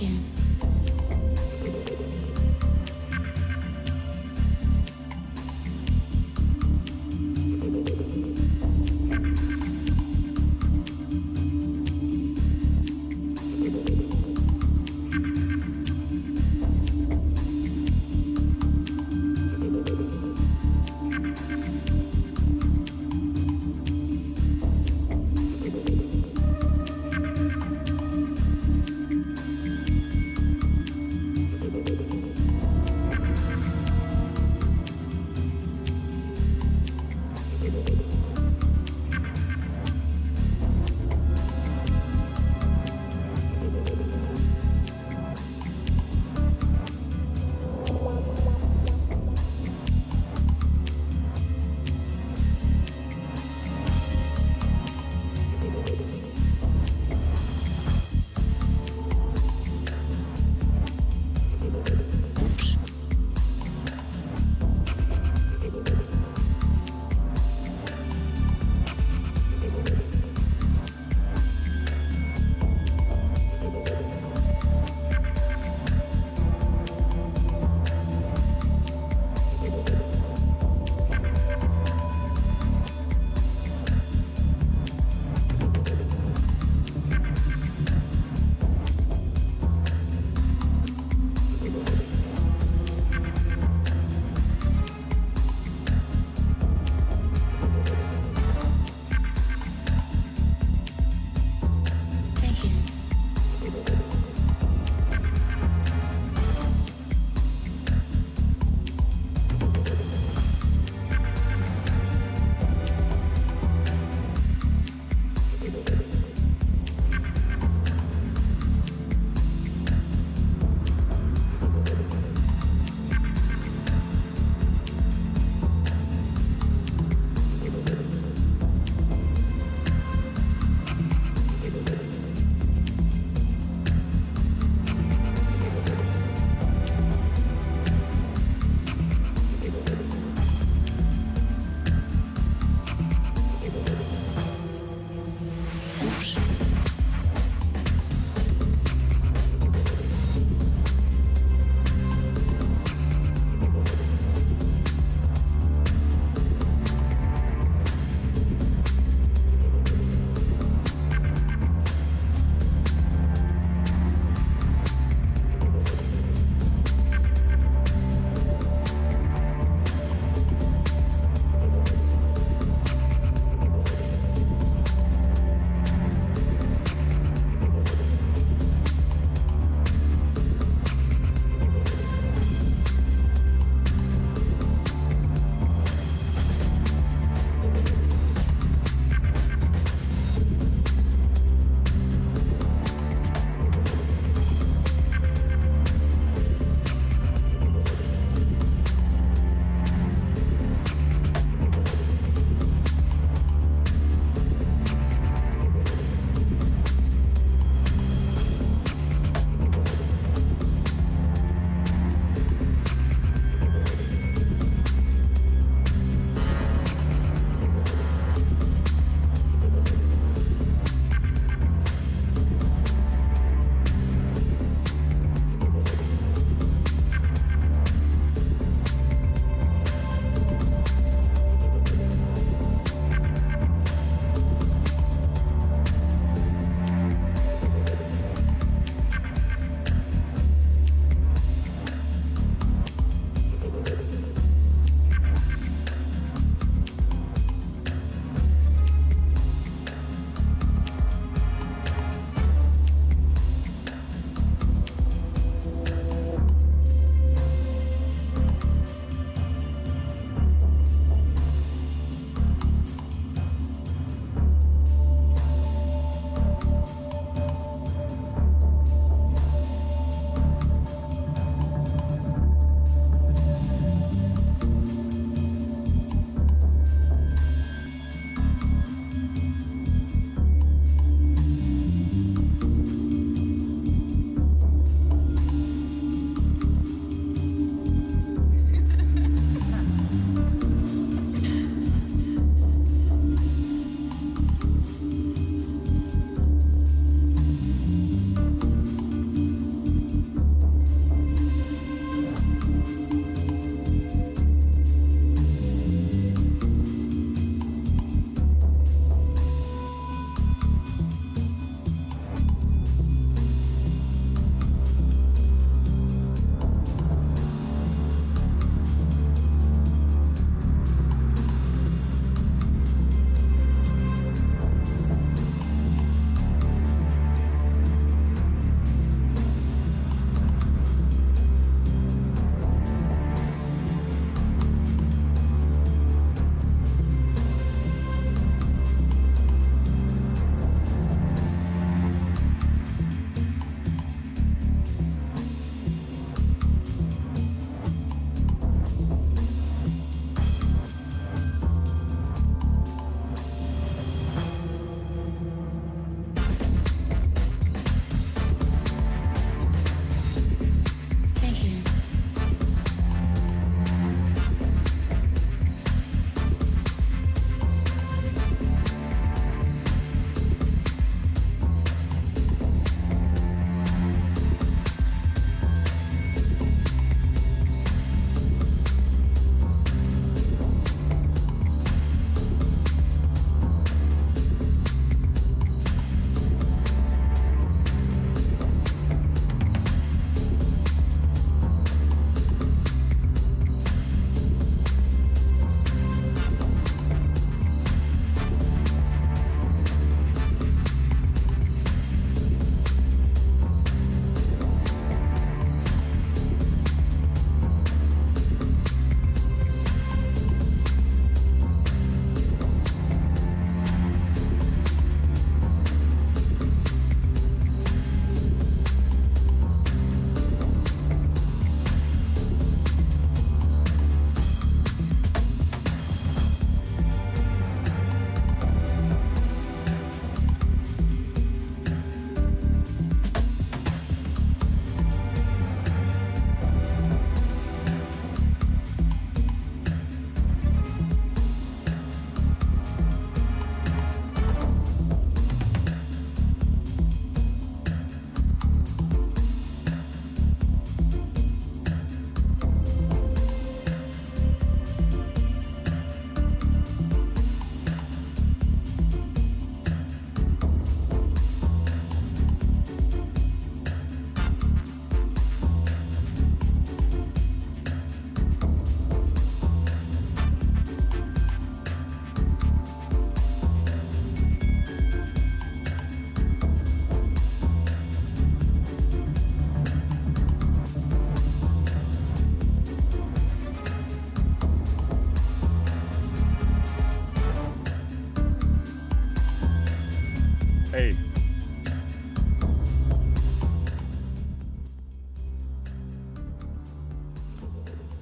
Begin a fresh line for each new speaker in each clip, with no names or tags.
you.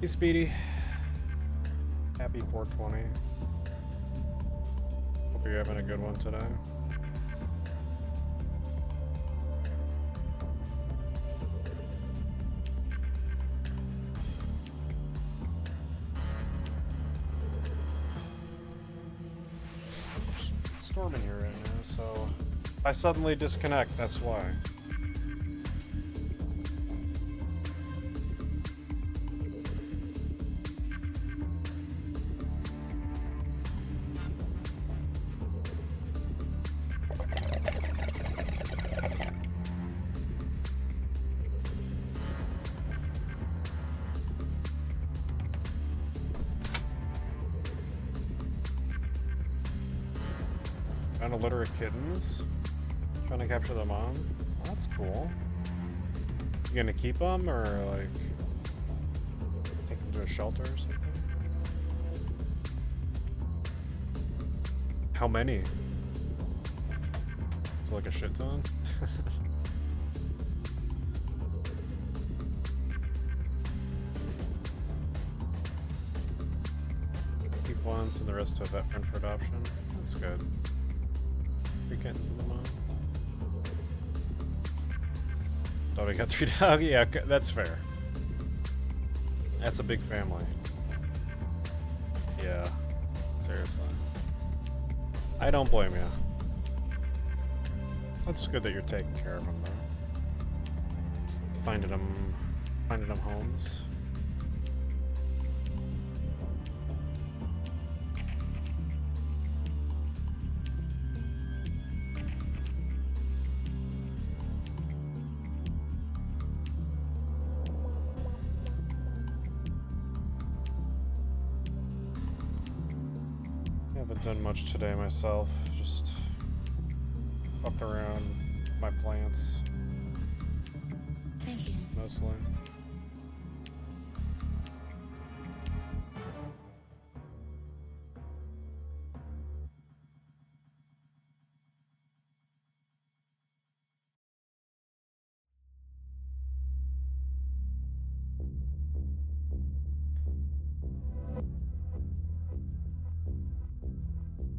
Hey, Speedy. Happy 420. Hope you're having a good one today. It's storming here right now, so if I suddenly disconnect, that's why. Found a litter of kittens. Trying to capture them on. Oh, that's cool. You gonna keep them or like take them to a shelter or something? How many? It's like a shit ton. Keep once and the rest to a vet friend for adoption. That's good. 3 kittens in the mom. Oh, we got 3 dogs? Yeah, that's fair. That's a big family. Yeah, seriously. I don't blame you. That's good that you're taking care of them, though. Finding them homes. Haven't done much today myself, just fucked around my plants.
Thank you.
Mostly.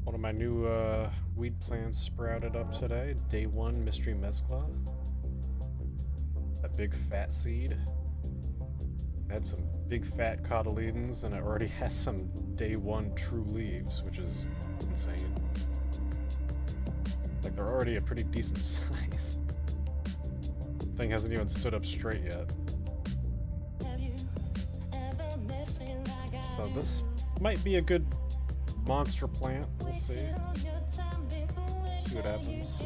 One of my new weed plants sprouted up today. Day 1 Mystery Mezcla. That big fat seed. Had some big fat cotyledons, and it already has some Day 1 true leaves, which is insane. Like, they're already a pretty decent size. Thing hasn't even stood up straight yet. So this might be a good monster plant. We'll see. See what happens.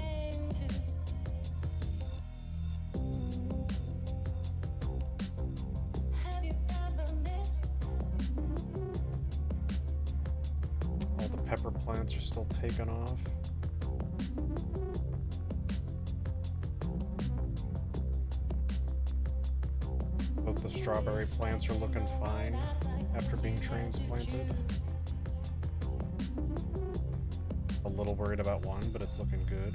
All the pepper plants are still taking off. Both the strawberry plants are looking fine after being transplanted. A little worried about one, but it's looking good.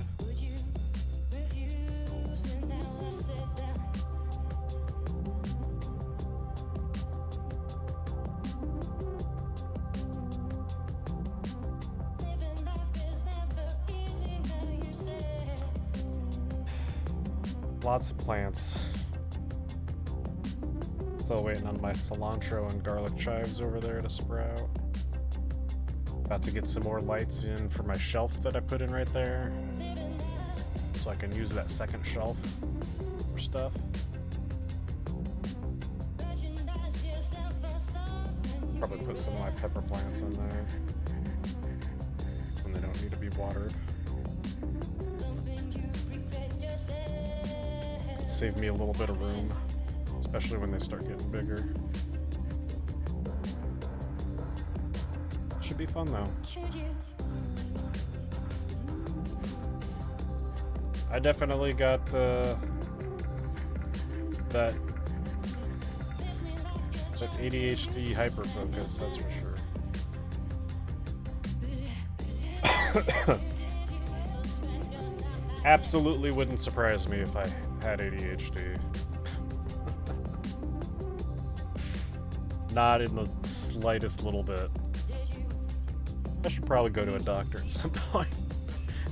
Lots of plants. Still waiting on my cilantro and garlic chives over there to sprout. About to get some more lights in for my shelf that I put in right there, so I can use that second shelf for stuff. Probably put some of my pepper plants in there when they don't need to be watered. Save me a little bit of room, especially when they start getting bigger. Should be fun though. I definitely got that ADHD hyperfocus, that's for sure. Absolutely wouldn't surprise me if I had ADHD. Not in the slightest little bit. I should probably go to a doctor at some point.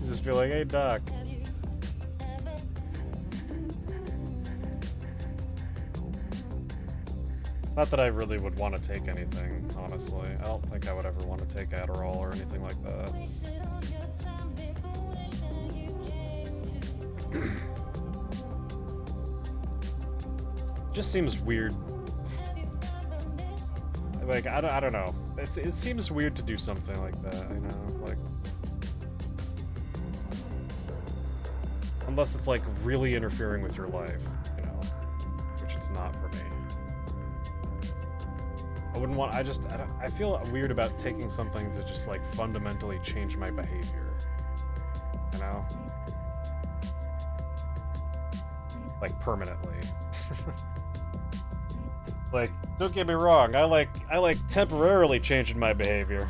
Just be like, hey doc. Not that I really would want to take anything, honestly. I don't think I would ever want to take Adderall or anything like that. Just seems weird. Like, I don't know. It seems weird to do something like that, you know? Like, unless it's like really interfering with your life, you know? Which it's not for me. I wouldn't want, I feel weird about taking something to just like fundamentally change my behavior. You know? Like permanently. Like, don't get me wrong, I like temporarily changing my behavior.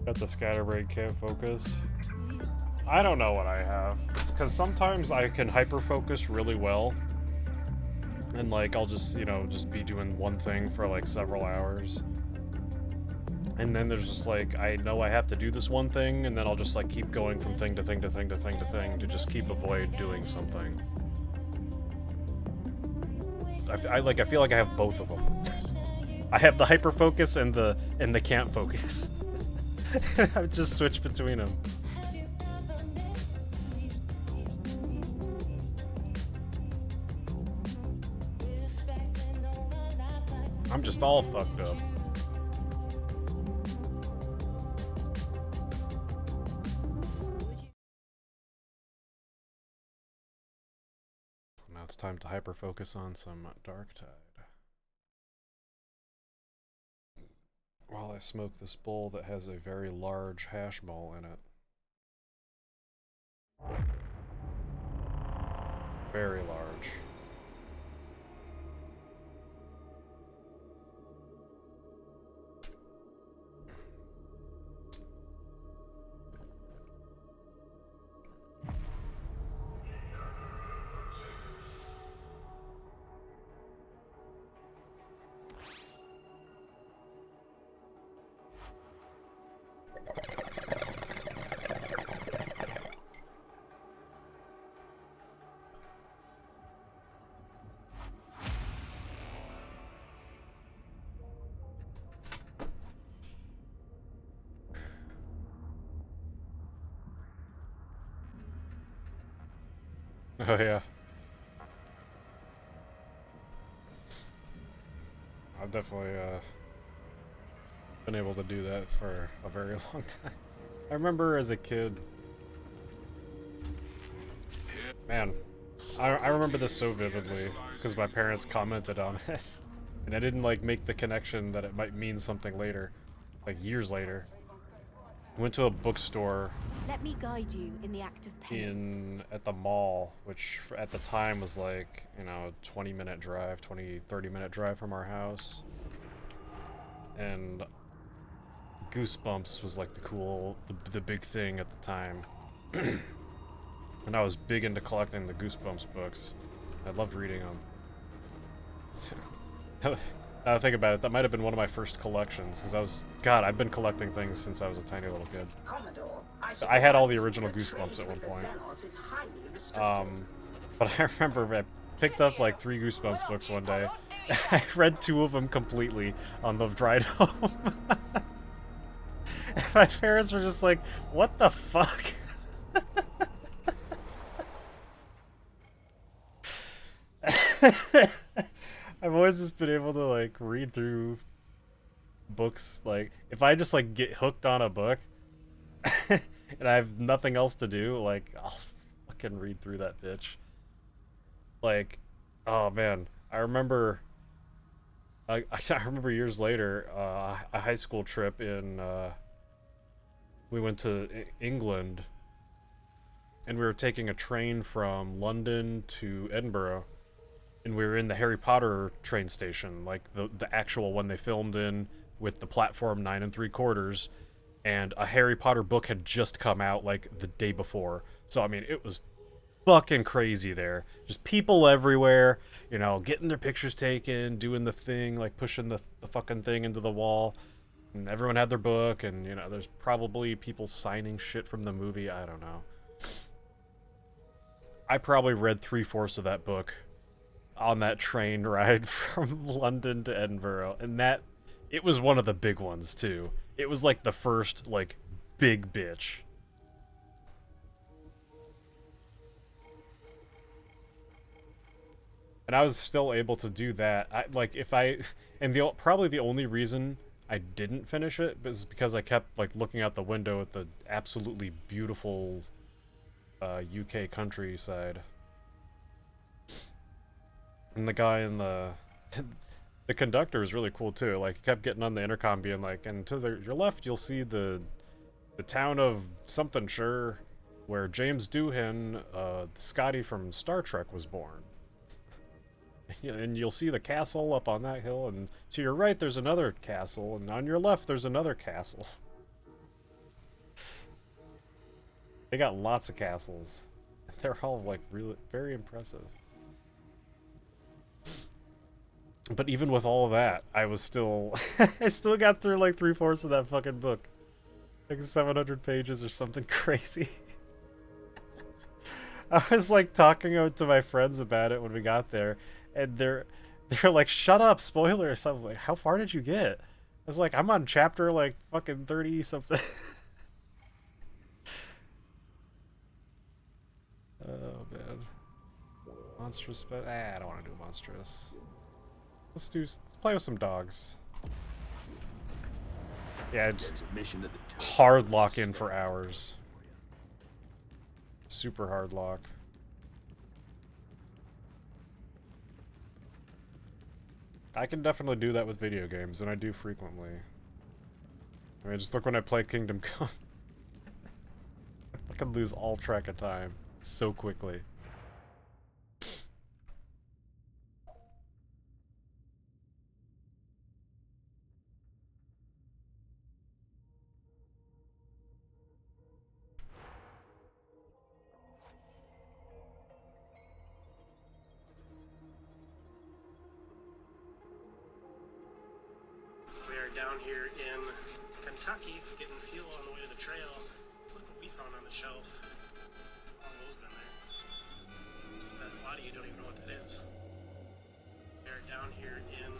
Got the scatterbrain can't focus. I don't know what I have. It's because sometimes I can hyper-focus really well. And, like, I'll just, you know, just be doing one thing for, like, several hours. And then there's just, like, I know I have to do this one thing, and then I'll just, like, keep going from thing to thing to thing to thing to thing to just keep avoid doing something. I feel like I have both of them. I have the hyper-focus and the can't focus. I've just switched between them. I'm just all fucked up. Now it's time to hyper-focus on some Darktide. While I smoke this bowl that has a very large hash ball in it. Very large. Oh yeah. I've definitely been able to do that for a very long time. I remember as a kid, man, I remember this so vividly because my parents commented on it, and I didn't like make the connection that it might mean something later, like years later. I went to a bookstore.
Let me guide you in the act of penance.
At the mall, which at the time was like, you know, 20-minute drive, 30-minute drive from our house. And Goosebumps was like the big thing at the time. And I was big into collecting the Goosebumps books. I loved reading them. Now I think about it, that might have been one of my first collections, because I've been collecting things since I was a tiny little kid. I had all the original Goosebumps at one point. But I remember I picked up like 3 Goosebumps books one day. I read 2 of them completely on the ride home. And my parents were just like, what the fuck? I've always just been able to like read through books, like if I just like get hooked on a book and I have nothing else to do, like I'll fucking read through that bitch. Like, oh man, I remember I remember years later, a high school trip in we went to England, and we were taking a train from London to Edinburgh, and we were in the Harry Potter train station, like the actual one they filmed in with the platform 9 3/4, and a Harry Potter book had just come out like the day before. So I mean, it was fucking crazy there. Just people everywhere, you know, getting their pictures taken, doing the thing, like pushing the fucking thing into the wall. And everyone had their book, and, you know, there's probably people signing shit from the movie. I don't know. I probably read 3/4 of that book on that train ride from London to Edinburgh. And it was one of the big ones, too. It was like the first, like, big bitch. And I was still able to do that. Probably the only reason I didn't finish it was because I kept like looking out the window at the absolutely beautiful UK countryside. And the guy in the the conductor is really cool too. Like, he kept getting on the intercom being like, and to your left you'll see the town of something sure where James Doohan, Scotty from Star Trek, was born. And you'll see the castle up on that hill, and to your right there's another castle, and on your left there's another castle. They got lots of castles. They're all like really very impressive. But even with all of that, I was still I still got through like 3/4 of that fucking book. Like 700 pages or something crazy. I was like talking to my friends about it when we got there, and they're like, "Shut up, spoilers." I'm like, "How far did you get?" I was like, "I'm on chapter like fucking 30 something." Oh man, monstrous, but I don't want to do monstrous. Let's play with some dogs. Yeah, just hard lock in for hours. Super hard lock. I can definitely do that with video games, and I do frequently. I mean, just look when I play Kingdom Come. I can lose all track of time so quickly.
Down here in Kentucky, getting fuel on the way to the trail. Look what we found on the shelf. How long those been there? A lot of you don't even know what that is. They're down here in...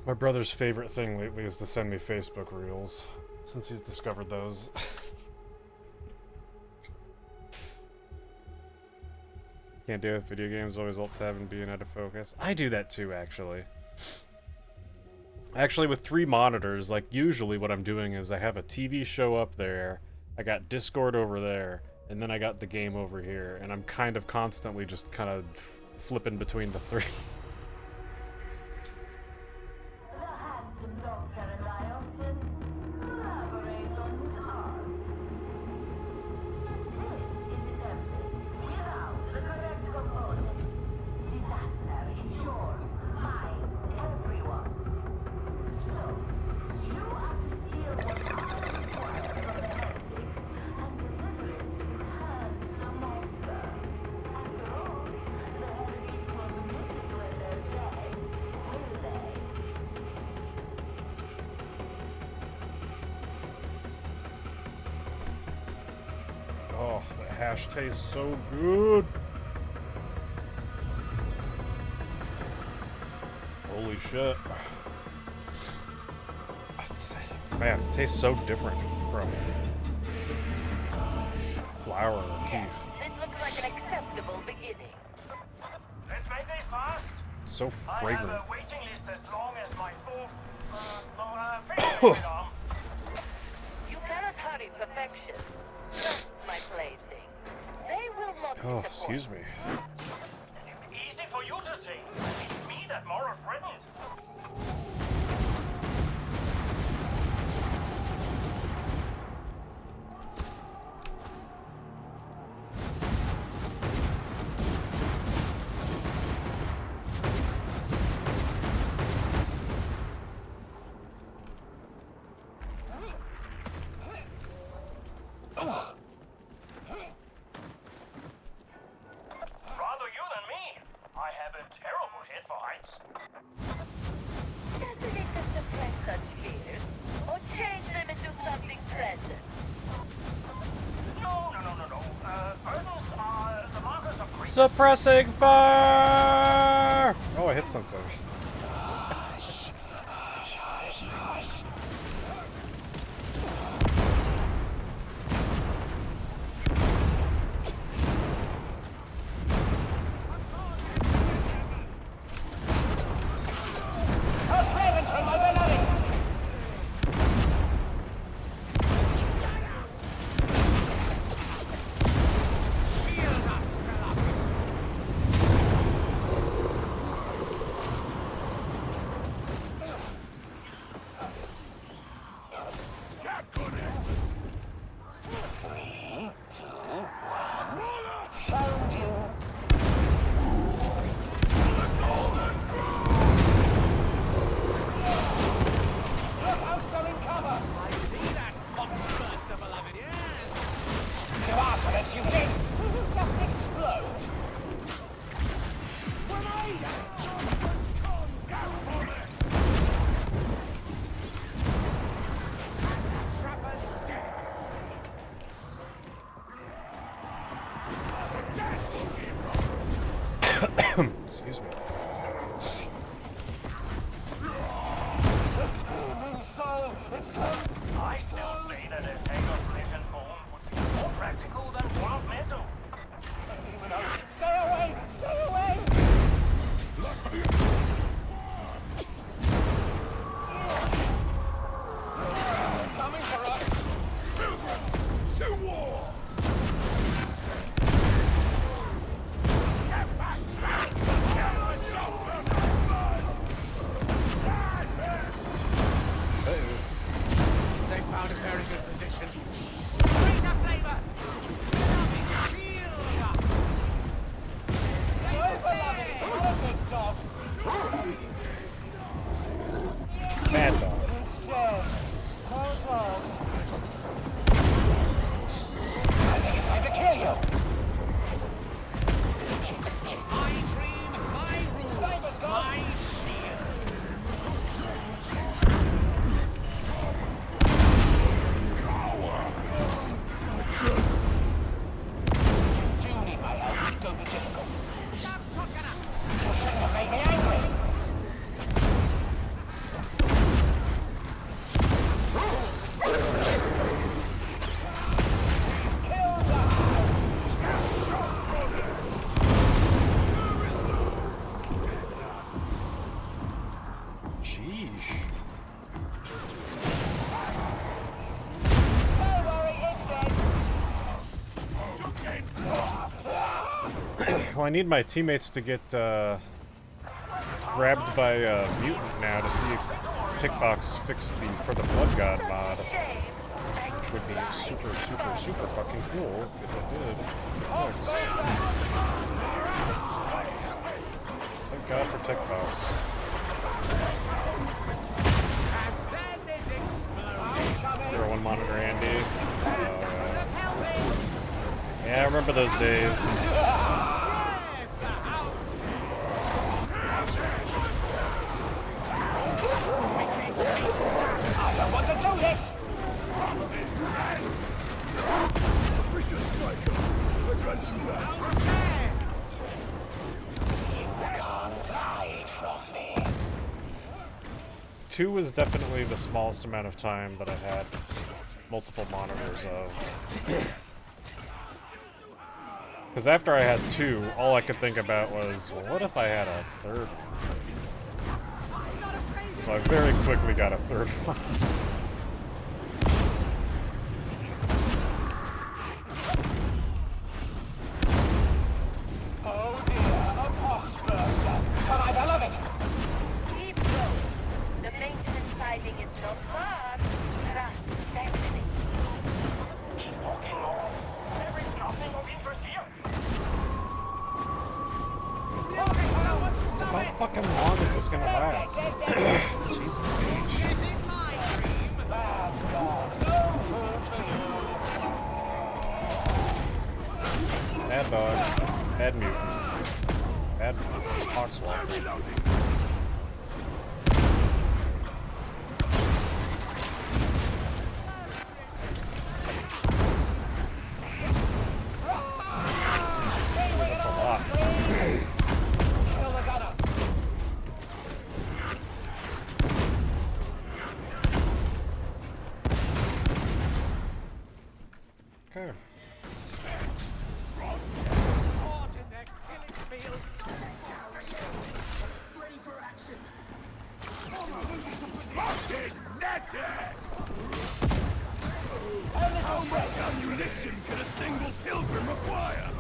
My brother's favorite thing lately is to send me Facebook reels, since he's discovered those. Can't do it. Video games always alt-tab and being out of focus. I do that too, actually. Actually, with 3 monitors, like, usually what I'm doing is I have a TV show up there, I got Discord over there, and then I got the game over here, and I'm kind of constantly just kind of flipping between the 3.
The handsome doctor and I often collaborate on his art. If this is attempted without the correct components, disaster is yours, mine, everyone's. So, you are to steal what I acquired from the heretics and deliver it to handsome Oscar. After all, the heretics won't miss it when they're dead, will they?
Oh, the hash tastes so good. Holy shit. Man, it tastes so different from flour or keef.
This looks like an acceptable beginning.
Let's make it fast.
It's so
I have
fragrant.
a waiting list as long as my fourth, arm.
You cannot hurry perfection. Trust my plaything. They will not
Oh,
disappoint.
excuse me.
Easy for you to say.
that moral threatened. Rather you than me. I have a terrible head for heights.
Doesn't it just suppress such fears? Or change them into something pleasant?
No. Burdens are the markers of greatness.
Suppressing fire! Oh, I hit something. Excuse me.
I still say that a tank of flesh and bone would be more practical than one of metal.
Stay away! Stay away! Coming for us! To war!
They found a very good position. Greater flavor!
Mad dog.
I think it's time to kill you!
My dream, my rules, my shield.
You do need my help to go to difficult.
Stop talking up.
You shouldn't have made me angry! Kill them!
Sheesh.
Don't worry, it's dead!
Well, I need my teammates to get grabbed by a mutant now to see if Tickbox fixed for the Blood God mod, which would be super fucking cool if it did. Fixed. Thank God for Tickbox.
And then it explodes.
Hero 1 monitor Andy. Yeah, I remember those days.
Yes, the house.
I don't want to do this! You can't hide from me.
2 was definitely the smallest amount of time that I had multiple monitors of. Because after I had 2, all I could think about was, well, what if I had a third one? So I very quickly got a third one.
Oh dear, a pox burster. But I love it!
fucking long is this gonna last? Jesus, Gage. Bad dog. Bad mutant. Bad Foxwalker. That's a lot. Okay.
How much ammunition could a single pilgrim require?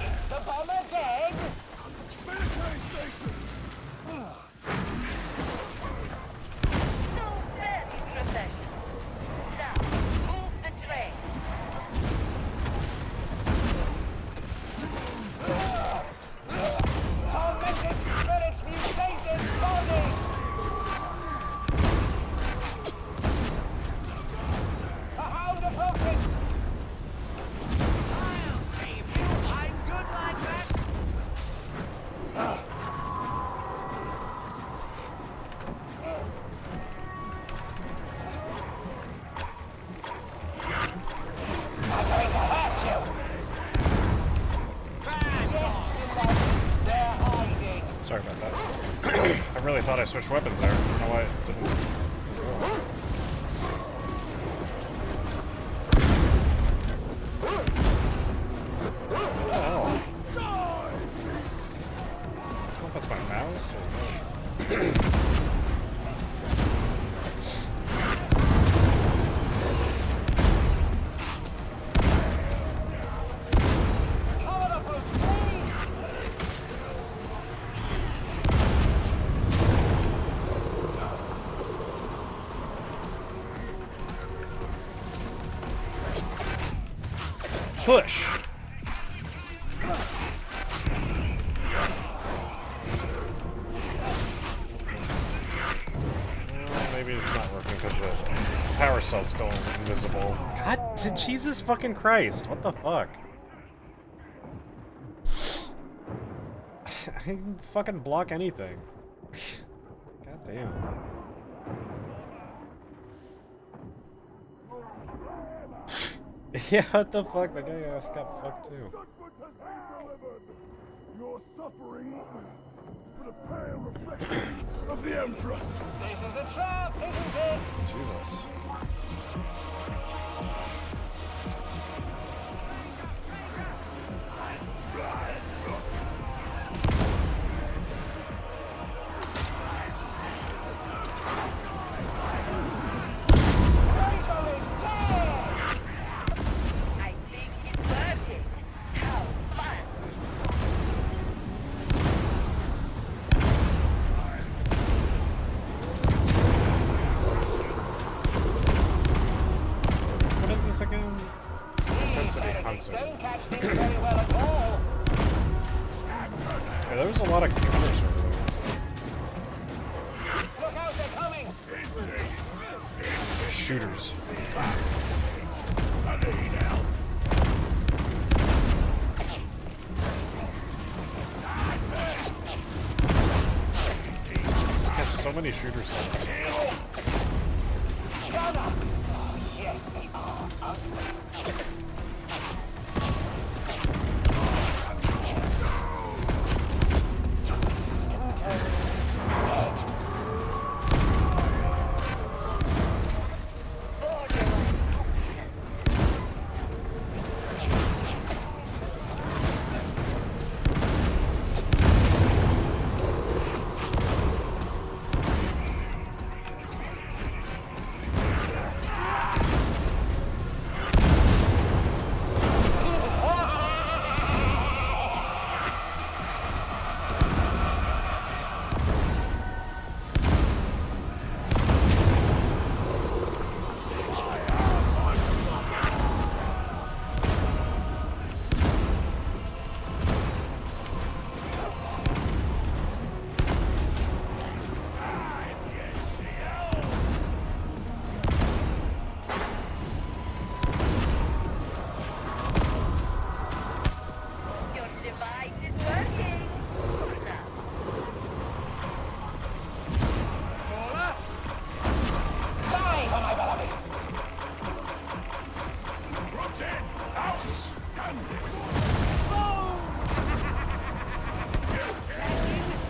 Is the bomber dead?
Military station!
No further procession. Now, move the train.
Tormented spirits mutated body! A hound approaches! I'll save you! I'm good like that! I'm going to hurt you! They're hiding!
Sorry about that. I really thought I switched weapons there. I don't know why it didn't. Oh. I don't know if that's my mouse or
Cover the roof, please!
push. Well, maybe it's not working because the power cell's still invisible. God, Jesus fucking Christ! What the fuck? I can fucking block anything. God damn. Yeah, what the fuck? That guy got fucked too.
Your suffering for the pale reflection of the Empress.
This is a trap, isn't it?
Jesus.
Rachel is dead!
I think it's worth it. How fun.
What is this again? Intensity
Heretics
hunter.
don't catch things very well at all.
Yeah, there was a lot of counters over there.
Look out, they're coming!
Shooters. Catch so many shooters.
Shut up! Yes, they are.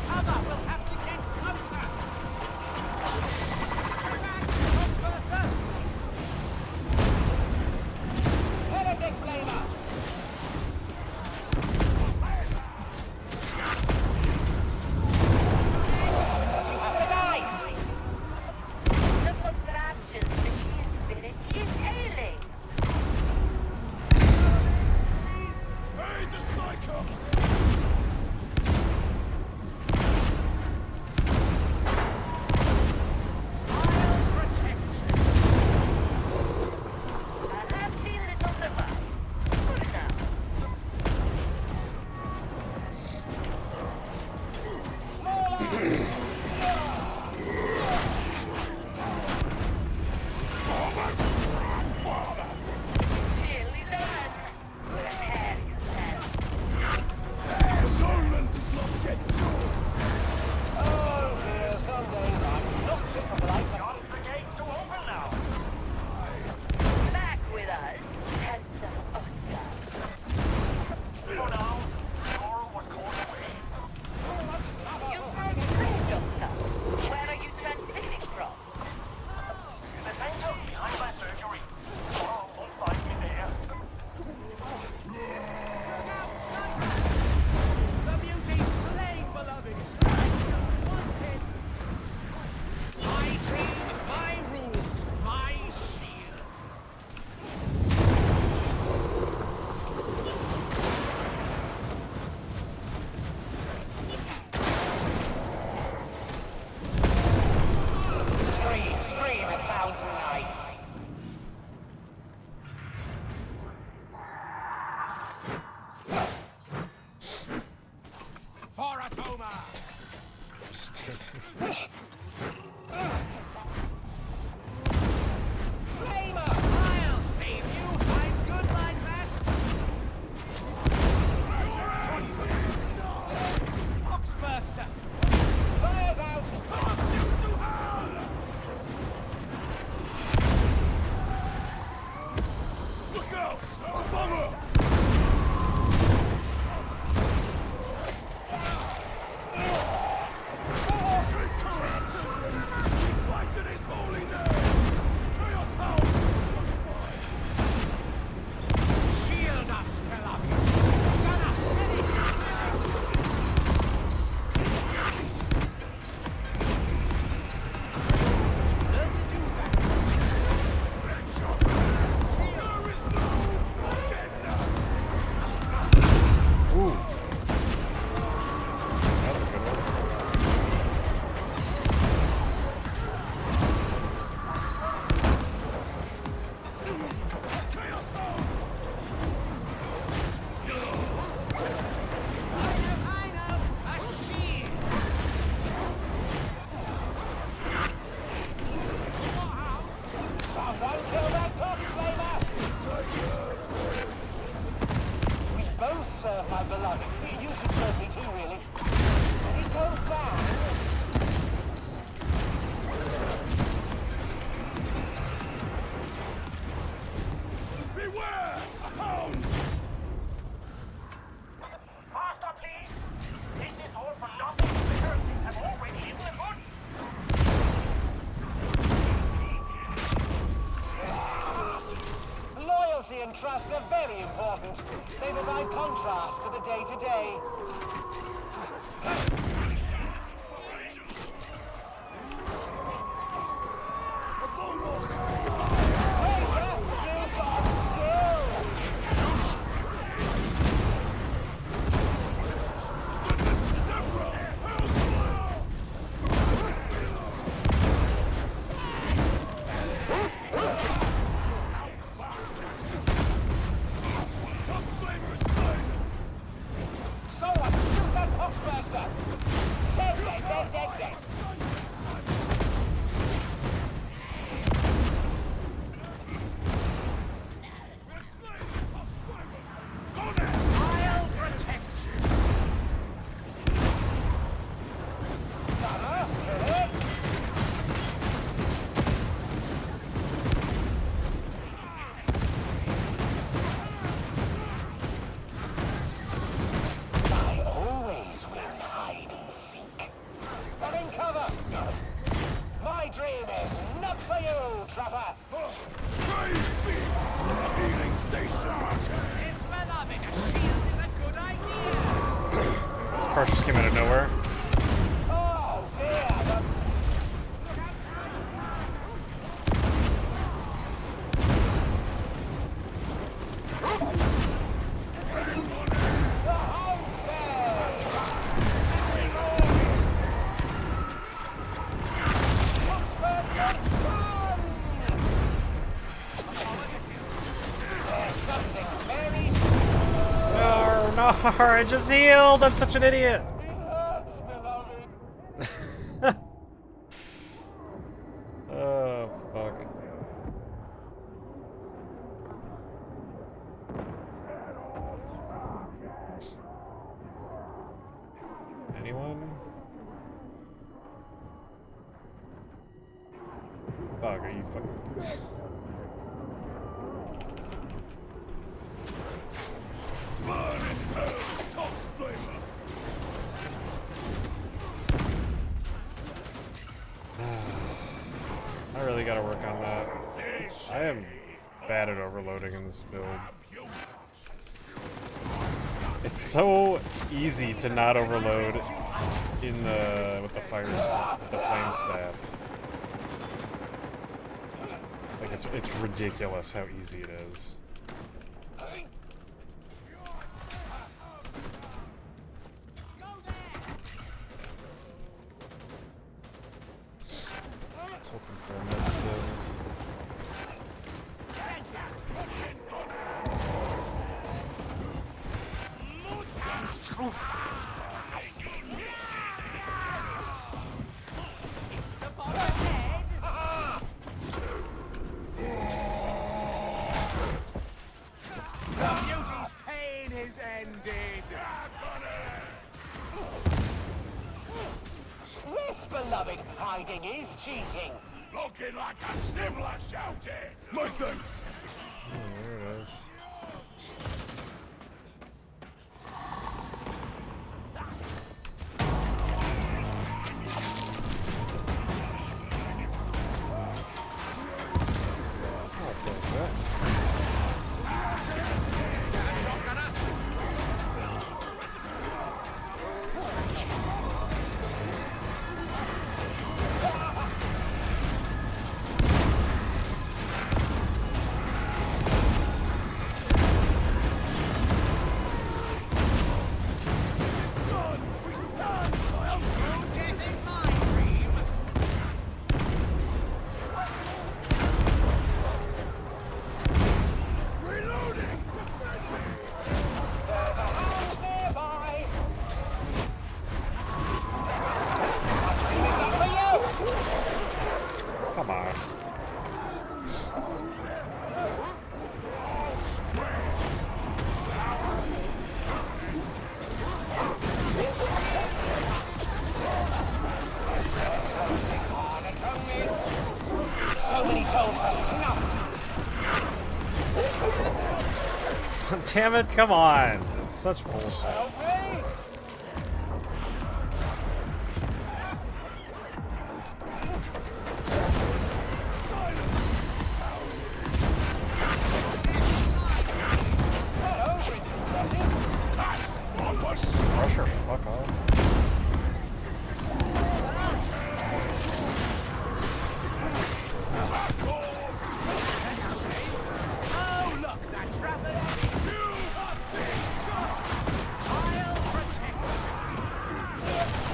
Cover! We'll have to get closer! Ghostbuster! Heretic flavor! Says you have to die!
The contraption's machine spirit is ailing.
Aid the psycho!
I have seen little device. Good enough. Nearly done. Prepare yourself.
Atonement is not yet yours!
Oh dear, some days I'm not fit for life.
Got the gate to open now.
Back with us, handsome Oscar.
So now, Laurel was called away.
You outplayed yourself. Where are you transmitting from?
The center behind my surgery. Laurel won't find me there.
The beauty slain, beloved! Wanted! My dream, my rules, my shield! Scream, scream, it sounds nice! For Atoma! Flamer! I'll save you! I'm good like that! Oxburster! Fire's out!
Look out! A bomber! Take courage, children! Fight in his holy name! Chaos Hound!
Shield us, beloved! Gunner, ready! Learn to do that!
There is no forgetting!
Ooh. That was a good one.
Chaos Hound!
I know! A shield! Someone kill that top flavor! We both serve my beloved. You should serve me too, really. He goes back.
Beware! A hound!
Faster, please. This is all for nothing. The heretics have already hidden the good.
Loyalty and trust are very important. They provide contrast to the day-to-day. Someone shoot that Oxburster!
Cars just came out of nowhere.
Oh dear!
No, I just healed. I'm such an idiot. Oh, fuck. Anyone? Fuck, are you fucking...
Burn in hell, top flavor.
I really gotta work on that. I am bad at overloading in this build. It's so easy to not overload in the with the flame staff. Like it's ridiculous how easy it is. Hoping for a med still.
Beauty's pain is ended. This beloved hiding is cheating.
Looking like a sniveler shouted. My thanks.
Oh, there it is. I'll take that. Come on.
So many souls for snuff.
Damn it, come on. It's such bullshit.
Help me.
Pressure, fuck off.
Oh, look, that's rapid. I'll protect you.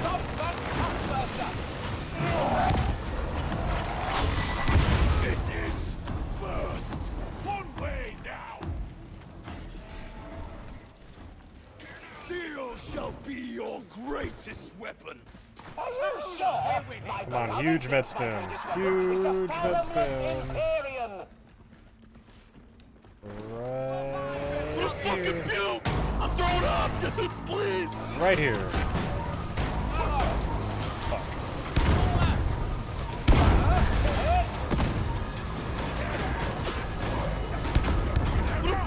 Stop that cockburster.
It is first. One way now. Steel shall be your greatest weapon.
Are you sure? My
Come on,
beloved
huge medstone. Huge medstone.
Imperium.
Right here.
Puke! I'm throwing up! Just please!
Right here.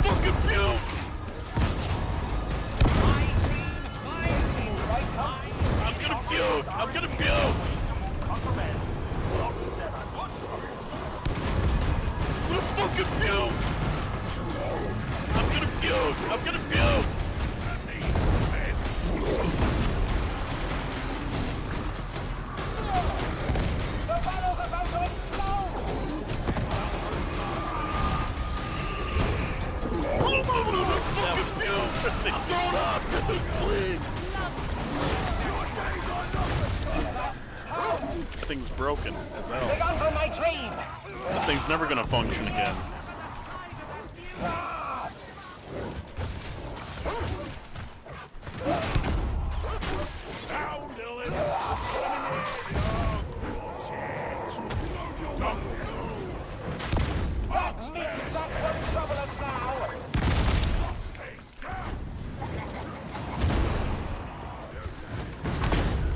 Fucking puke! I'm gonna puke! I'm gonna puke! I'm gonna fucking puke! I'm gonna puke! I'm gonna puke!
I'm going up! Please!
That thing's broken as hell.
Hang on for my dream!
That thing's never gonna function again.
Down, Dylan!
Fox needs that won't trouble us now!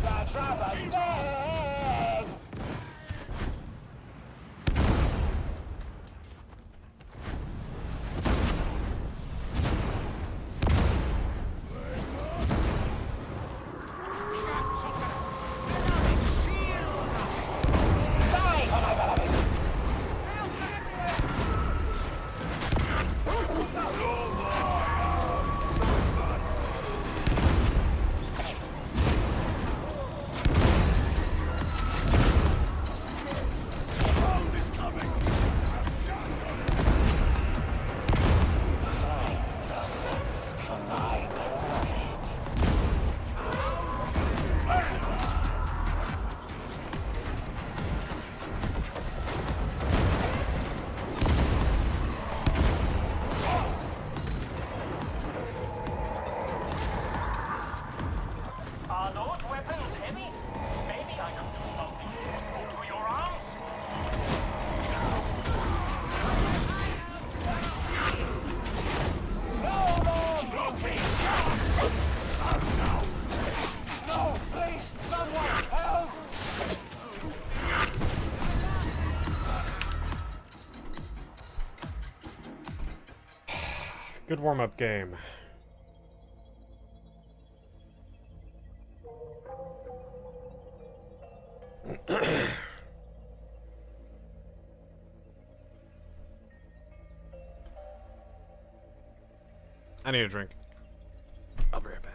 The Traver's dead! Die for my beloved! For my beloved.
Are those weapons heavy? Maybe I could do something useful to your arms.
No more broken! No, please, someone help!
Good warm-up game. I need a drink. I'll be right back.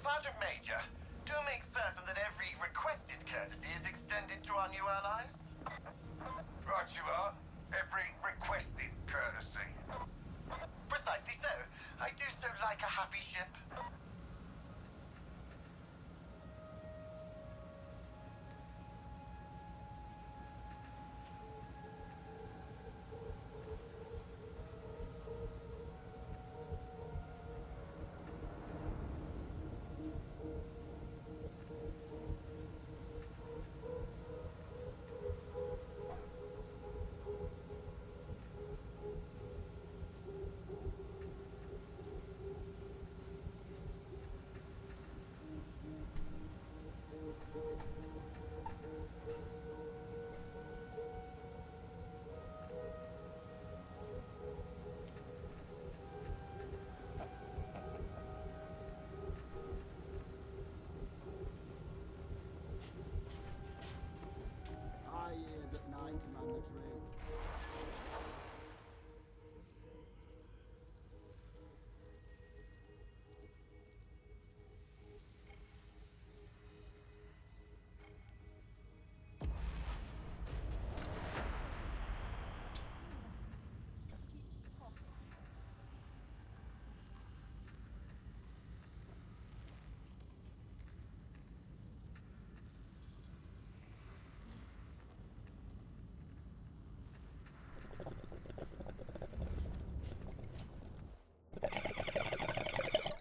Sergeant Major, do make certain that every requested courtesy is extended to our new allies. Right you are. Every requested courtesy. Precisely so. I do so like a happy ship.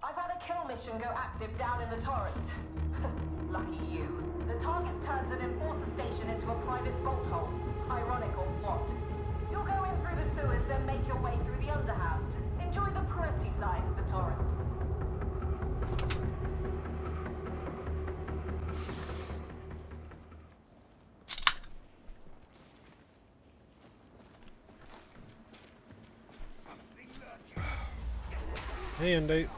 I've had a kill mission go active down in the torrent. Lucky you. The target's turned an enforcer station into a private bolt hole. Ironic or what? You'll go in through the sewers, then make your way through the underhouse. Enjoy the pretty side of the torrent.
Hey, Indate.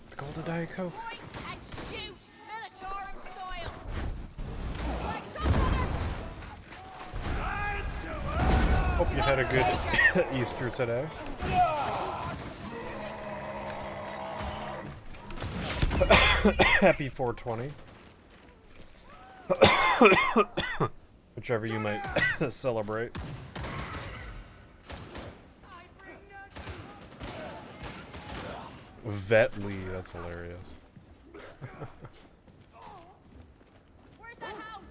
The Golden Diet Coke.
Point and shoot, Militarum style. Like shotgunner.
Hope you had a good Easter today. Happy 420. Whichever you might celebrate. Vetley, that's hilarious.
Where's that hound?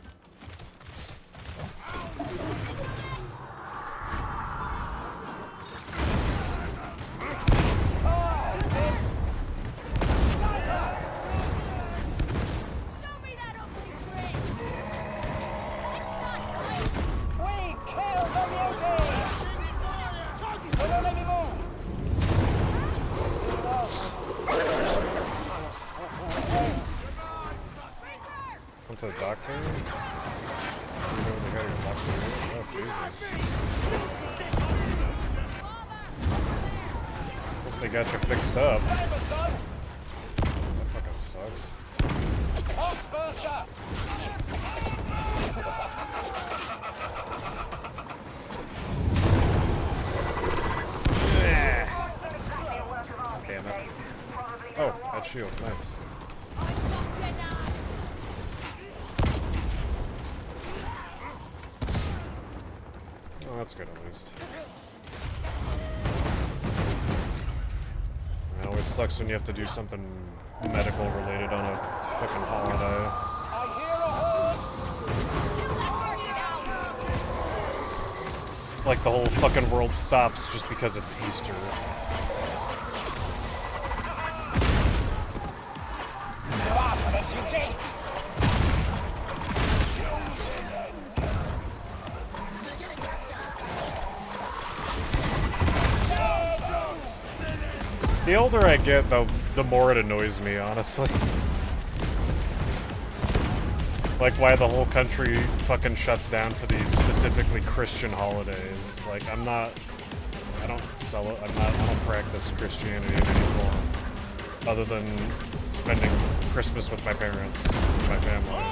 Show me that ugly grin. Headshot, boys.
We kill the beauty! No, no, let me move!
Went to the doctor? You know when they got your doctor? Oh, Jesus. Hope they got you fixed up. That fucking sucks. Damn it. Oh, that shield, nice. Oh, that's good at least. It always sucks when you have to do something medical related on a fucking holiday. Like the whole fucking world stops just because it's Easter. The older I get, though, the more it annoys me, honestly. Like, why the whole country fucking shuts down for these specifically Christian holidays. Like, I don't practice Christianity in any form. Other than spending Christmas with my parents, my family.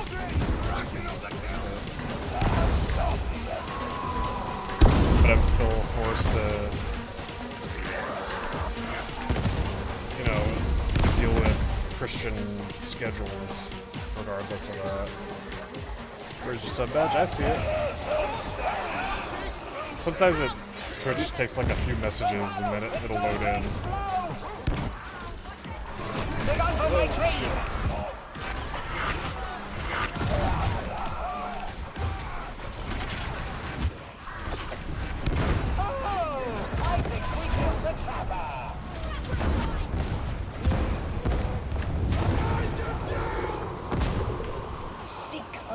But I'm still forced to, you know, deal with Christian schedules regardless of that. Where's your sub badge? I see it. Sometimes Twitch takes like a few messages and then it'll load in. Oh, shit. Oh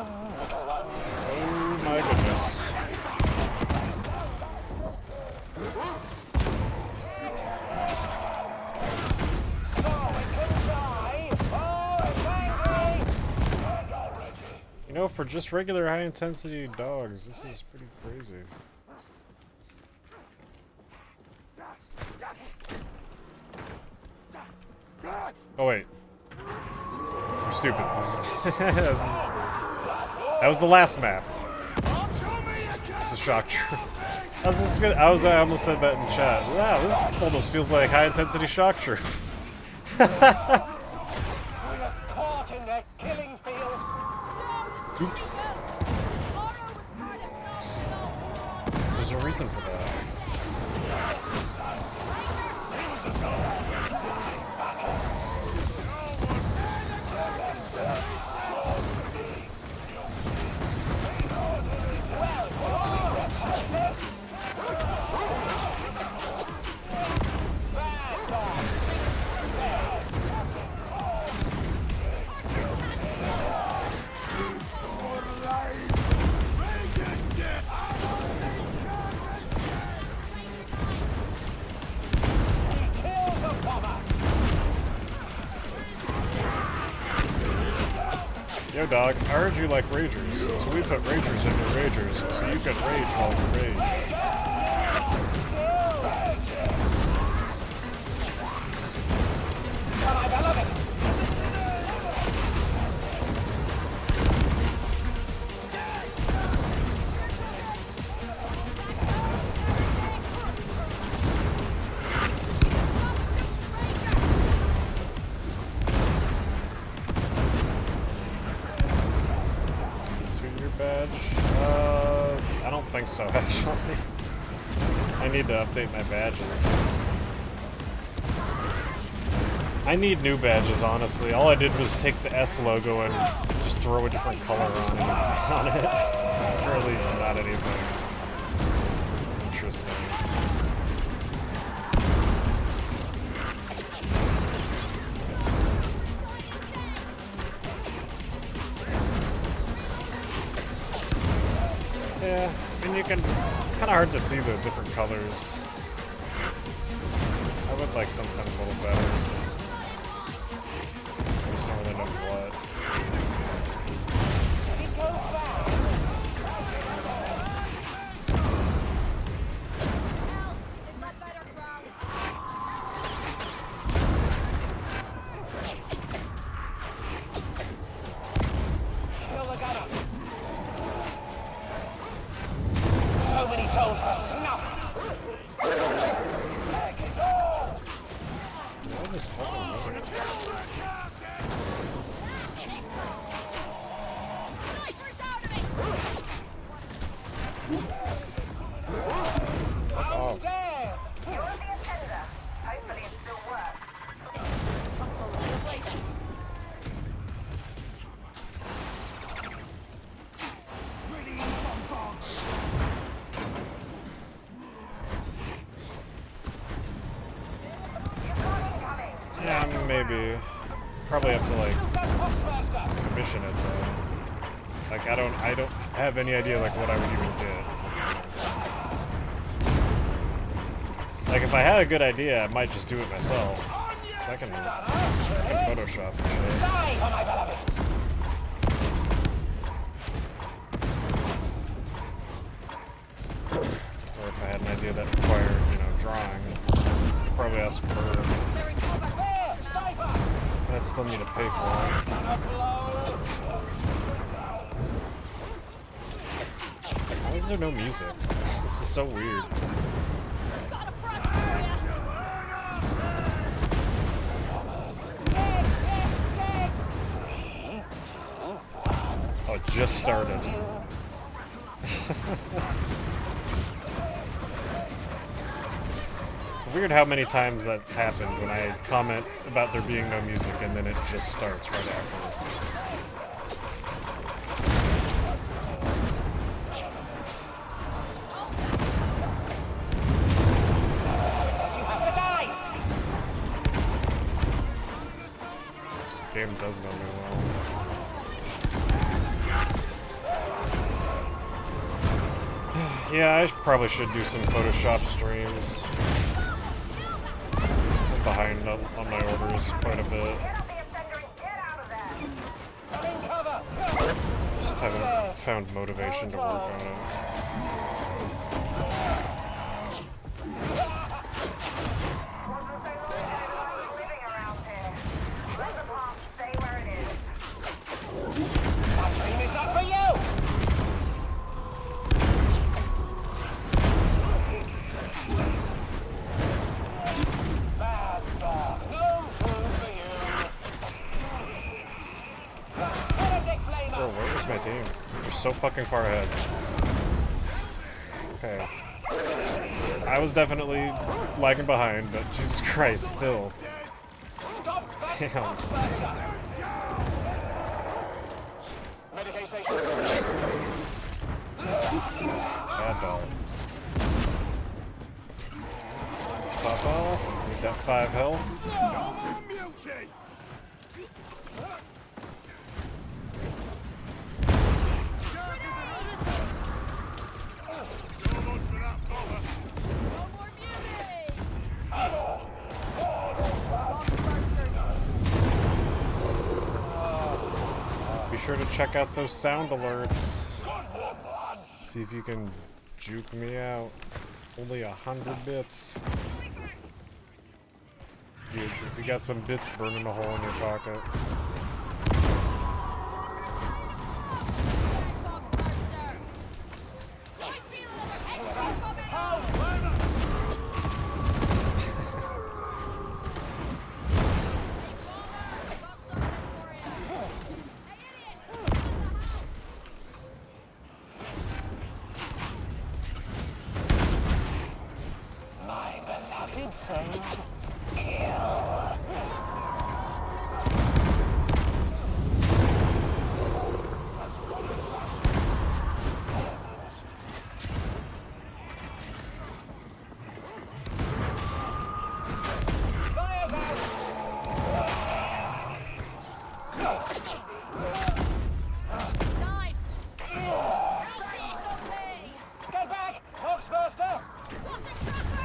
my goodness. You know, for just regular high-intensity dogs, this is pretty crazy. Oh wait. You're stupid. That was the last map. This is shock troop. I almost said that in chat. Wow, this almost feels like high intensity shock troop.
We are caught in their killing field.
Oops. There's a reason for that. Yo dog, I heard you like Ragers, so we put Ragers in your Ragers, so you can rage while you rage. I don't think so, actually. I need to update my badges. I need new badges, honestly. All I did was take the S logo and just throw a different color on it. Really not anything interesting. Yeah, I mean it's kind of hard to see the different colors. I would like something a little better. I just don't really know what.
So many souls for snuff.
What is fucking noise?
I'm scared. You're the attender. Hopefully it still works.
Yeah, maybe. Probably have to like commission it though. Like I don't have any idea like what I would even get. Like if I had a good idea, I might just do it myself. I can Photoshop and shit.
Die for my beloved.
Or if I had an idea that required, drawing, I'd probably ask for. I'd still need to pay for it. Why is there no music? This is so weird. Oh, it just started. Weird how many times that's happened when I comment about there being no music and then it just starts right after. Game does know me well. Yeah, I probably should do some Photoshop streams. I'm behind on my orders quite a bit. Just haven't found motivation to work on it. fucking far ahead. Okay. I was definitely lagging behind, but Jesus Christ, still. Damn.
Medication station.
Bad dog. Top off. Need that 5 health.
Mutiny!
No more mutiny!
Be sure to check out those sound alerts. See if you can juke me out. Only 100 bits. If you got some bits burning a hole in your pocket.
My beloved says, kill. Fire's
Time! Healthy something!
Get back, Foxbuster!
Got the trapper!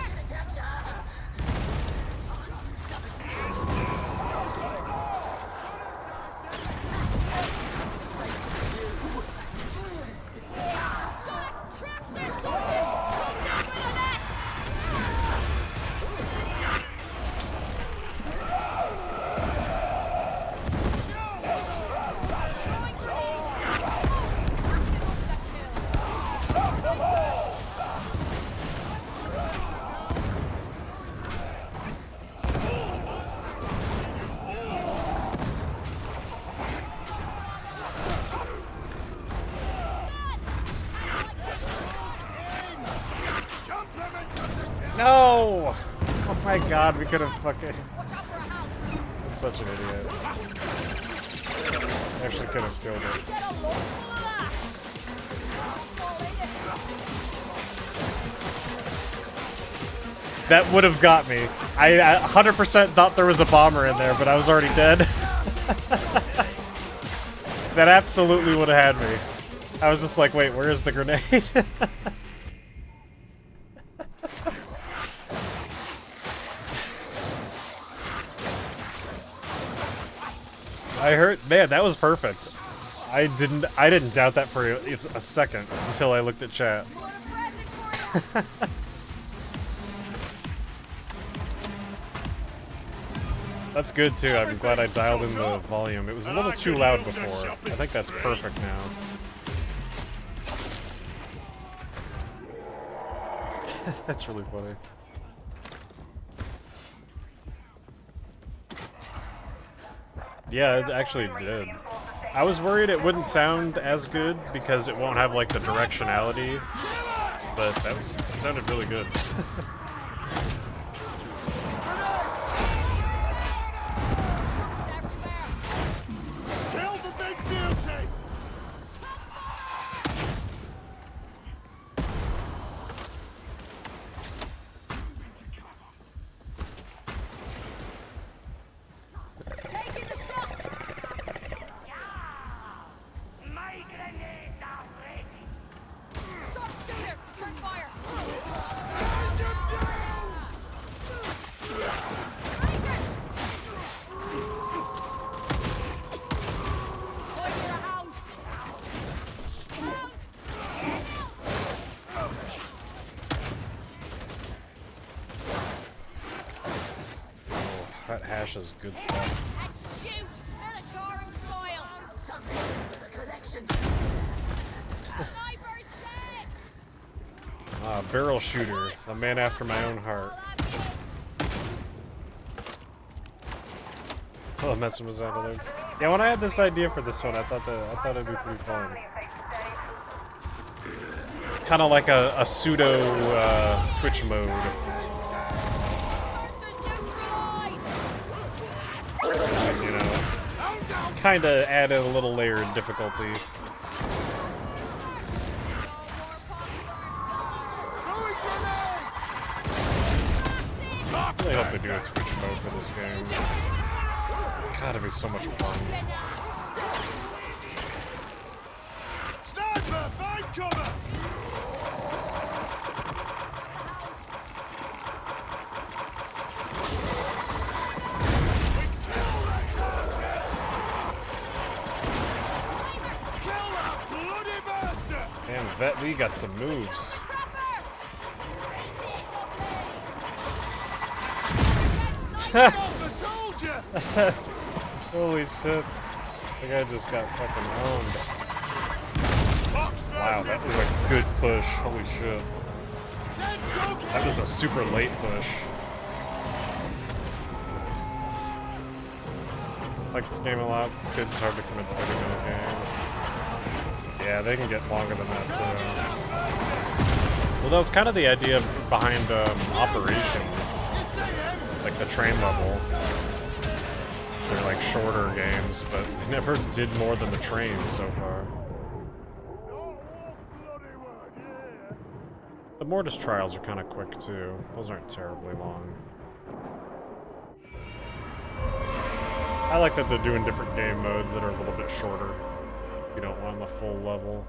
No! Oh my god, we could have fucking...
Watch out for a house!
I'm such an idiot. Actually could have killed it.
Get a load full of that! Fall in it.
That would have got me. I 100% thought there was a bomber in there, but I was already dead. That absolutely would have had me. I was just like, wait, where is the grenade? I heard, man, that was perfect. I didn't doubt that for a second until I looked at chat.
Got a present for you!
That's good too. I'm glad I dialed in the volume. It was a little too loud before. I think that's perfect now. That's really funny. Yeah, it actually did. I was worried it wouldn't sound as good because it won't have like the directionality, but that sounded really good.
Kill the big beauty!
Taking the shot!
My grenades are ready.
Sharpshooter! Turn fire! Point for a hound! Hound!
That hash is good stuff.
And shoot! Militarum style!
Something for the collection.
Sniper's dead!
Barrel shooter, a man after my own heart. Oh, messing with sound alerts. Yeah, when I had this idea for this one, I thought it'd be pretty fun. kind of like a pseudo Twitch mode. You know, kind of added a little layer of difficulty. I really hope they do a Twitch mode for this game. Gotta be so much fun.
Sniper, find cover! Kill that bloody bastard!
Damn, Vet Lee got some moves.
Not the soldier!
Holy shit. The guy just got fucking owned. Wow, that was a good push. Holy shit. That was a super late push. I like this game a lot. It's good. It's hard to commit 30-minute games. Yeah, they can get longer than that too. Well, that was kind of the idea behind Operations. Like the train level. They're like shorter games, but they never did more than the train so far. The Mortis trials are kind of quick too. Those aren't terribly long. I like that they're doing different game modes that are a little bit shorter. You don't want the full level.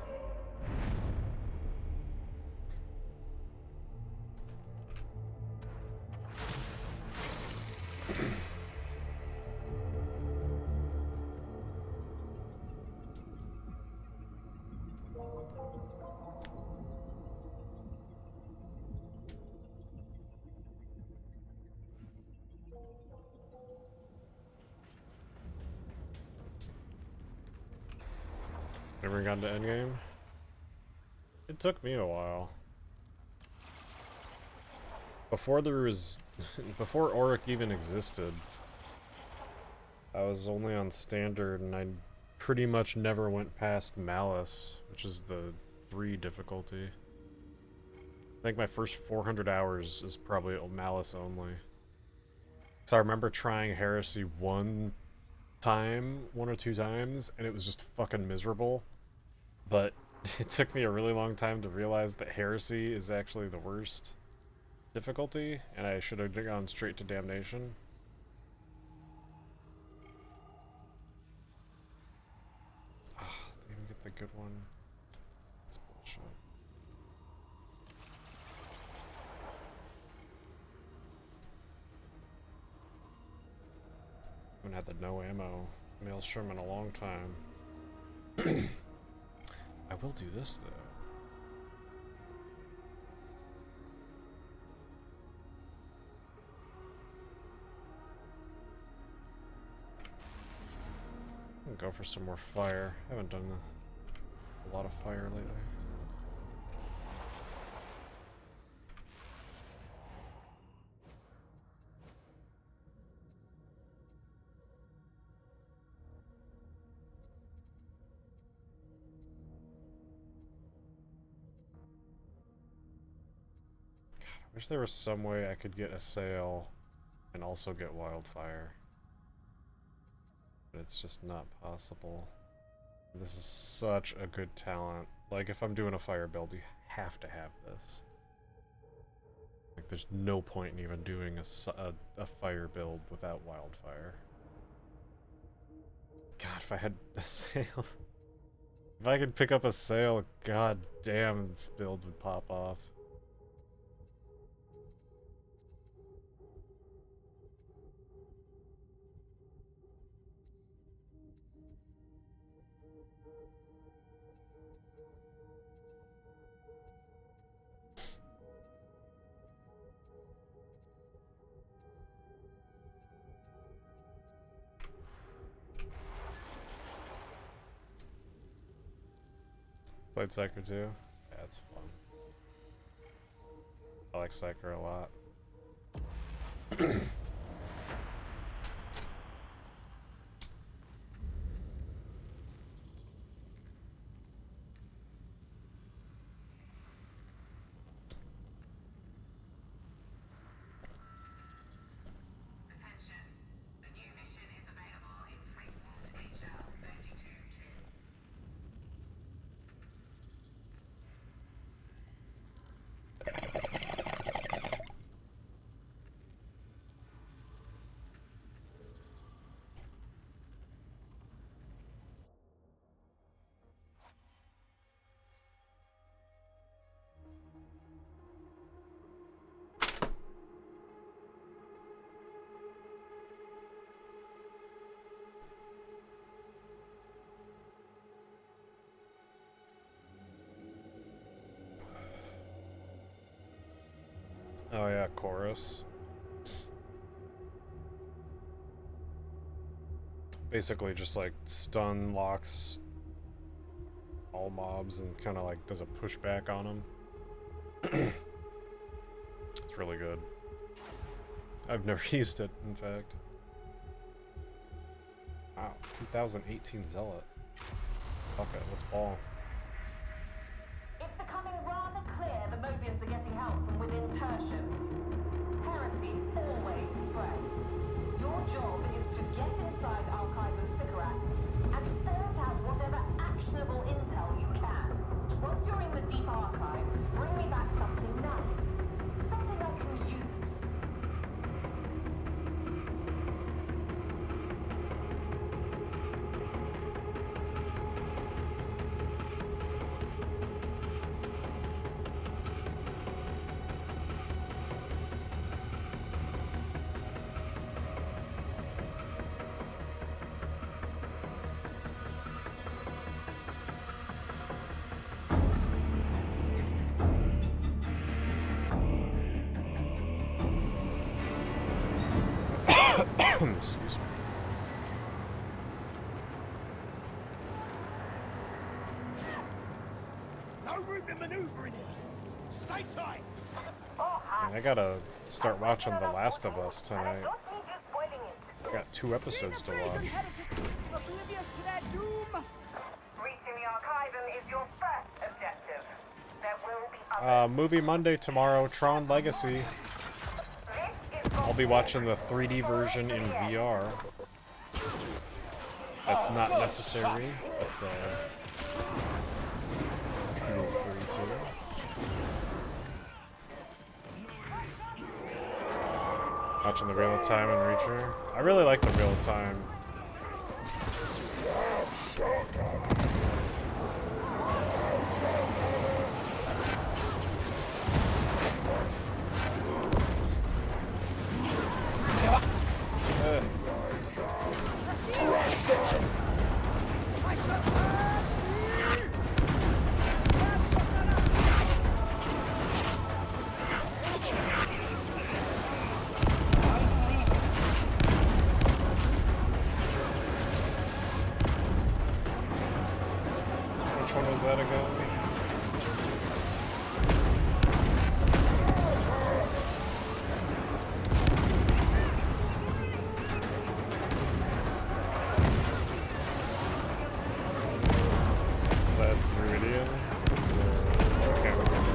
Never gotten to endgame? It took me a while. Before there was... before Auric even existed, I was only on standard and I pretty much never went past Malice, which is the 3 difficulty. I think my first 400 hours is probably Malice only. So I remember trying Heresy one or two times, and it was just fucking miserable. But it took me a really long time to realize that Heresy is actually the worst difficulty, and I should have gone straight to Damnation. Ah, they didn't get the good one. That's bullshit. I haven't had the no ammo Maelstrom in a long time. I will do this though. I'll go for some more fire. I haven't done a lot of fire lately. I wish there was some way I could get Assail and also get Wildfire. But it's just not possible. This is such a good talent. Like, if I'm doing a fire build, you have to have this. Like, there's no point in even doing a fire build without Wildfire. God, if I had Assail... if I could pick up Assail, god damn, this build would pop off. Played Psyker too? Yeah, it's fun. I like Psyker a lot. Oh yeah, chorus. Basically just like stun locks all mobs and kind of like does a pushback on them. It's really good. I've never used it, in fact. Wow, 2018 Zealot. Okay, let's ball.
It's becoming rather clear the Mobians are getting help from within Tertium. Heresy always spreads. Your job is to get inside Archive and Sycorax and ferret out whatever actionable intel you can. Once you're in the deep archives, bring me back something nice. Something I can use.
Excuse me.
No room to maneuver in here. Stay tight.
Man, I gotta start watching The Last of Us tonight. I got 2 episodes to watch.
Oblivious to their doom.
Reaching the archivum is your first objective. There will be
Movie Monday tomorrow, Tron Legacy. I'll be watching the 3D version in VR. That's not necessary, but feel free to. Watching the real time and Reacher. I really like the real time. Which one was that again? Is that Viridian? I can't remember.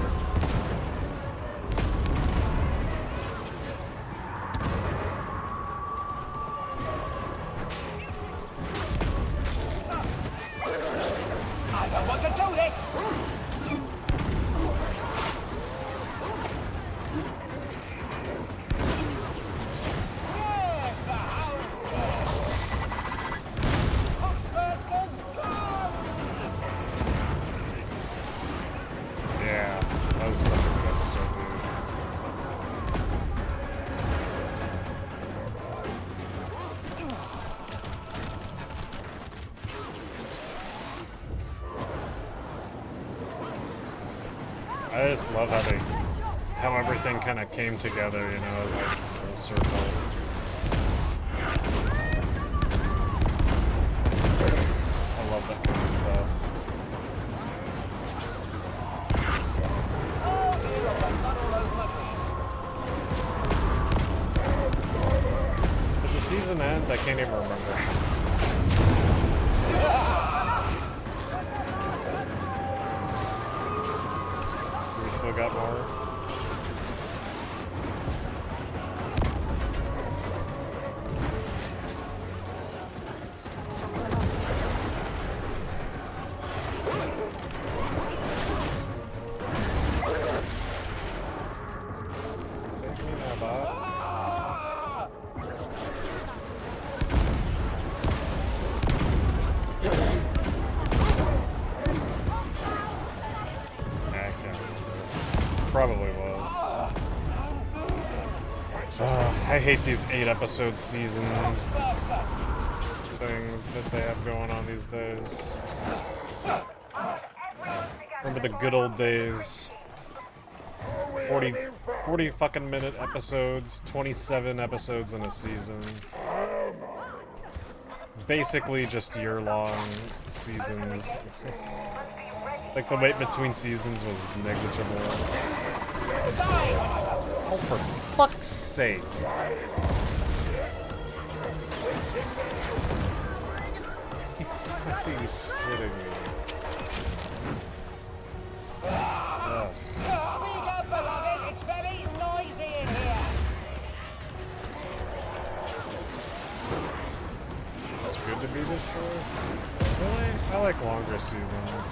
I don't want to do this! Yes, the house! Hoxbursters, come!
Yeah, that was such a good episode, dude. I just love how everything kind of came together, you know, like full circle. I love that kind of stuff.
Oh dear, I've got all over my feet.
Did the season end? I can't even remember. We still got more. Take me now, Bob. I can't remember. Probably was. I hate these 8-episode season thing that they have going on these days. Remember the good old days. 40, 40 fucking minute episodes, 27 episodes in a season. Basically just year-long seasons. Like, the wait between seasons was negligible. Oh, for fuck's sake. You fucking kidding me. Ugh.
Speak up, beloved. It's very noisy in here.
It's good to be this short. Really? I like longer seasons.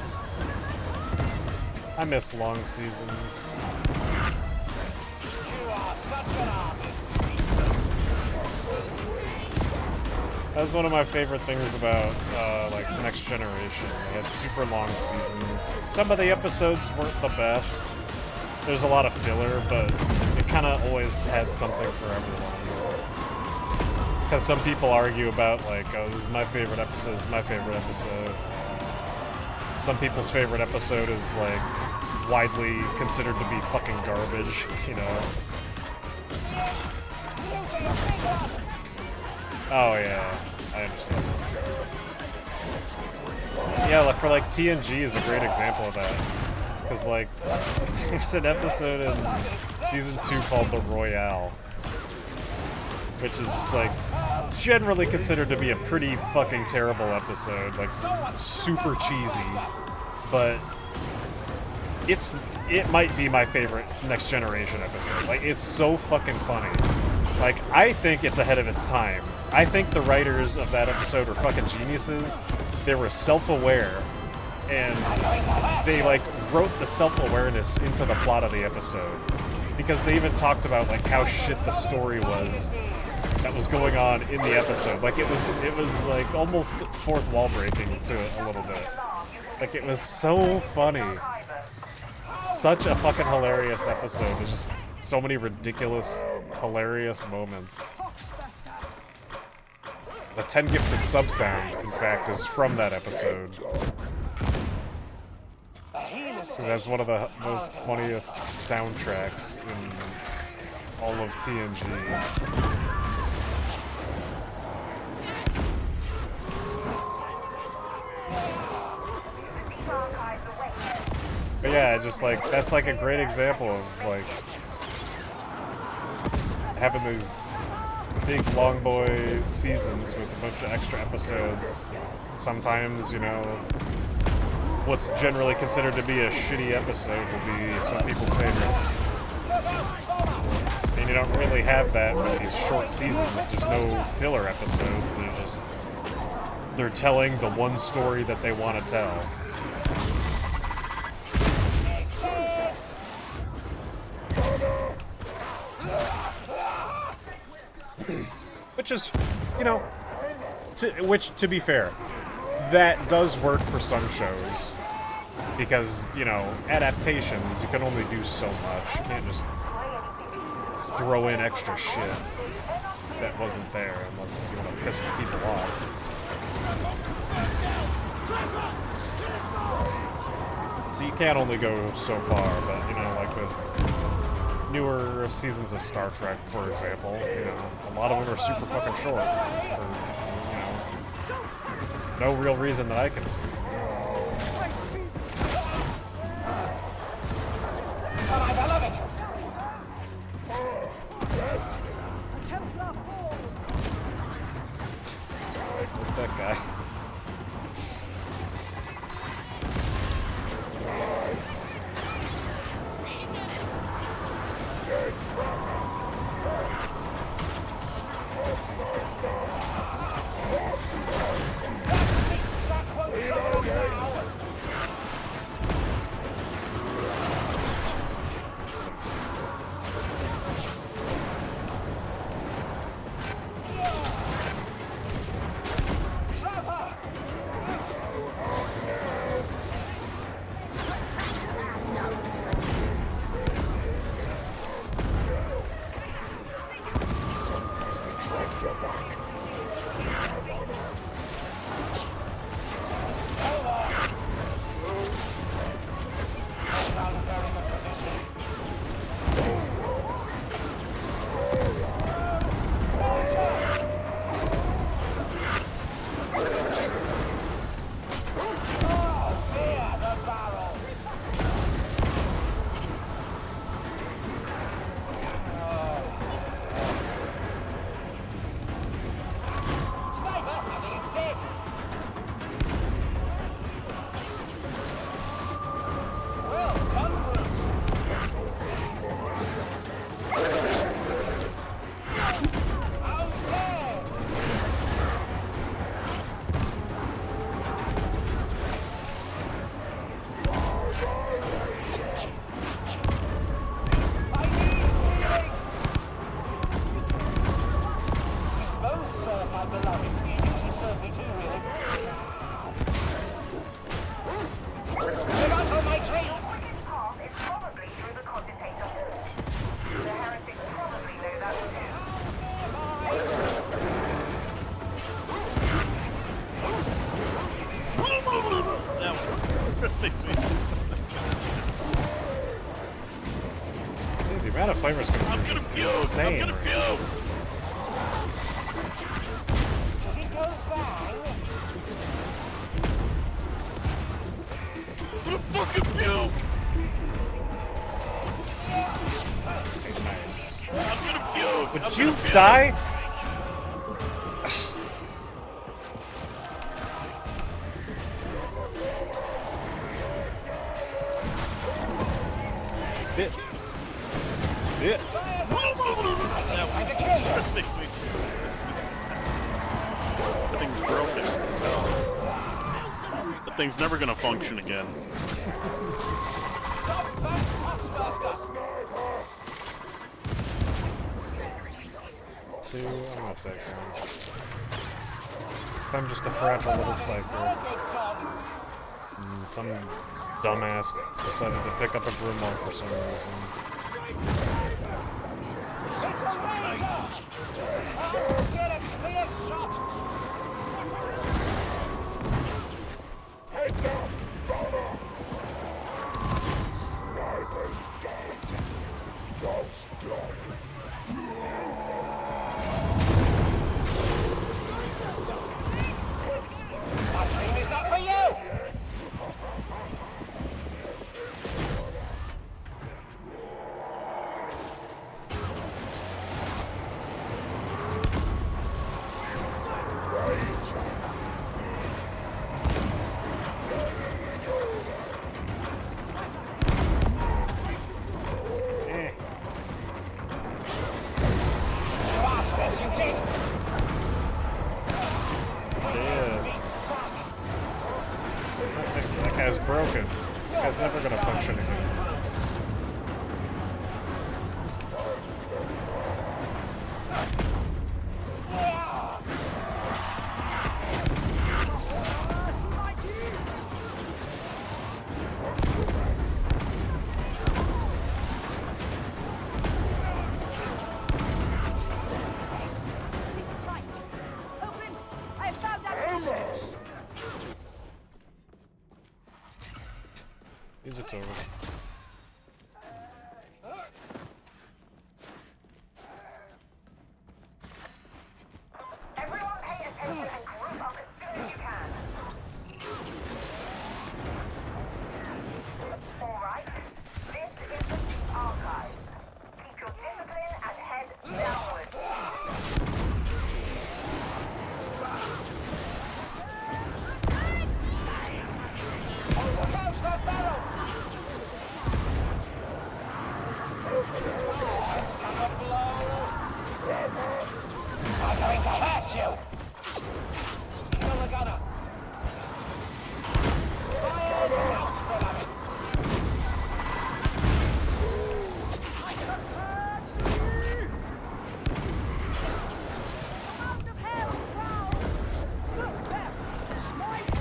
I miss long seasons.
You are such an artist.
That's one of my favorite things about, like, Next Generation. They had super long seasons. Some of the episodes weren't the best. There's a lot of filler, but it kind of always had something for everyone. Because some people argue about, like, oh, this is my favorite episode, this is my favorite episode. Some people's favorite episode is, like, widely considered to be fucking garbage, you know? Oh, yeah, I understand. Yeah, like, for, like, TNG is a great example of that. Because, like, there's an episode in Season 2 called The Royale, which is just, like, generally considered to be a pretty fucking terrible episode. Like, super cheesy. But it might be my favorite Next Generation episode. Like, it's so fucking funny. Like, I think it's ahead of its time. I think the writers of that episode were fucking geniuses. They were self-aware, and they, like, wrote the self-awareness into the plot of the episode. Because they even talked about, like, how shit the story was that was going on in the episode. Like, it was like, almost fourth wall breaking to it a little bit. Like, it was so funny. Such a fucking hilarious episode. There's just so many ridiculous, hilarious moments. The 10 Gifted Sub sound, in fact, is from that episode. That's one of the most funniest soundtracks in all of TNG. But yeah, just like, that's like a great example of like having these big long boy seasons with a bunch of extra episodes. Sometimes, you know, what's generally considered to be a shitty episode will be some people's favorites. And you don't really have that with these short seasons. There's no filler episodes. They're telling the one story that they want to tell. Which is, you know, to be fair, that does work for some shows. Because, you know, adaptations, you can only do so much. You can't just throw in extra shit that wasn't there unless you want to piss people off. So you can't only go so far, but, you know, like with newer seasons of Star Trek, for example, you know, a lot of them are super fucking short for, you know, no real reason that I can see. What's that guy? amount of flavors coming
I'm
through
gonna
is
puke! I'm
insane.
gonna
right
puke!
Did he go bang?
I'm gonna fucking puke!
Nice.
I'm gonna puke!
Would
I'm
you
gonna puke.
die? Bit. Bit.
That makes me. That thing's broken. That thing's never gonna function again.
Two, I'm gonna take one. So I'm just a fragile little cycle. Some dumbass decided to pick up a grimoire for some reason.
Get a clear shot!
Heads up, brother! Sniper's dead. Dog's gone.
My dream is not for you! Bastards, you did!
That guy's broken. That guy's never gonna function again.
This is right. Open! I have found ammunition!
Music's over.
Everyone pay attention and group up as soon as you can. Alright, this is the deep archive. Keep your discipline and head downwards.
How's that barrel? I'm going to hurt you! Kill the gunner! Fire out, beloved!
I shall purge thee! Command of hell prowls! Look there! Smite thee!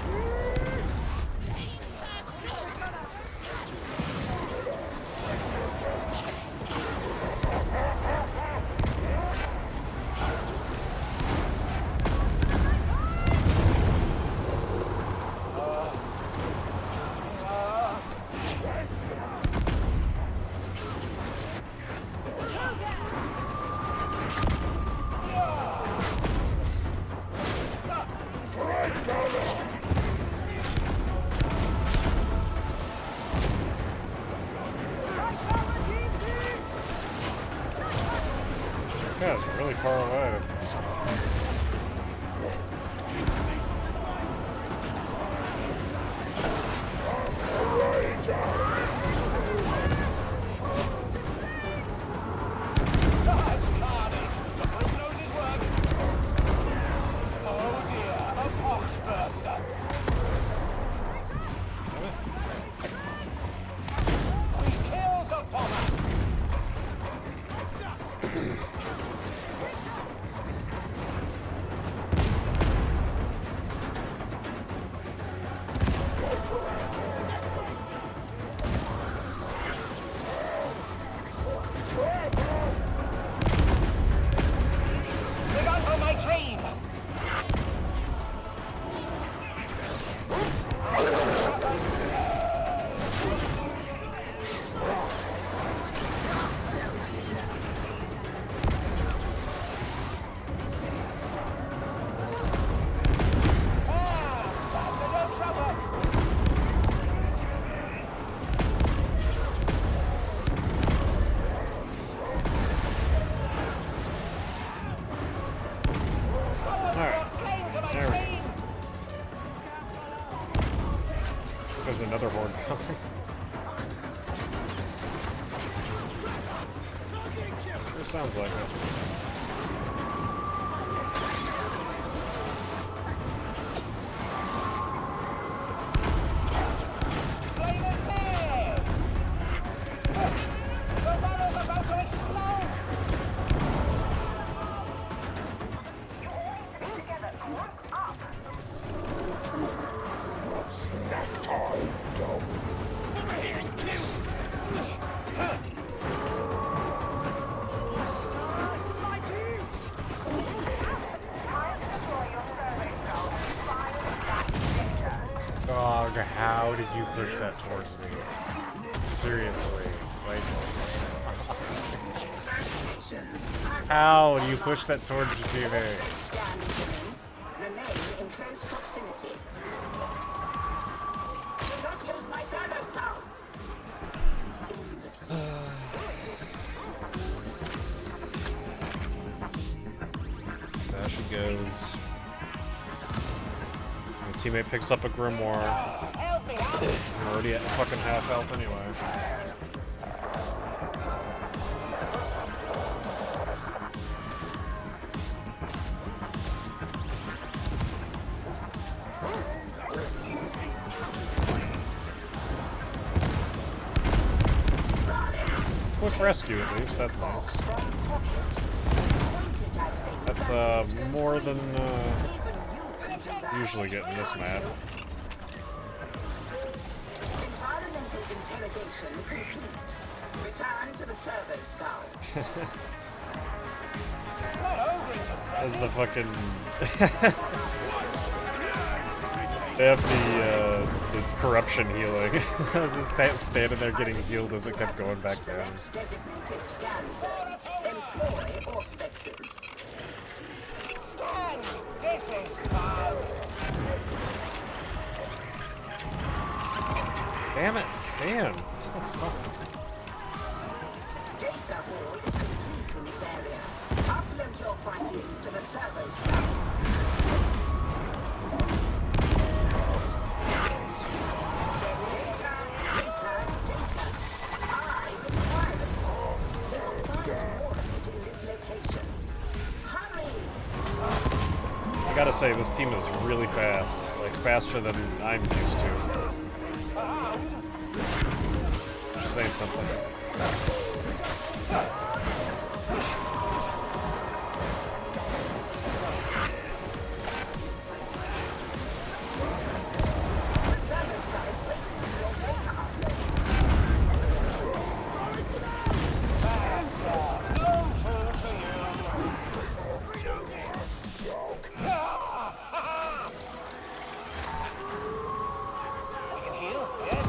I shall redeem thee!
Yeah, it's really far away.
Such carnage! The bulldoze's work! Oh dear, a pox burster! We killed the bomber!
Sounds like it.
Flavor's here! The barrel's about to explode!
You all need to be together. Group up.
Stars, mighties!
Time to deploy your survey cell and find that data.
Dog, how did you push that towards me? Seriously, like, how do you push that towards your teammate?
Scan beginning. Remain in close proximity. Do not lose my servos now.
There she goes. My teammate picks up a grimoire.
Help me out!
I'm already at fucking half health anyway. Quick rescue at least, that's nice. That's more than usually getting this mad.
Environmental interrogation complete. Return to the servo skull.
As the fucking they have the corruption healing. I was just standing there getting healed as it kept going back down.
Next designated scan zone. Employ auspexes.
Stan! This is fun!
Damn it, Stan! What the fuck?
Data hall is complete in this area. Upload your findings to the servo skull. Data. I require it. You will find more of it in this location. Hurry!
I gotta say, this team is really fast. Like, faster than I'm used to. Just saying something.
The servo skull is waiting for your data upload.
No food for you! We can heal, yes?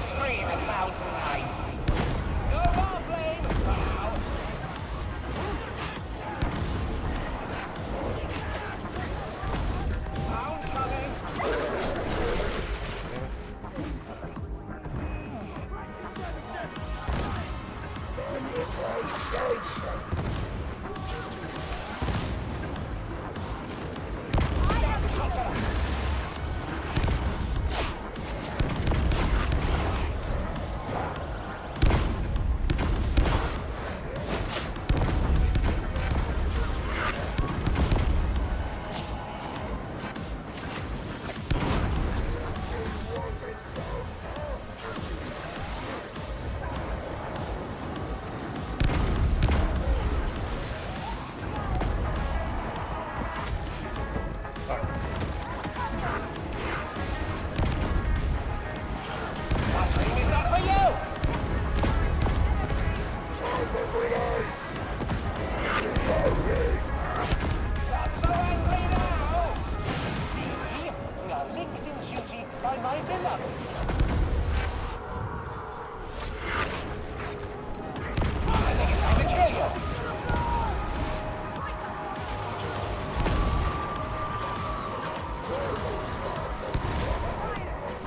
Scream, it sounds nice. No more blame now. Sounds coming. That dream is not for you. Not so angry now. See, we are linked in duty by my beloved. I think it's time to kill you.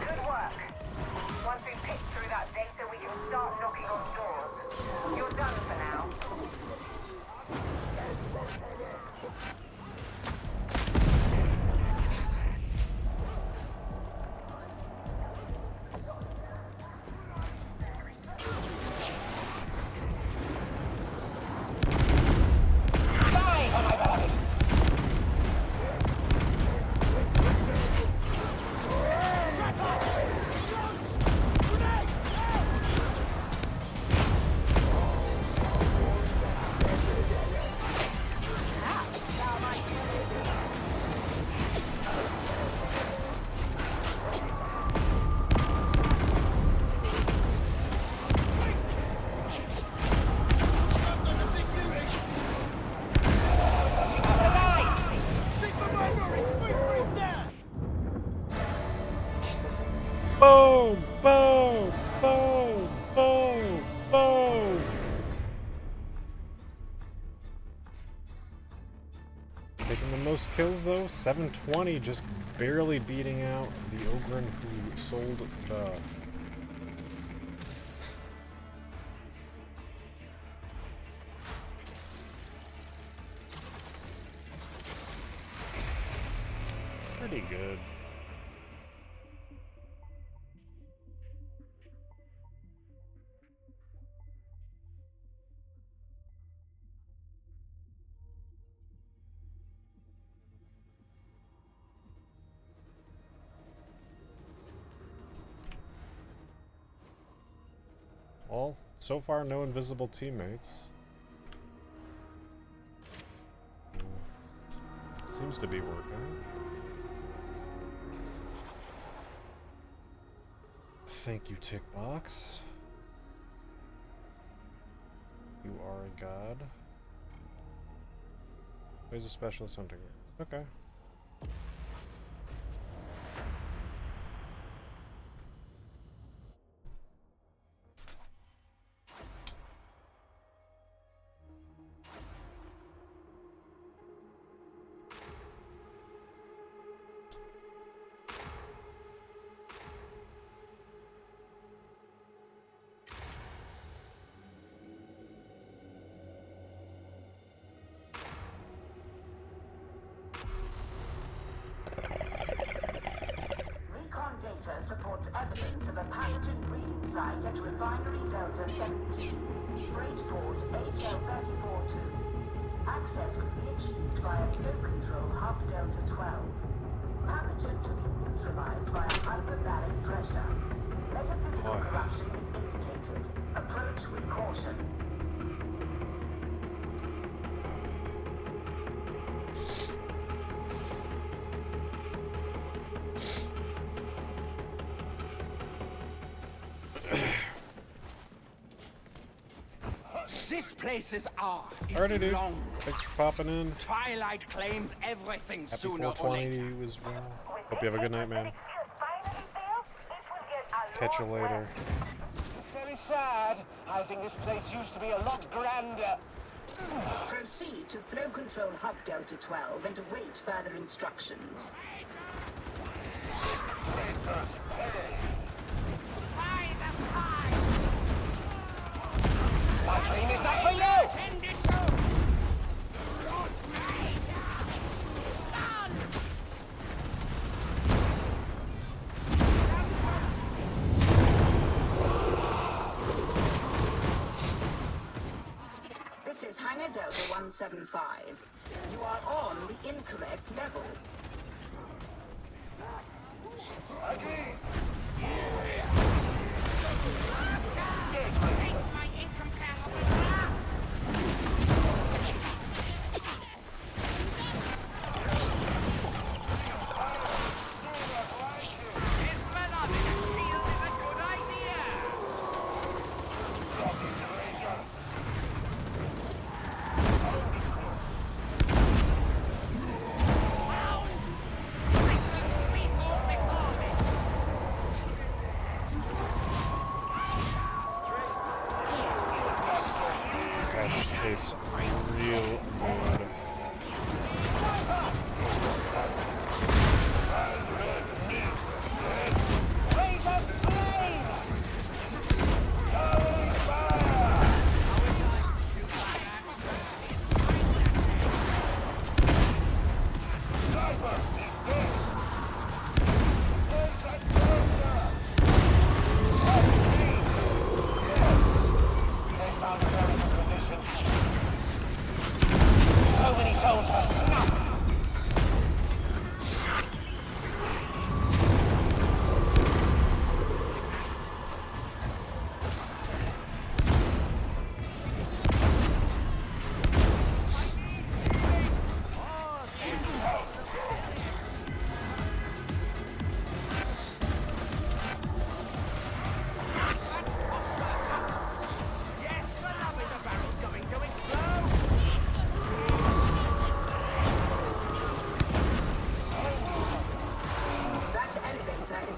Good work.
Boom! Boom! Boom! Boom! Boom! Taking the most kills though, 720, just barely beating out the Ogren who sold the... Pretty good. Well, so far no invisible teammates. Seems to be working. Thank you, Tickbox. You are a god. He's a specialist hunting. Okay.
Data supports evidence of a pathogen breeding site at Refinery Delta 17, Freight Port HL342. Access could be achieved via flow control hub Delta 12. Pathogen to be neutralized via hyperbaric pressure. Metaphysical corruption is indicated. Approach with caution.
This place is ours.
Alrighty, dude. Thanks for popping in.
Twilight claims everything
Happy
sooner or
420
later.
as well. Hope you have a good night, man. Catch you later.
It's very sad. I think this place used to be a lot grander.
Proceed to flow control hub Delta 12 and await further instructions.
My dream is not for you!
This is Hangar Delta 175. You are on the incorrect level.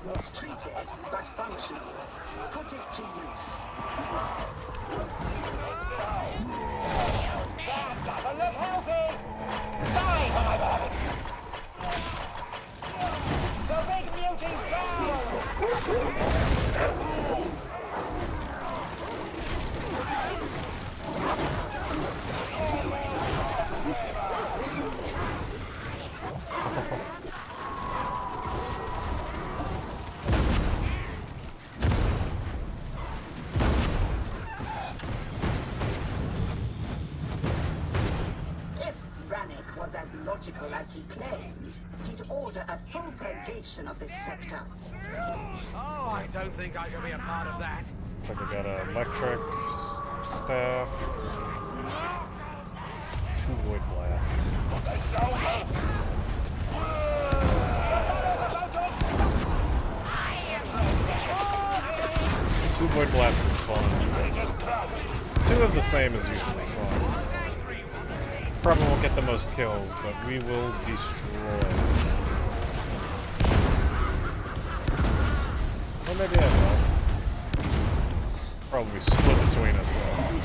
was mistreated, but functional. Put it to use. That doesn't look healthy! Die for my beloved! The big mutie's down!
Was as logical as he claims, he'd order a full purgation of this sector.
Oh, I don't think I can be a part of that.
Looks like we got an electric staff. 2 void blast. 2 void blast is fun. 2 of the same is usually fun. Probably won't get the most kills, but we will destroy. Well, maybe I will. Probably split between us, though.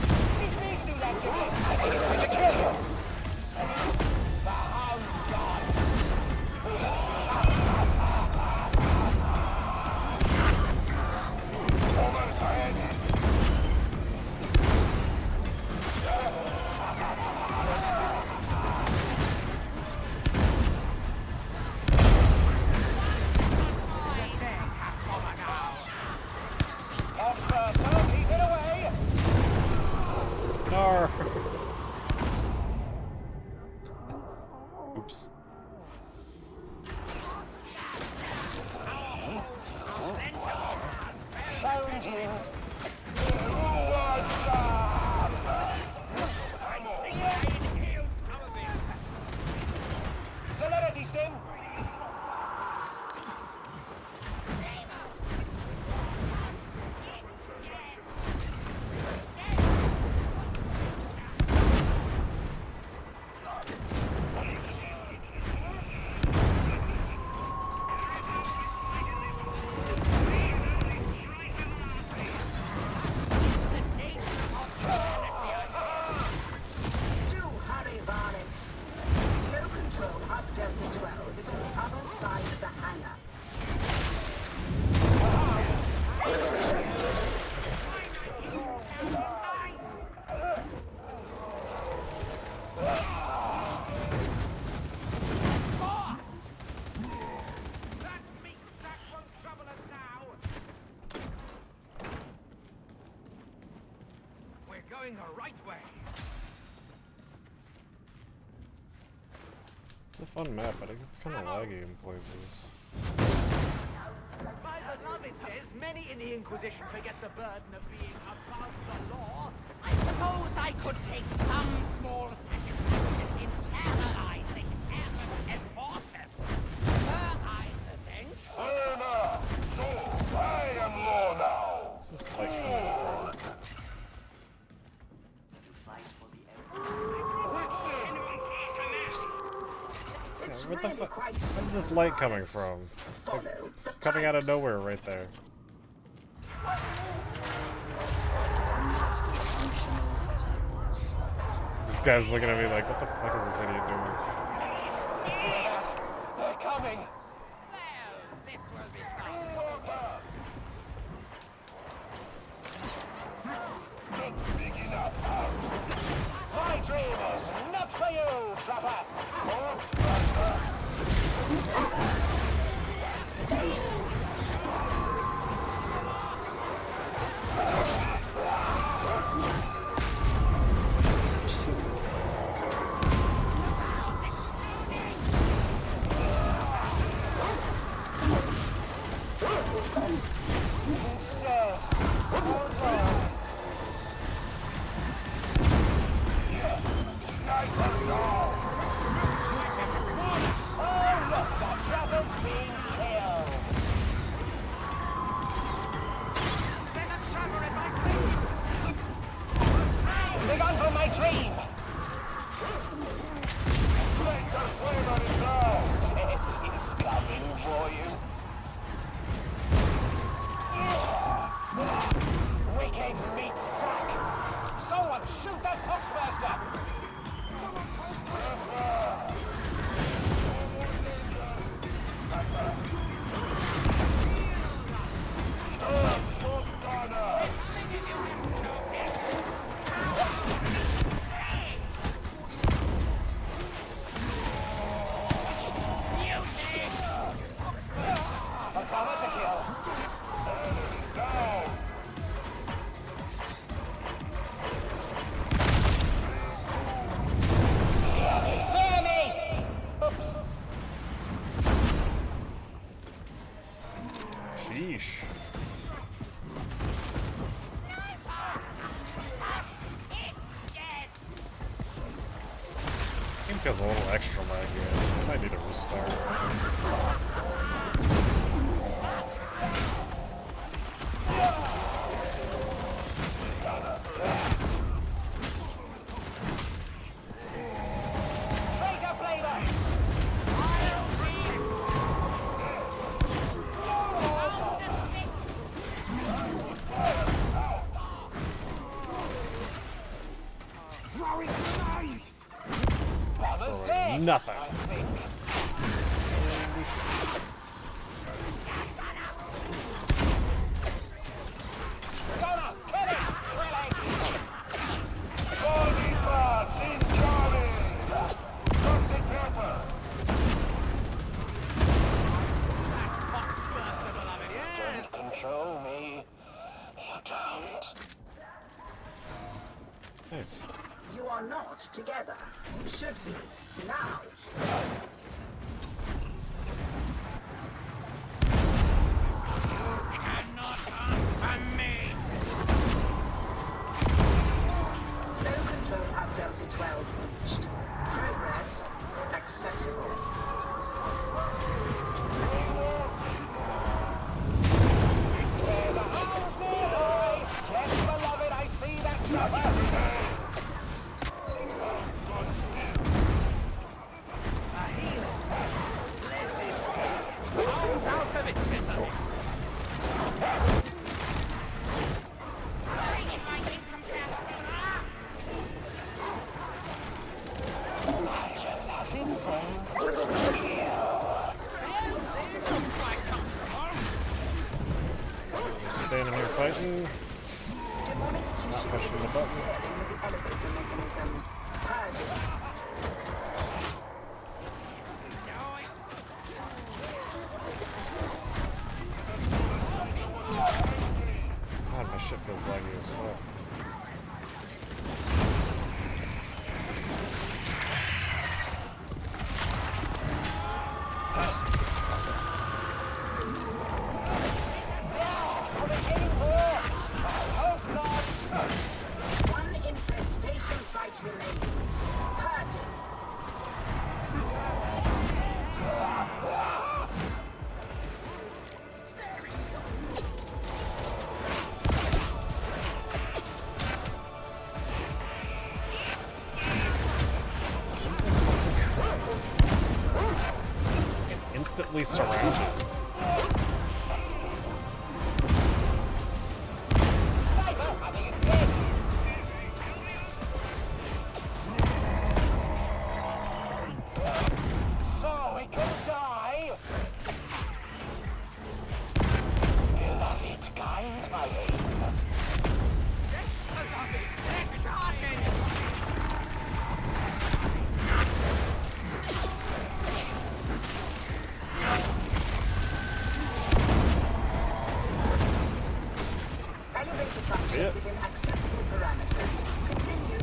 Oops.
Found you. Solidity sting.
Going the right way.
It's a fun map, but it's kind of laggy in places.
My beloved says many in the Inquisition forget the burden of being above the law. I suppose I could take some small satisfaction in terrorizing heaven and forces. Her eyes avenge.
So, I am law now.
This is like coming from. What the fuck? Where's this light coming from? Like, coming out of nowhere right there. This guy's looking at me like, what the fuck is this idiot doing?
They're coming.
Well, this will be fun.
Big enough.
My dream is not for you, Trapper.
Yeesh. Game feels a little extra laggy. I might need a restart. Nothing.
Control me. You don't.
Nice.
You are not together. You should be. Now.
Cannot unfun me!
Flow control at Delta 12 reached. Progress acceptable.
There's a house nearby. Yes, beloved, I see that trouble.
Out of it, misery!
Just standing here fighting.
Demonic tissue
pushing the button.
interfering with the elevator mechanisms. Purge it.
God, my shit feels laggy as well.
One infestation site remains. Purge it.
Instantly surrounded.
So it can die. Beloved, guide my aim.
Elevator function
Yeah.
within acceptable parameters. Continue.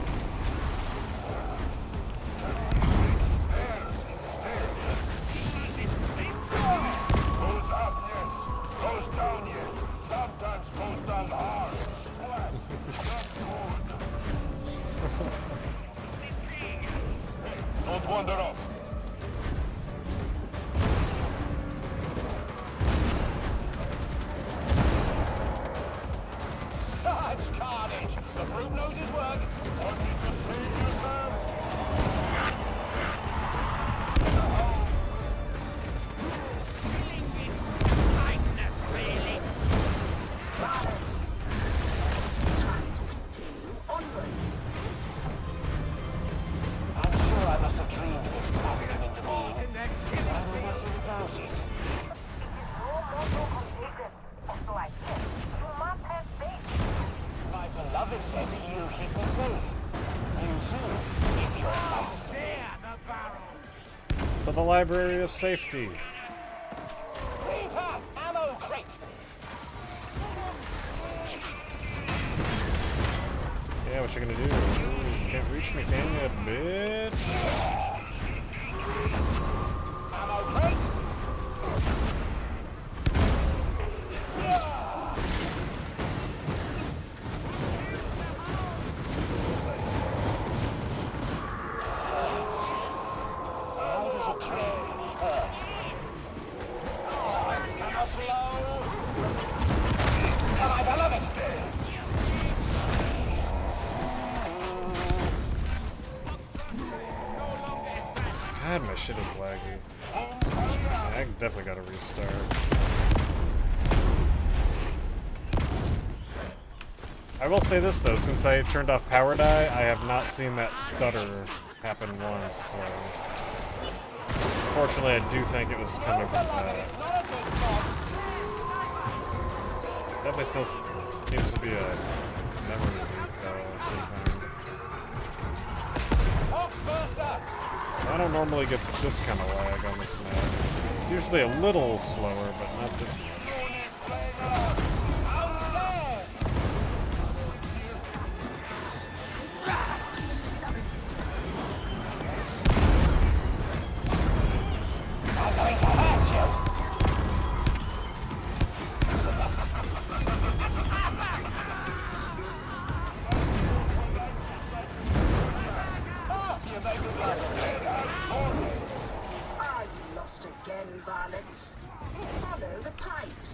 Goes up, yes. Goes down, yes. Sometimes goes down hard. Flat. Not good. Don't wander off.
Such carnage. The brute knows his work.
Wanting to save yourself?
Kindness, really!
Balance. It is time to continue onwards.
I'm sure I must have dreamed this pattern into being. I know nothing about it.
So I guess you must have faith.
My beloved says that you keep me safe. You too, if you're nice to me.
There, the barrel!
To the library of safety.
Reaper, ammo crate.
Yeah, what you gonna do? Ooh, you can't reach me, can you, bitch?
Ammo crate.
shit is laggy. I definitely gotta restart. I will say this though, since I turned off power die, I have not seen that stutter happen once, so... Unfortunately, I do think it was coming from that. Definitely still seems to be a memory leak though, of some kind. So I don't normally get this kind of lag on this map. It's usually a little slower, but not this much.
Are you lost again, varlets? Follow the pipes.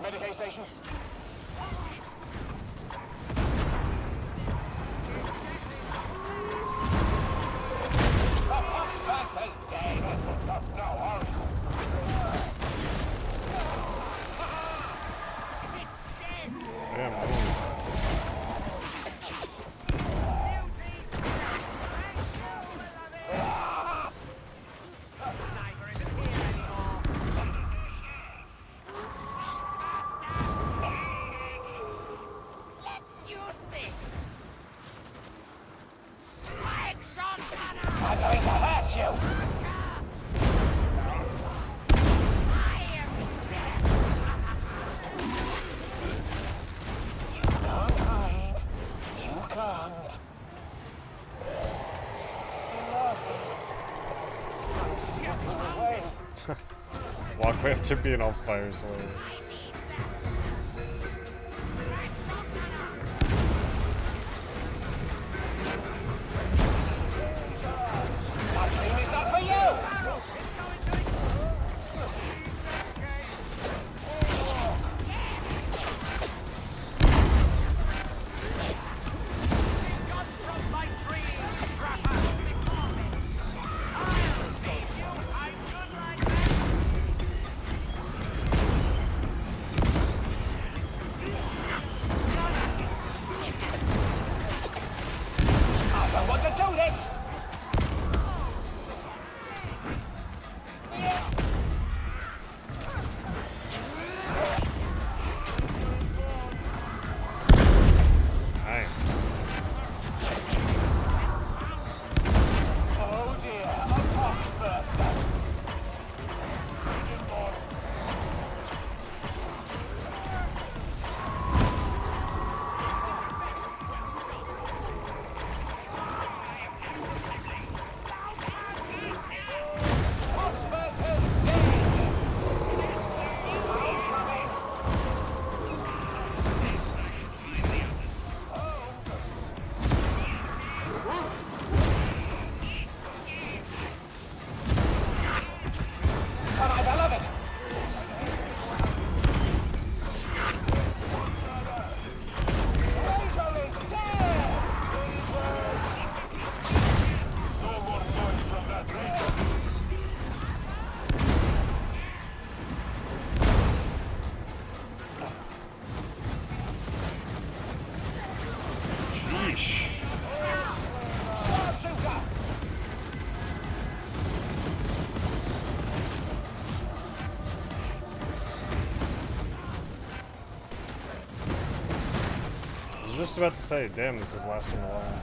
Medicaid station.
Damn, I don't...
I'm going to hurt you! Can't hide. You can't. I'm slipping away.
Walk away after being all fire slayer.
My dream is not for you!
Yeesh. I was just about to say, damn, this is lasting a while.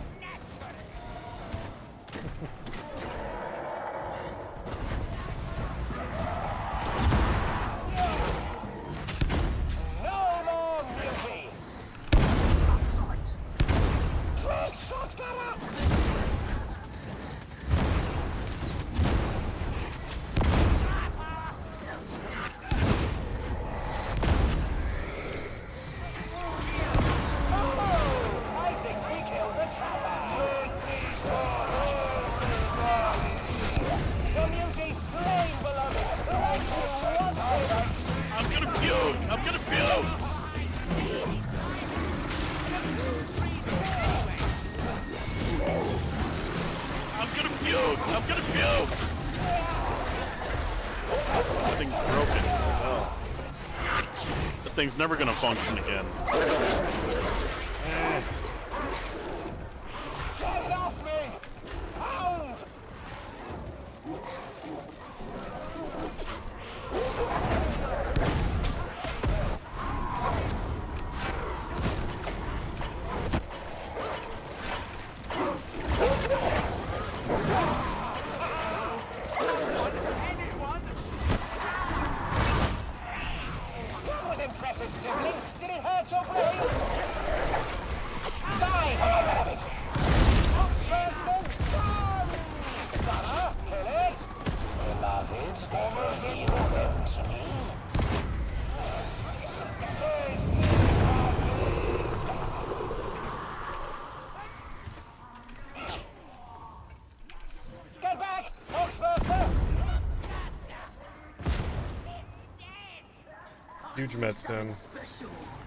Thing's never gonna function again.
Get it off me! Hound! Sibling, did it hurt your brain? Die, have it! Oxbursters, run! Gunner, kill it! Beloved, almost you them to me. Get back, Oxburster!
Huge med stem.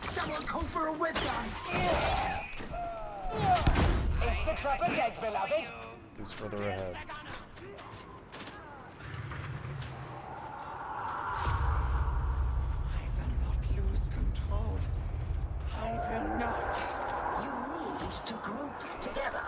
Someone call for a whip gun!
Is the trapper dead, beloved?
He's further ahead.
I will not lose control. I will not.
You need to group together.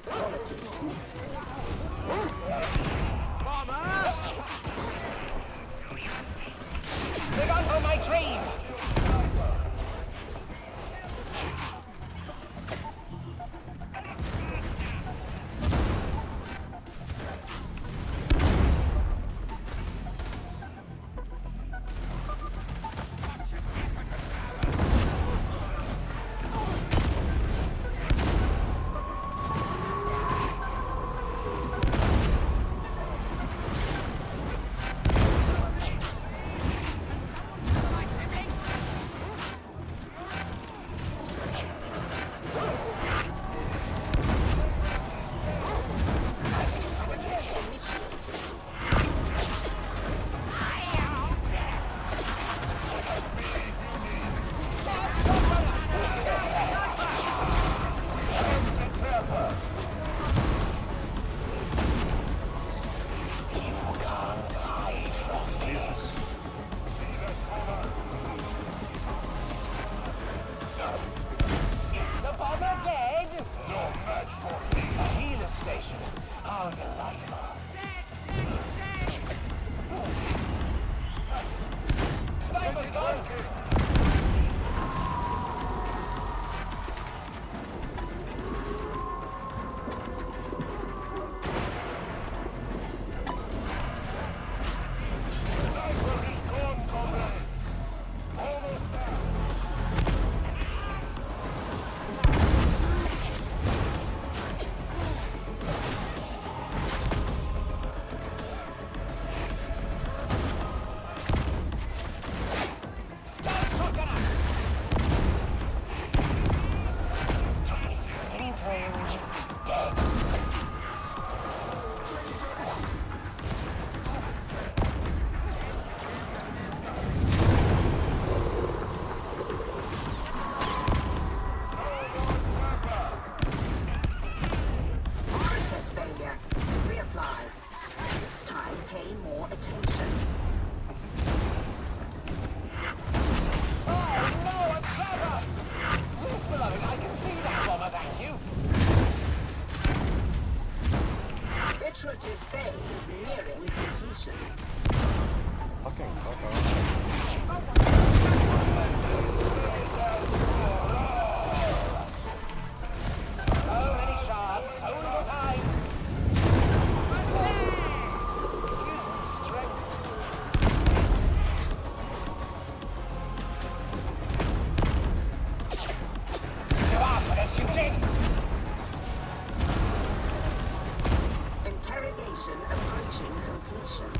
quality.
Look out for my train!
Jesus.
Is the bomber dead?
No match for me.
A healer station. How delightful. Sniper's gone!
Sniper is gone, comrades. Almost there.
Process failure. Reapply. This time pay more attention.
Oh no, a trapper! Please, beloved, I can see that bomber, thank you.
Iterative phase nearing completion.
Fucking fuck off.
So many shards, so little time. Strength. You asked for this, you did!
Interrogation approaching completion.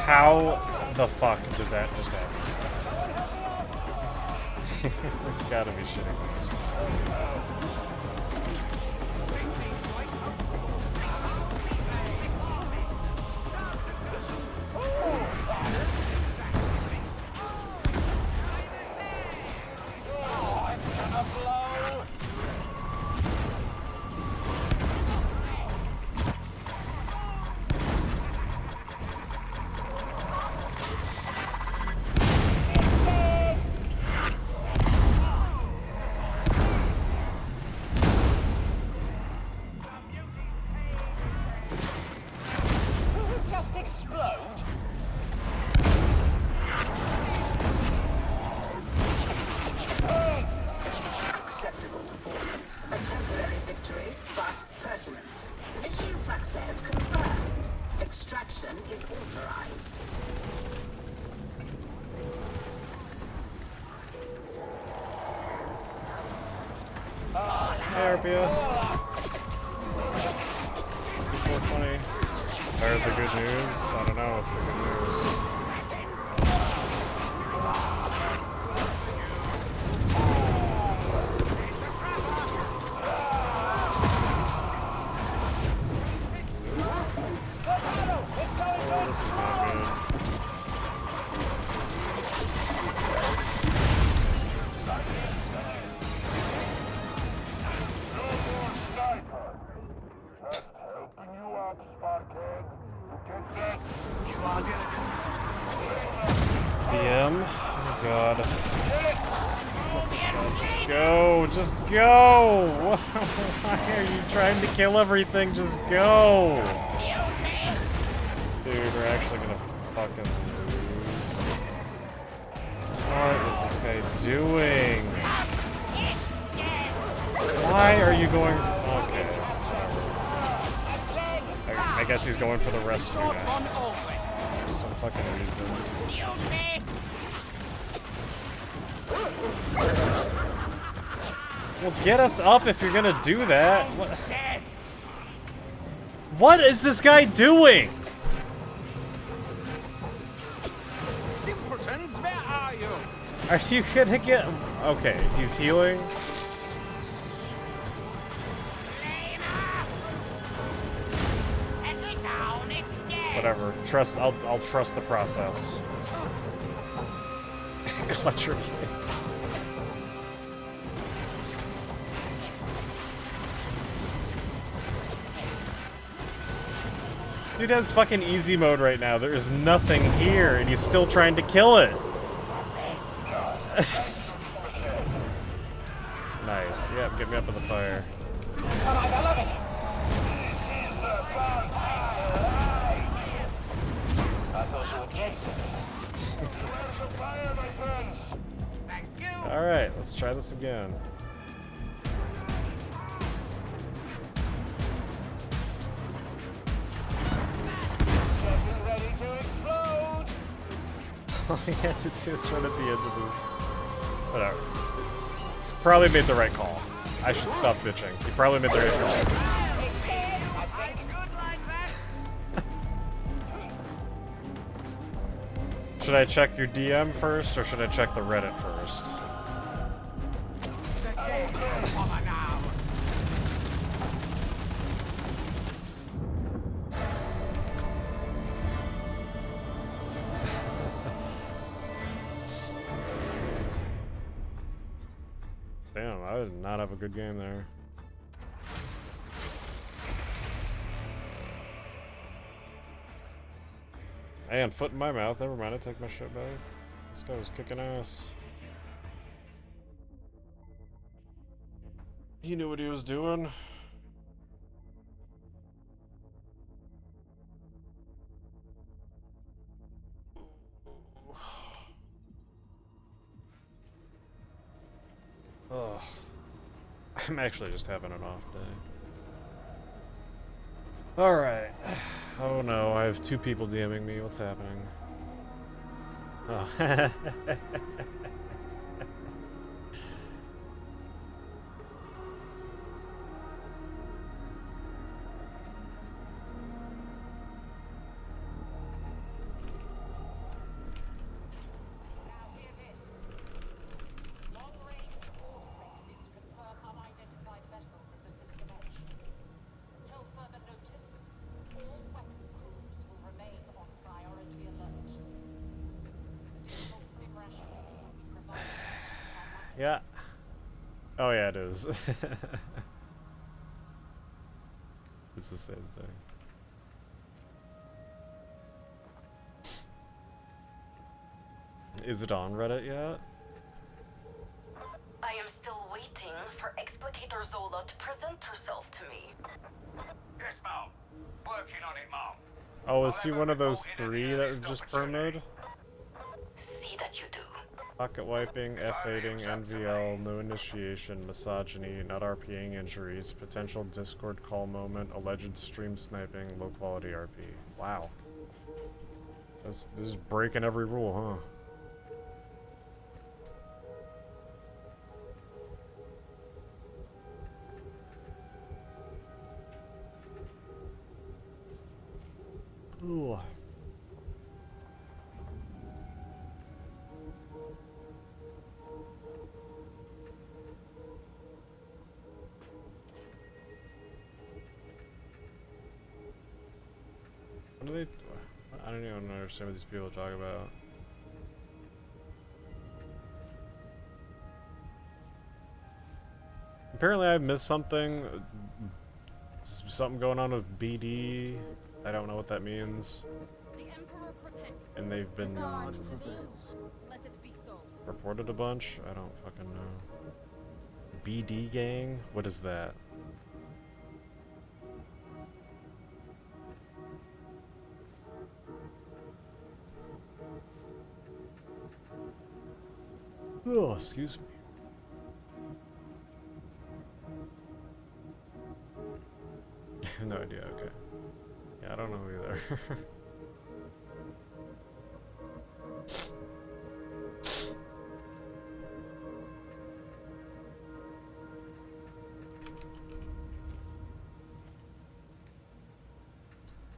How the fuck did that just happen? You've gotta be shitting me.
Oh, it's gonna blow! Just explode?
Acceptable performance. A temporary victory, but pertinent. Mission success confirmed. Extraction is authorized.
Hey, Arpia. 420. There's the good news. I don't know what's the good news. Oh, this is not good.
No more sniper. Just helping you out, Sparkhead. To get that.
You are Deliverance.
go. Just go. Why are you trying to kill everything? Just go. Dude, we're actually gonna fucking lose. What is this guy doing? Why are you going? Okay, whatever. I guess he's going for the rescue now. For some fucking reason. Well, get us up if you're gonna do that. What is this guy doing?
Simpletons, where are you?
Are you gonna get... Okay, he's healing. Whatever. Trust. I'll trust the process. Clutcher kick. Dude has fucking easy mode right now. There is nothing here, and he's still trying to kill it. Nice. Yep, get me up in the fire.
Alright, I love it.
This is the Darktide.
I thought you were dead, sir.
Prepare to fire, my friends.
Thank you.
Alright, let's try this again.
Getting ready to explode.
All he had to do is run at the end of this. Whatever. Probably made the right call. I should stop bitching. He probably made the right call.
I'm good like that.
Should I check your DM first, or should I check the Reddit first?
The dead come now.
Damn, I did not have a good game there. And foot in my mouth. Never mind, I take my shit back. This guy was kicking ass. He knew what he was doing. Ugh. I'm actually just having an off day. Alright. Oh no, I have 2 people DMing me. What's happening? Oh.
Now hear this. Long-range force exits confirm unidentified vessels in the system edge. Until further notice, all weapon crews will remain on priority alert. Additional stim rations will be provided.
Yeah. Oh yeah, it is. It's the same thing. Is it on Reddit yet?
I am still waiting for Explicator Zola to present herself to me.
Yes, Mom. Working on it, Mom.
Oh, is he one of those 3 that are just permaed?
See that you do.
Pocket wiping, F8ing, NVL, no initiation, misogyny, not RPing injuries, potential Discord call moment, alleged stream sniping, low quality RP. Wow. This is breaking every rule, huh? Ooh. What do they... I don't even understand what these people talk about. Apparently I missed something. Something going on with BD. I don't know what that means.
The Emperor protects.
And they've been
God prevails. Let it be so.
reported a bunch. I don't fucking know. BD gang? What is that? Oh, excuse me. No idea, okay. Yeah, I don't know either.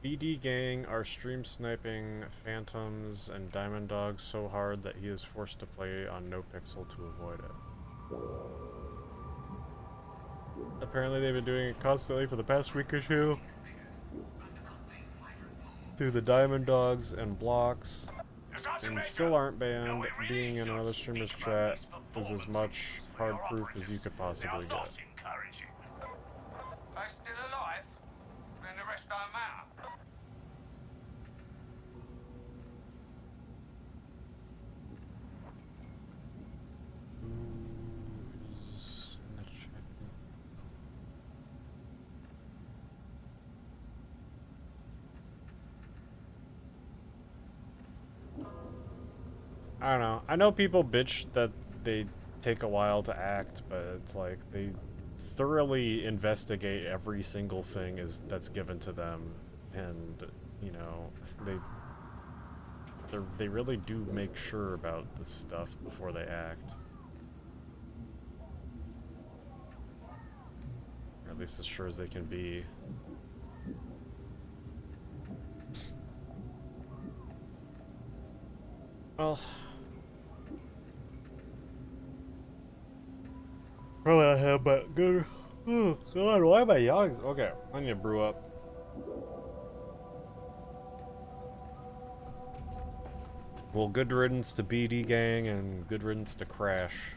BD gang are stream sniping phantoms and diamond dogs so hard that he is forced to play on no pixel to avoid it. Apparently they've been doing it constantly for the past week or two. Through the diamond dogs and blocks. And still aren't banned. Being in another streamer's chat is as much hard proof as you could possibly get.
They still alive? Then the rest don't matter.
Who's in the chat? I don't know. I know people bitch that they take a while to act, but it's like they thoroughly investigate every single thing that's given to them, and you know they really do make sure about this stuff before they act, or at least as sure as they can be. Well. Probably not have, but good. Oh, God, why am I yawning? Okay, I need to brew up. Well, good riddance to BD gang and good riddance to Crash.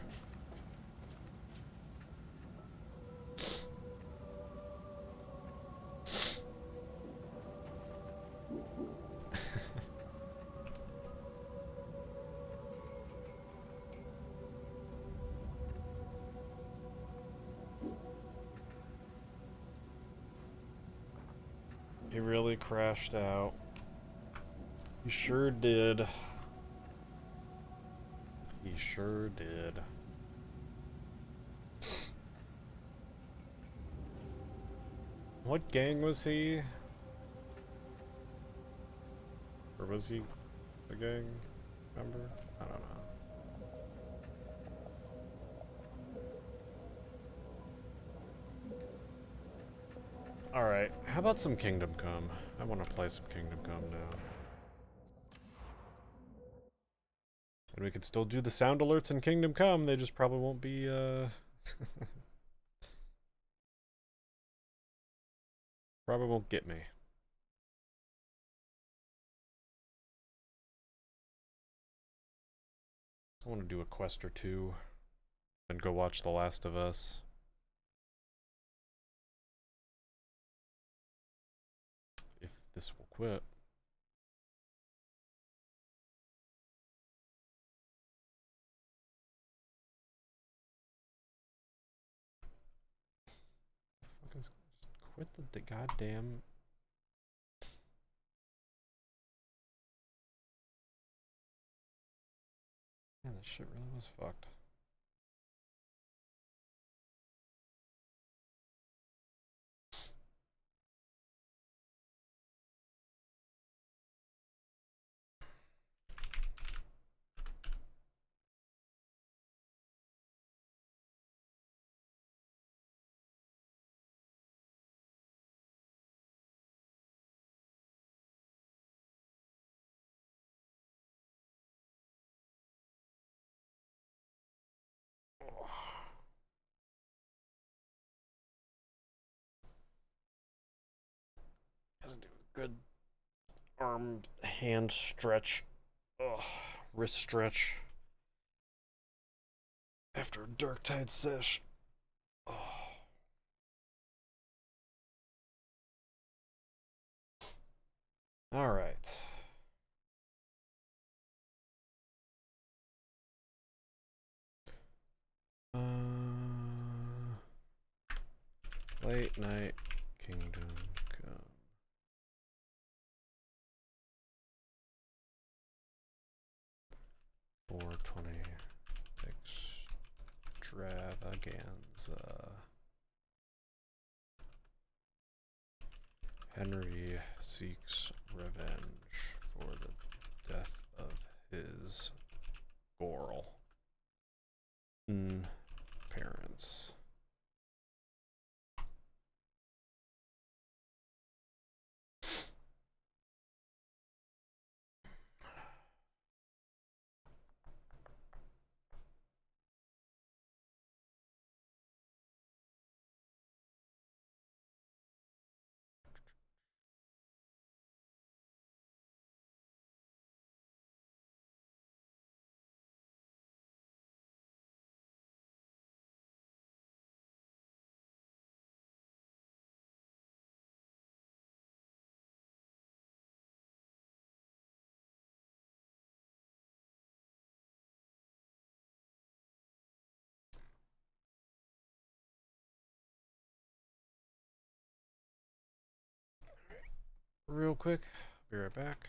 He really crashed out. He sure did. He sure did. What gang was he? Or was he a gang member? I don't know. Alright, how about some Kingdom Come? I want to play some Kingdom Come now. And we could still do the sound alerts in Kingdom Come, they just probably won't be, probably won't get me. I want to do a quest or two, and go watch The Last of Us. If this will quit. Just quit the goddamn... Man, that shit really was fucked. Gotta do a good arm, hand stretch. Ugh, wrist stretch. After a Darktide sesh. Oh. Alright. Late night kingdom come. $4.20 extravaganza. Henry seeks revenge for the death of his Gorl parents. Real quick, be right back.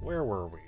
Where were we?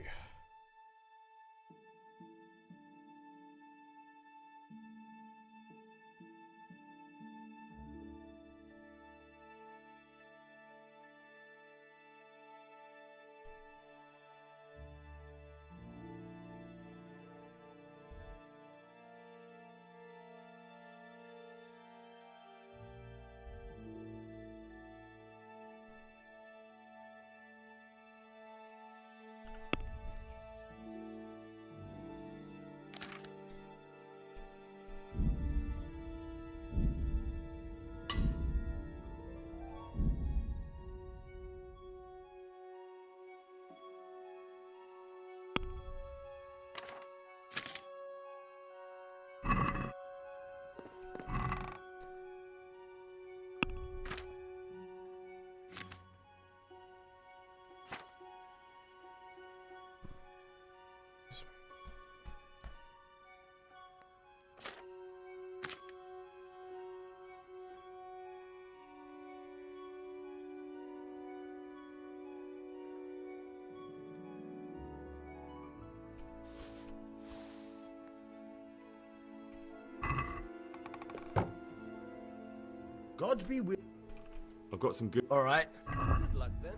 God be with.
I've got some good.
All right. Good luck then.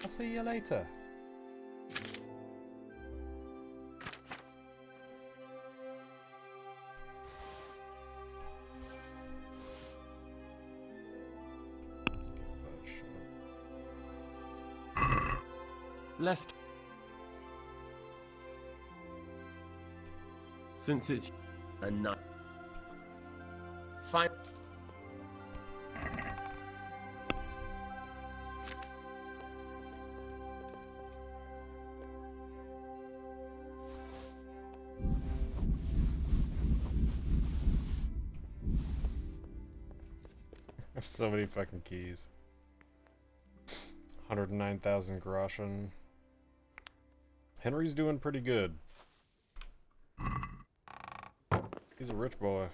I'll see you later.
Lest. Since it's a night. Fine.
have so many fucking keys. 109,000 groschen. Henry's doing pretty good. He's a rich boy.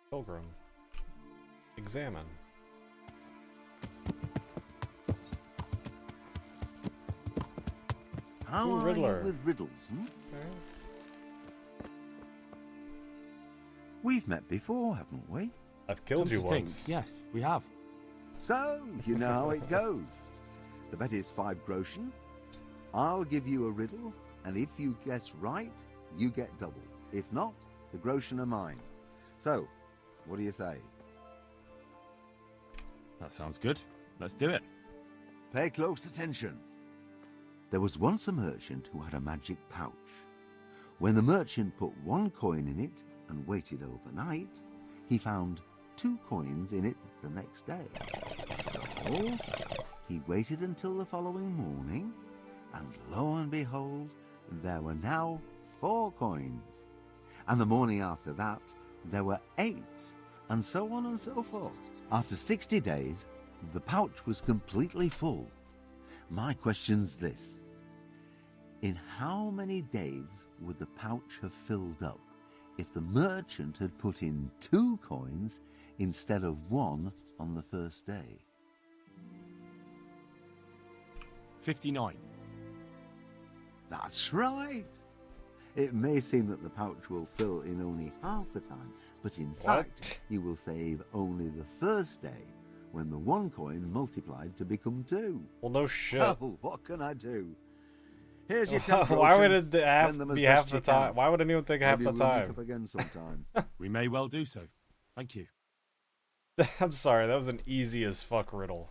Pilgrim. Examine.
How
Ooh,
are
Riddler.
you with riddles?
Okay.
We've met before, haven't we?
I've killed
Come
you
to think,
once.
yes, we have.
So, you know how it goes. The bet is 5 groschen. I'll give you a riddle, and if you guess right, you get double. If not, the groschen are mine. So, what do you say?
That sounds good. Let's do it.
Pay close attention. There was once a merchant who had a magic pouch. When the merchant put 1 coin in it and waited overnight, he found 2 coins in it the next day. So, he waited until the following morning, and lo and behold, there were now 4 coins. And the morning after that, there were 8, and so on and so forth. After 60 days, the pouch was completely full. My question's this. In how many days would the pouch have filled up if the merchant had put in 2 coins instead of 1 on the first day?
59.
That's right. It may seem that the pouch will fill in only half the time, but in fact, you will save only the first day when the 1 coin multiplied to become 2.
Well, no shit.
Oh, what can I do? Here's your 10
Why would
groschen.
it have
Spend them
to
as
be
best
half
you
the time?
can.
Why would anyone think half
Maybe
the
we'll meet
time?
up again sometime.
We may well do so. Thank you.
I'm sorry, that was an easy as fuck riddle.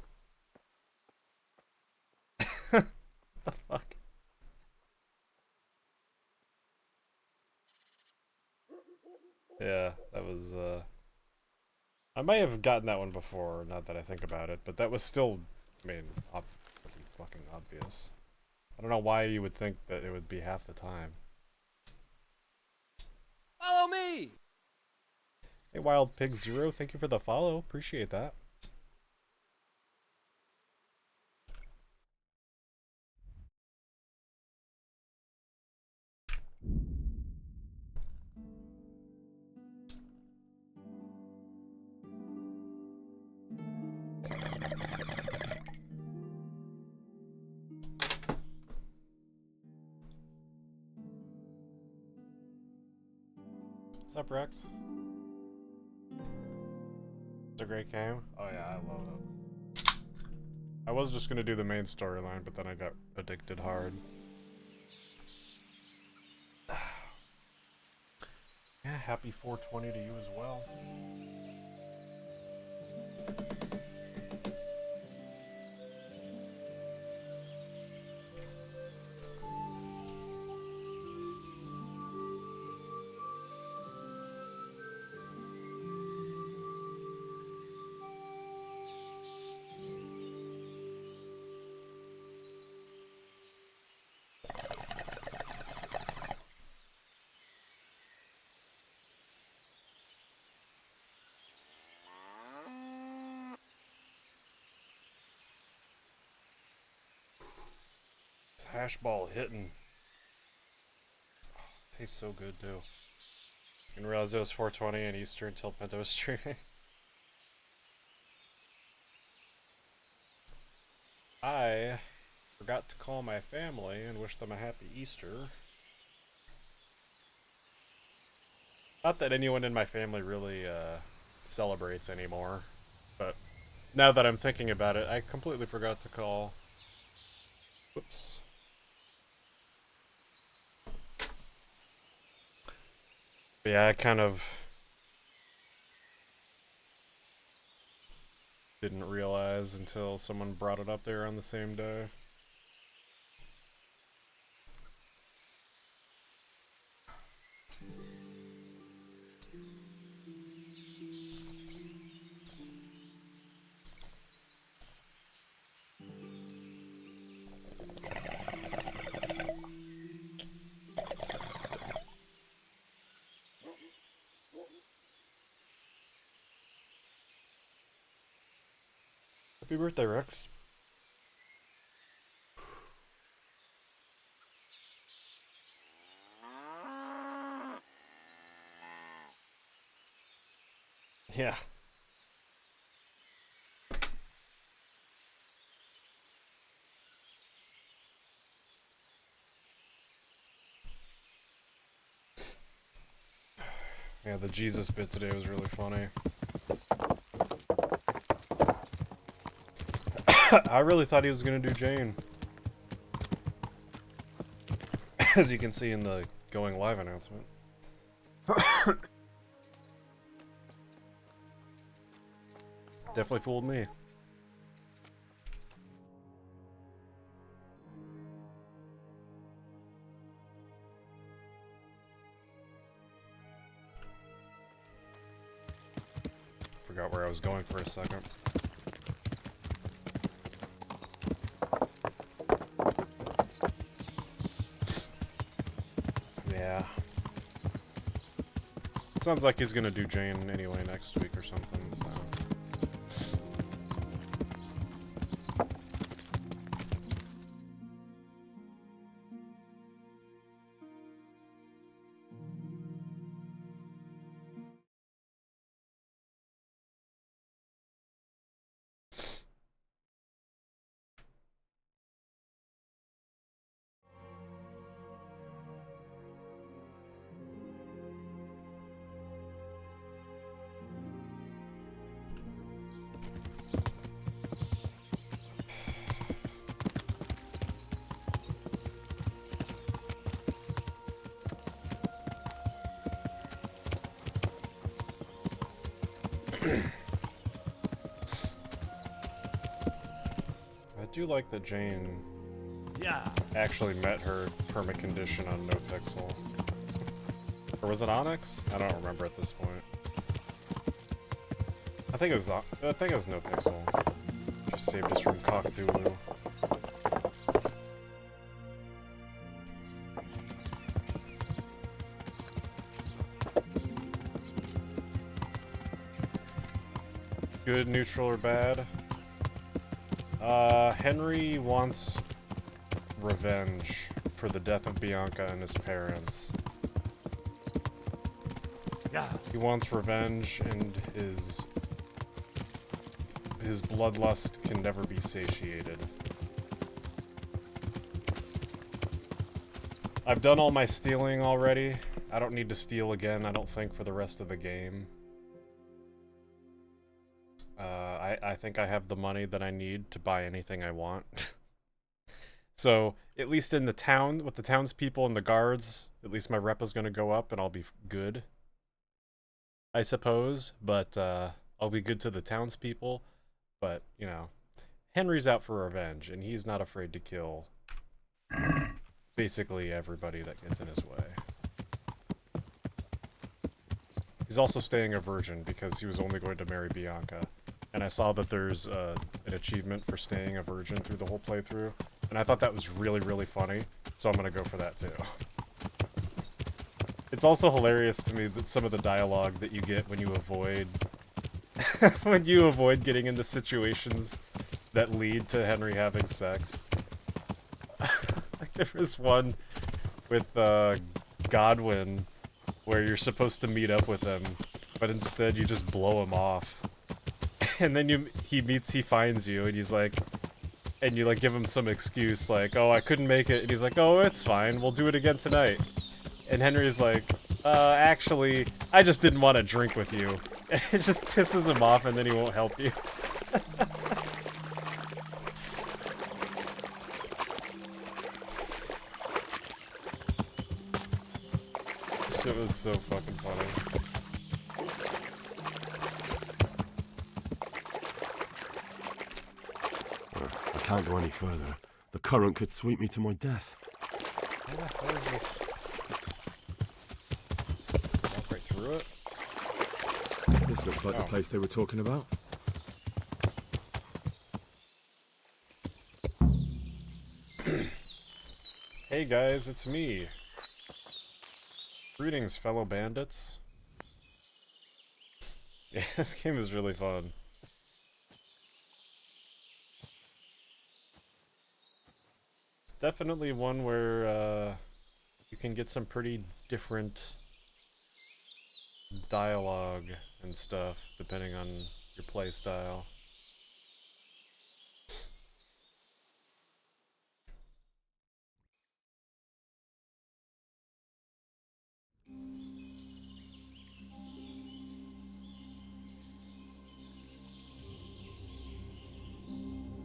The fuck? Yeah, that was, I may have gotten that one before, not that I think about it, but that was still, I mean, pretty fucking obvious. I don't know why you would think that it would be half the time.
Follow me!
Hey, Wild Pig Zero, thank you for the follow. Appreciate that. What's up, Rex? It's a great game. Oh yeah, I love it. I was just gonna do the main storyline, but then I got addicted hard. Yeah, happy 420 to you as well. Hash ball hitting. Oh, tastes so good too. Didn't realize it was 420 and Easter until Pinto was streaming. I forgot to call my family and wish them a happy Easter. Not that anyone in my family really celebrates anymore, but now that I'm thinking about it, I completely forgot to call. Whoops. Yeah, I kind of didn't realize until someone brought it up there on the same day. Happy birthday, Rex. Yeah. Yeah, the Jesus bit today was really funny. I really thought he was gonna do Jane. As you can see in the going live announcement. Definitely fooled me. Forgot where I was going for a second. Yeah. Sounds like he's gonna do Jane anyway next week or something, so. I do like that Jane actually met her permit condition on NoPixel. Or was it Onyx? I don't remember at this point. I think it was NoPixel. Just saved us from Cthulhu. Good, neutral, or bad? Henry wants revenge for the death of Bianca and his parents.
Yeah.
He wants revenge, and his bloodlust can never be satiated. I've done all my stealing already. I don't need to steal again, I don't think, for the rest of the game. I think I have the money that I need to buy anything I want. So, at least in the town, with the townspeople and the guards, at least my rep is going to go up and I'll be good. I suppose, but I'll be good to the townspeople. But, you know, Henry's out for revenge, and he's not afraid to kill basically everybody that gets in his way. He's also staying a virgin because he was only going to marry Bianca. And I saw that there's an achievement for staying a virgin through the whole playthrough. And I thought that was really, really funny, so I'm gonna go for that too. It's also hilarious to me that some of the dialogue that you get when you avoid getting into situations that lead to Henry having sex. Like there was one with Godwin where you're supposed to meet up with him, but instead you just blow him off. And then he finds you, and he's like, and you like give him some excuse like, oh, I couldn't make it, and he's like, oh, it's fine, we'll do it again tonight. And Henry's like, actually, I just didn't want to drink with you. And it just pisses him off, and then he won't help you. shit was so fucking funny.
I can't go any further. The current could sweep me to my death.
What is this? Walk right through it?
This looks like the place they were talking about.
Hey guys, it's me. Greetings, fellow bandits. Yeah, this game is really fun. It's definitely one where you can get some pretty different dialogue and stuff depending on your play style.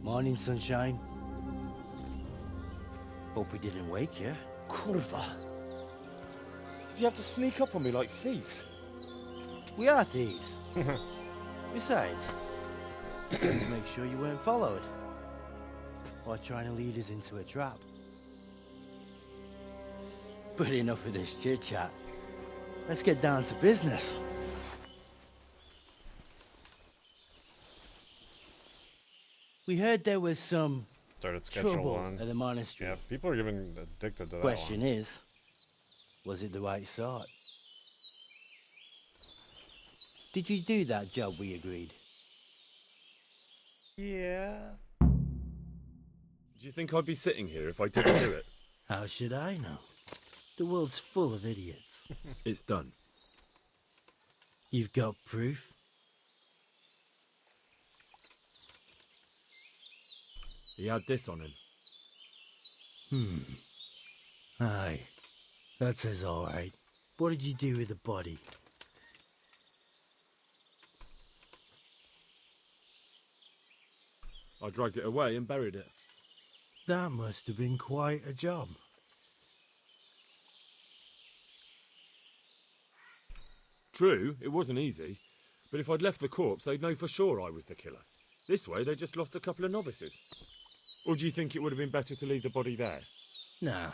Morning, sunshine. Hope we didn't wake you.
Kurva. Did you have to sneak up on me like thieves?
We are thieves. Besides, let's make sure you weren't followed. Or trying to lead us into a trap. But enough of this chit-chat. Let's get down to business. We heard there was some
Started schedule
trouble
one.
at the monastery.
Yeah, people are getting addicted to that
Question
one.
is, was it the right sort? Did you do that job we agreed?
Yeah.
Do you think I'd be sitting here if I didn't do it?
How should I know? The world's full of idiots.
It's done.
You've got proof?
He had this on him.
Aye. That says alright. What did you do with the body?
I dragged it away and buried it.
That must have been quite a job.
True, it wasn't easy. But if I'd left the corpse, they'd know for sure I was the killer. This way, they just lost a couple of novices. Or do you think it would have been better to leave the body there?
Nah.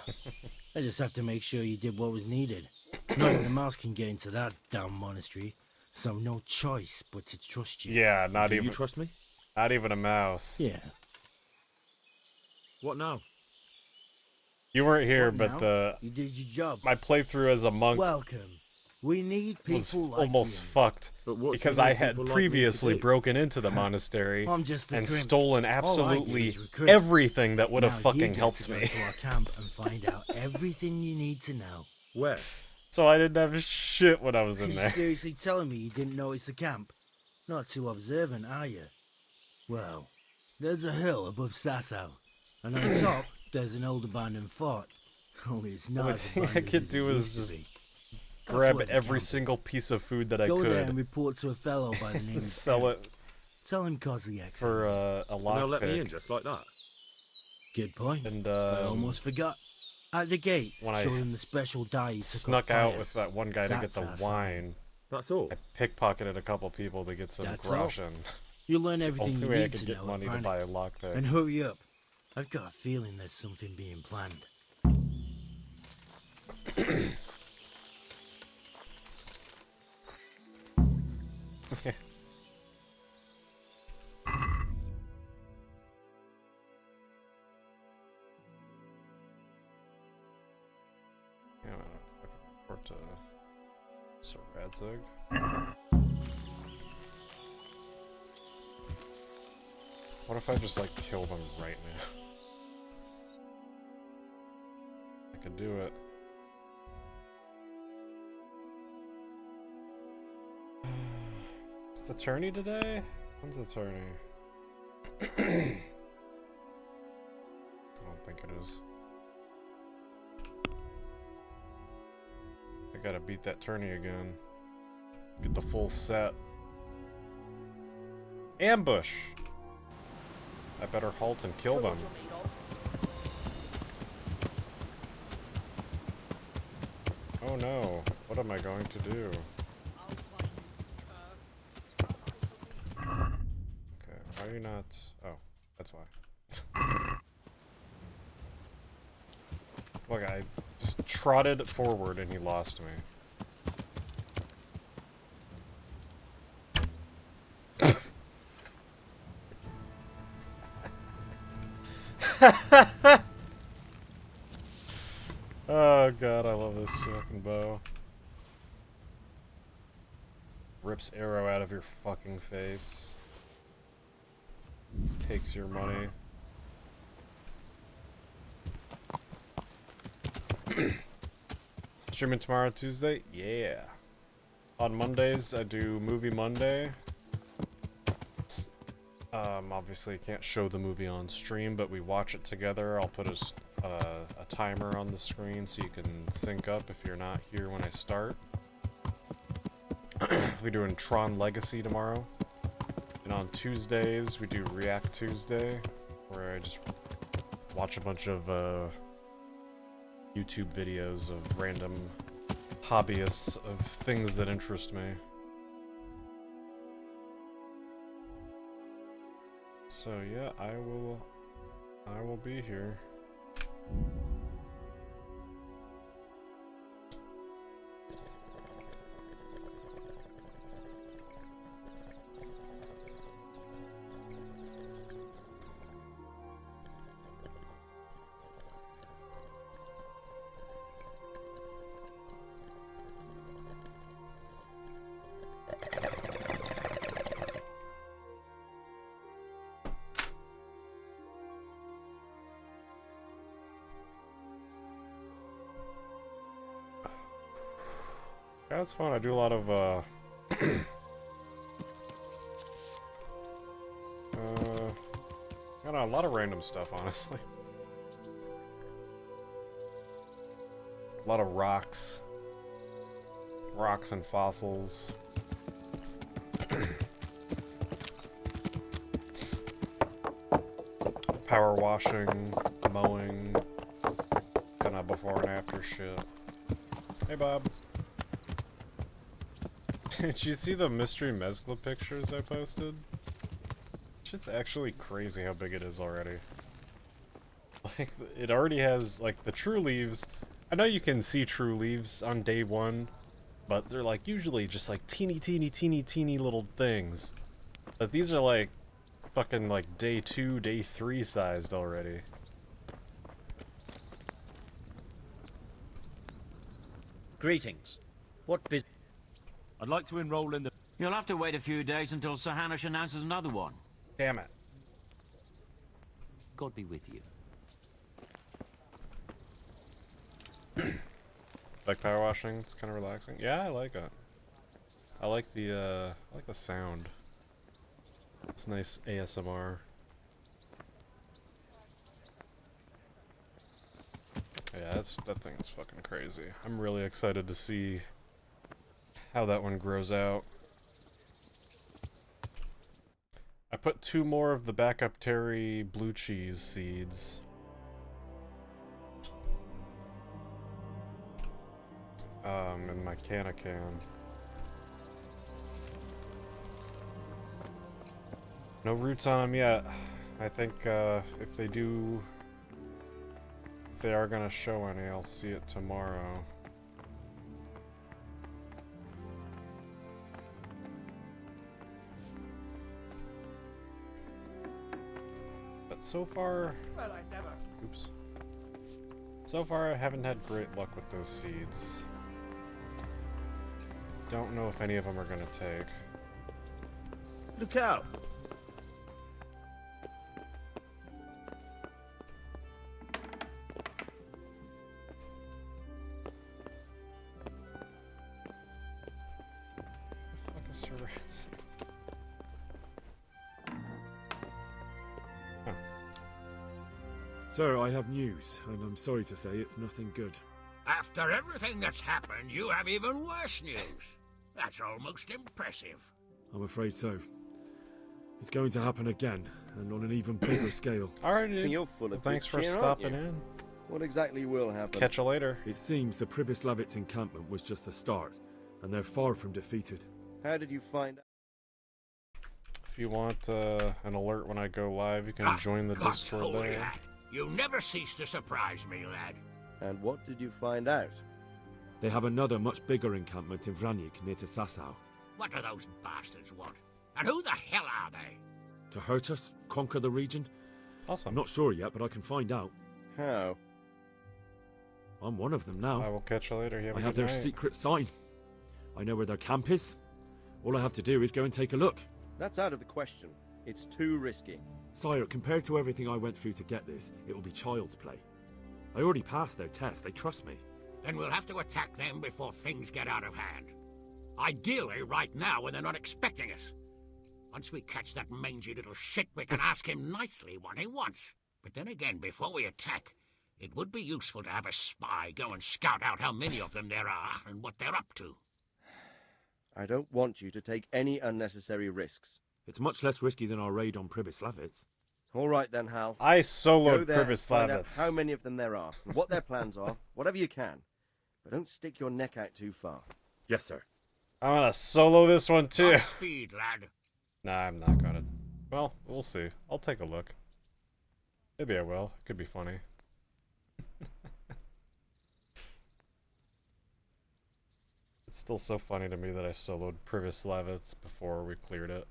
I just have to make sure you did what was needed. None of the mouse can get into that damn monastery, so no choice but to trust you.
Yeah, not
Do
even.
you trust me?
Not even a mouse.
Yeah.
What now?
You weren't here,
What
but
now? You did your job.
my playthrough as a monk
Welcome. We need
was
people like
almost
you.
fucked
But what
because
do you
I
need
had
people like me to
previously
do?
broken into the monastery
I'm just a
and
crimp.
stolen
All I do
absolutely
is recruit.
everything that would have
Now you
fucking
get
helped
to go
me.
to our camp and find out everything you need to know.
Where?
So I didn't have shit when I was
Are
in
you
there.
seriously telling me you didn't notice the camp? Not too observant, are you? Well, there's a hill above Sasau, and on top there's an old abandoned fort. Only it's not
The
as
thing I
abandoned
could
as
do
it
is
used to
just
be. That's
Grab
where the
every
camp
single
is.
piece of food that I
Go there
could
and report to a fellow by the name
and
of
sell
Tim.
it
Tell him Kozliak
for a
And they'll let me in
lockpick.
just like that.
Good point.
And
I almost forgot. At the gate,
when I
show him the special dye you took
snuck
off
out
Pius.
with that one guy to get
That's
the
our sign.
wine.
That's all.
I pickpocketed a couple people to get some
That's all.
groschen.
You'll learn
It's the
everything
only
you
way I
need
could
to
get
know
money
at
to buy a
Brannick.
lockpick.
And hurry up. I've got a feeling there's something being planned.
Yeah, I'm gonna fucking report to Sir Radzig. What if I just like kill them right now? I could do it. Is the tourney today? When's the tourney? I don't think it is. I gotta beat that tourney again. Get the full set. Ambush! I better halt and kill them. Oh no. What am I going to do? Okay, why are you not... Oh, that's why. Look, I just trotted forward and he lost me. Oh god, I love this fucking bow. Rips arrow out of your fucking face. Takes your money. Streaming tomorrow, Tuesday? Yeah. On Mondays, I do Movie Monday. Obviously, can't show the movie on stream, but we watch it together. I'll put a timer on the screen so you can sync up if you're not here when I start. We're doing Tron Legacy tomorrow. And on Tuesdays, we do React Tuesday, where I just watch a bunch of YouTube videos of random hobbyists of things that interest me. So yeah, I will be here. Yeah, it's fun. I do a lot of, I don't know, a lot of random stuff, honestly. A lot of rocks. Rocks and fossils. Power washing, mowing, kind of before and after shit. Hey, Bob. Did you see the mystery mezcla pictures I posted? Shit's actually crazy how big it is already. Like, it already has, like, the true leaves. I know you can see true leaves on day 1, but they're, like, usually just, like, teeny little things. But these are, like, fucking, like, day 2, day 3 sized already.
Greetings. What business?
I'd like to enroll in the...
You'll have to wait a few days until Sir Hanush announces another one.
Damn it.
God be with you.
Like power washing? It's kind of relaxing. Yeah, I like it. I like the sound. It's nice ASMR. Yeah, that thing's fucking crazy. I'm really excited to see how that one grows out. I put 2 more of the backup Terry blue cheese seeds. In my can. No roots on them yet. I think if they are gonna show any, I'll see it tomorrow. But so far,
Well, I never.
oops. So far, I haven't had great luck with those seeds. Don't know if any of them are gonna take.
Look out!
What the fuck is your rats?
Sir, I have news, and I'm sorry to say it's nothing good.
After everything that's happened, you have even worse news. That's almost impressive.
I'm afraid so. It's going to happen again, and on an even bigger scale.
Alright, dude.
You're full of
Thanks
good
for
cheer, aren't
stopping
you?
in.
What exactly will happen?
Catch you later.
It seems the Pribyslavitz encampment was just the start, and they're far from defeated.
How did you find out?
If you want an alert when I go live, you can join the
God's
Discord
holy
there.
hat. You never cease to surprise me, lad.
And what did you find out?
They have another much bigger encampment in Vranyk near to Sasau.
What do those bastards want? And who the hell are they?
To hurt us? Conquer the region?
Awesome.
I'm not sure yet, but I can find out.
How?
I'm one of them now.
I will catch you later.
I have their secret sign. I know where their camp is. All I have to do is go and take a look.
That's out of the question. It's too risky.
Sire, compared to everything I went through to get this, it will be child's play. I already passed their test. They trust me.
Then we'll have to attack them before things get out of hand. Ideally, right now when they're not expecting us. Once we catch that mangy little shit, we can ask him nicely what he wants. But then again, before we attack, it would be useful to have a spy go and scout out how many of them there are and what they're up to.
I don't want you to take any unnecessary risks.
It's much less risky than our raid on Pribyslavitz.
All right then, Hal.
I soloed
Go there, find out
Pribyslavitz.
how many of them there are, what their plans are, whatever you can. But don't stick your neck out too far.
Yes, sir.
I'm gonna solo this one too.
Speed, lad.
Nah, I'm not gonna. Well, we'll see. I'll take a look. Maybe I will. It could be funny. It's still so funny to me that I soloed Pribyslavitz before we cleared it.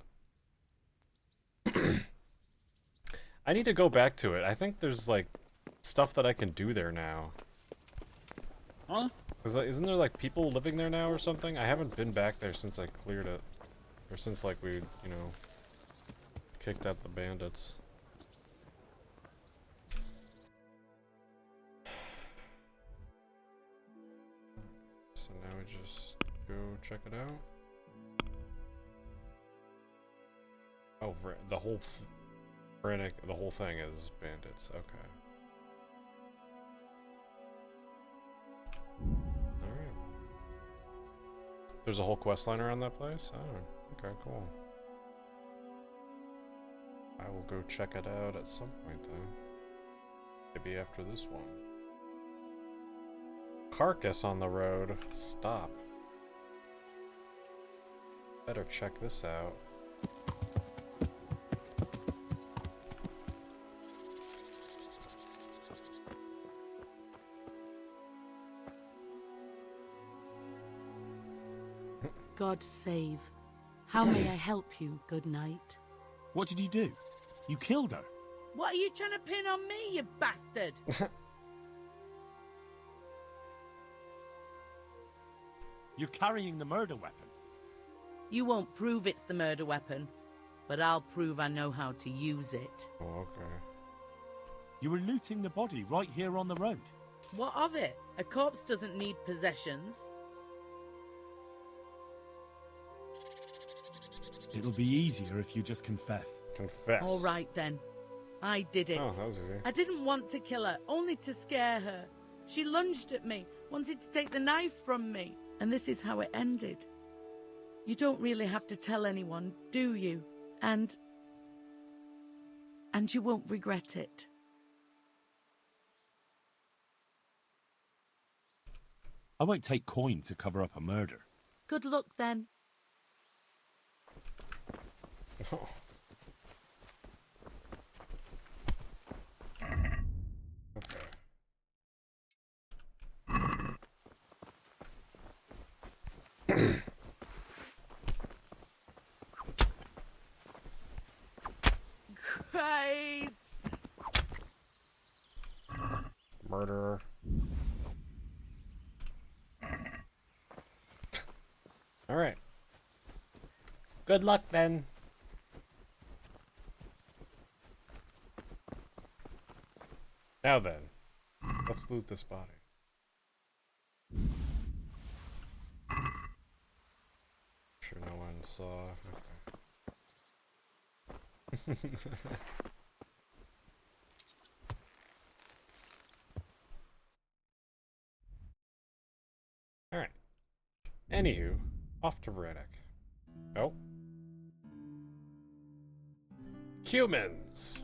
I need to go back to it. I think there's like stuff that I can do there now.
Huh?
Isn't there like people living there now or something? I haven't been back there since I cleared it. Or since like we, you know, kicked out the bandits. So now we just go check it out. Oh, the whole the whole thing is bandits. Okay. Alright. There's a whole quest line around that place? Oh, okay, cool. I will go check it out at some point then. Maybe after this one. Carcass on the road. Stop. Better check this out.
God save. How may I help you, good knight?
What did you do? You killed her.
What are you trying to pin on me, you bastard?
You're carrying the murder weapon.
You won't prove it's the murder weapon, but I'll prove I know how to use it.
Oh, okay.
You were looting the body right here on the road.
What of it? A corpse doesn't need possessions.
It'll be easier if you just confess.
Confess.
All right then. I did it.
Oh, that was easy.
I didn't want to kill her, only to scare her. She lunged at me, wanted to take the knife from me, and this is how it ended. You don't really have to tell anyone, do you? And you won't regret it.
I won't take coin to cover up a murder.
Good luck then.
Oh. Okay.
Christ!
Murderer. Alright. Good luck then. Now then, let's loot this body. Sure no one saw. Okay. Alright. Anywho, off to Vranyk. Oh. Humans!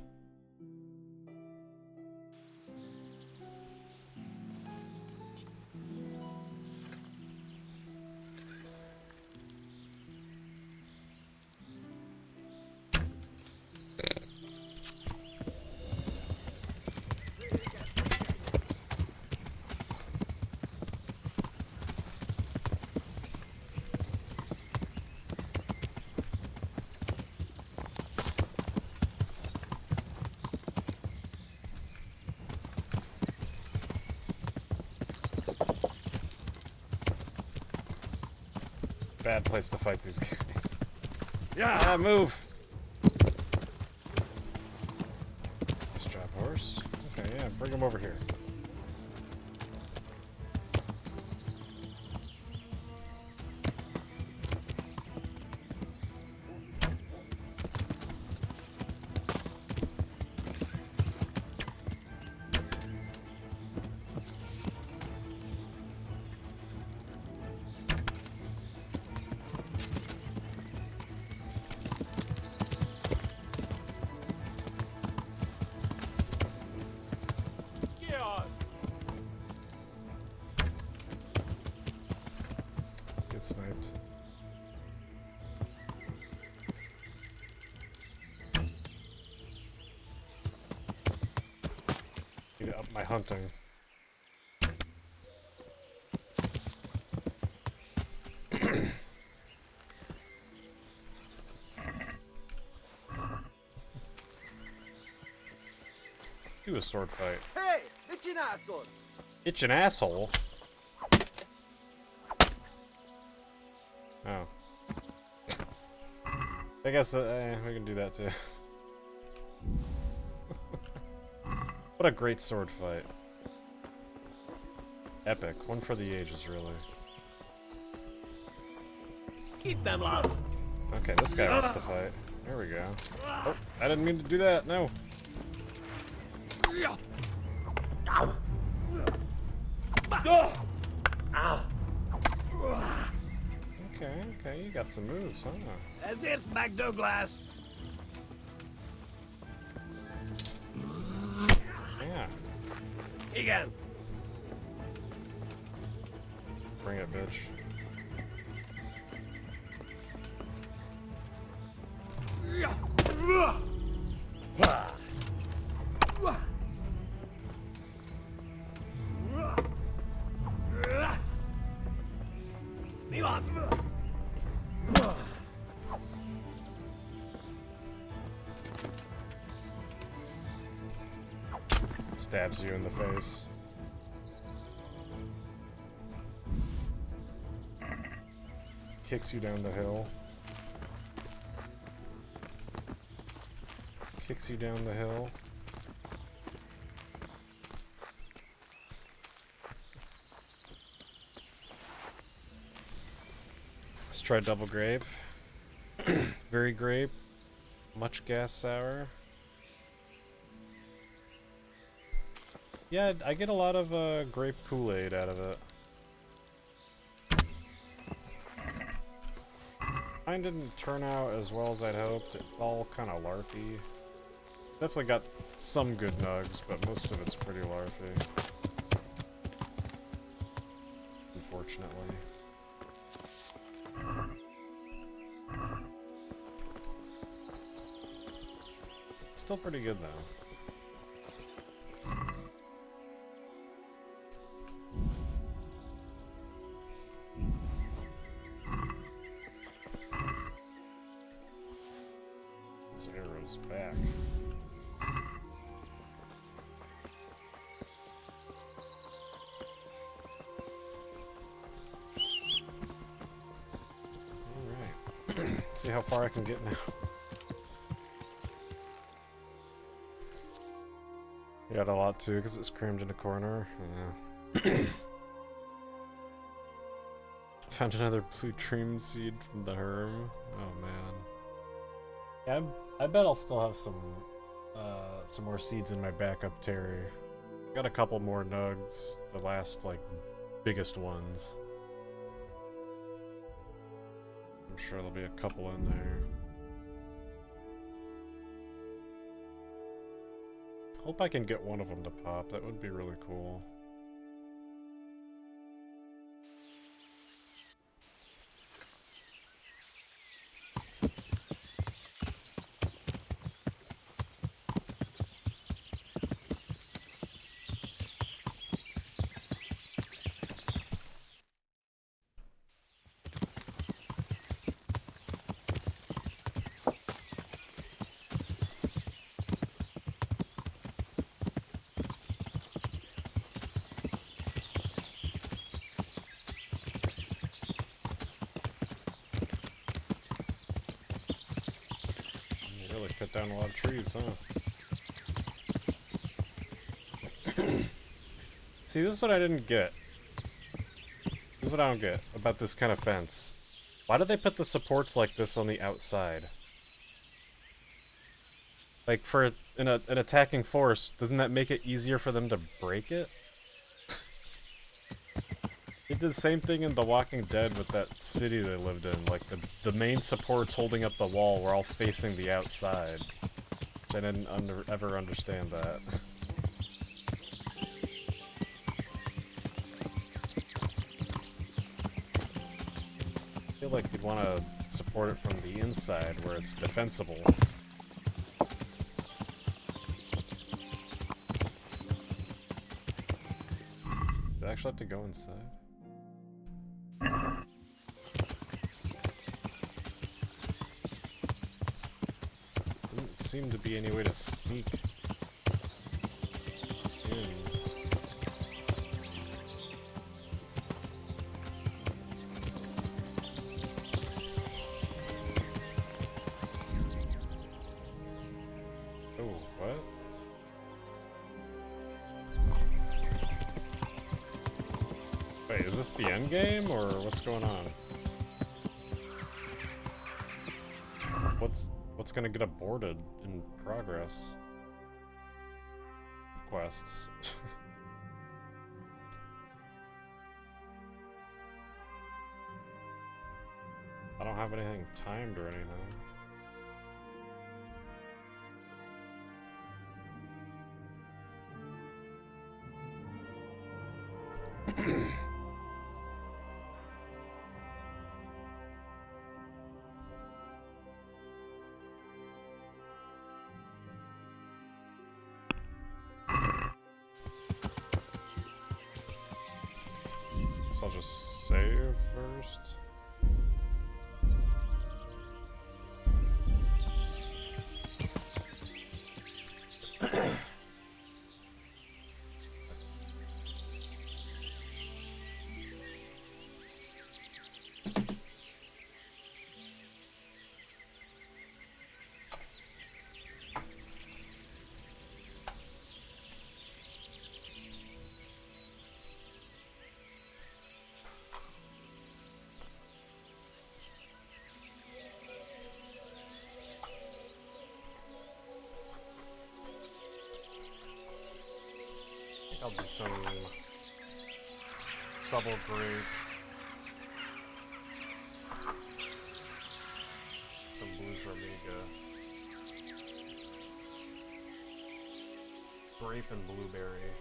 bad place to fight these guys. Yeah, move! Nice job, horse. Okay, yeah, bring him over here. Get sniped. Need to up my hunting. Do a sword fight.
Hey, it's an asshole.
It's an asshole. Oh. I guess we can do that too. What a great sword fight. Epic. One for the ages, really.
Keep them loud.
Okay, this guy wants to fight. There we go. Oh, I didn't mean to do that. No. Okay, you got some moves, huh?
That's it, McDouglas.
Yeah.
Again.
Bring it, bitch.
Me on.
Stabs you in the face. Kicks you down the hill. Kicks you down the hill. Let's try double grape. Very grape. Much gas sour. Yeah, I get a lot of grape Kool-Aid out of it. Mine didn't turn out as well as I'd hoped. It's all kind of larpy. Definitely got some good nugs, but most of it's pretty larpy. Unfortunately. It's still pretty good though. Those arrows back. Alright. See how far I can get now. Got a lot too, because it's crammed in a corner. Yeah. Found another plutonium seed from the Herm. Oh man. Yeah, I bet I'll still have some more seeds in my backup Terry. Got a couple more nugs, the last like biggest ones. I'm sure there'll be a couple in there. Hope I can get one of them to pop. That would be really cool. Really cut down a lot of trees, huh? See, this is what I didn't get. This is what I don't get about this kind of fence. Why did they put the supports like this on the outside? Like, for an attacking force, doesn't that make it easier for them to break it? They did the same thing in The Walking Dead with that city they lived in. Like, the main supports holding up the wall were all facing the outside. I didn't ever understand that. I feel like you'd want to support it from the inside where it's defensible. Do I actually have to go inside? Doesn't seem to be any way to sneak in. Oh, what? Wait, is this the end game, or what's going on? What's gonna get aborted in progress? Quests. I don't have anything timed or anything. So I'll just save first. I'll do some double grape, some blues Ramiga, grape and blueberry.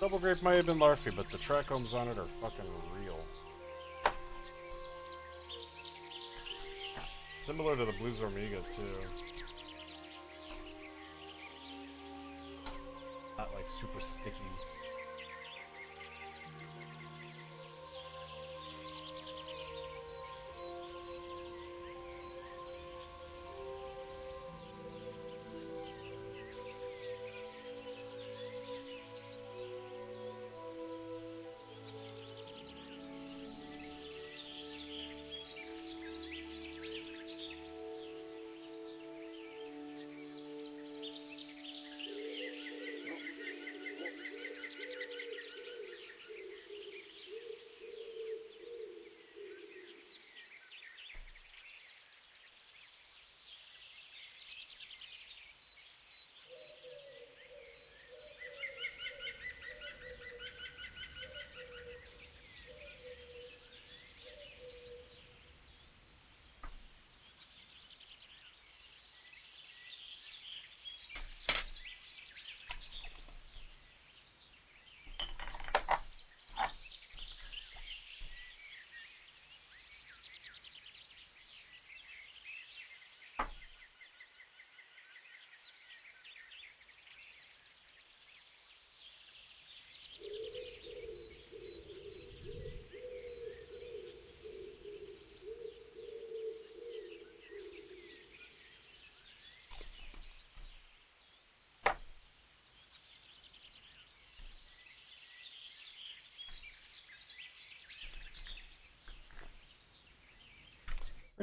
Double grape might have been larfy, but the trichomes on it are fucking real. Similar to the blues Omega too. Not like super sticky.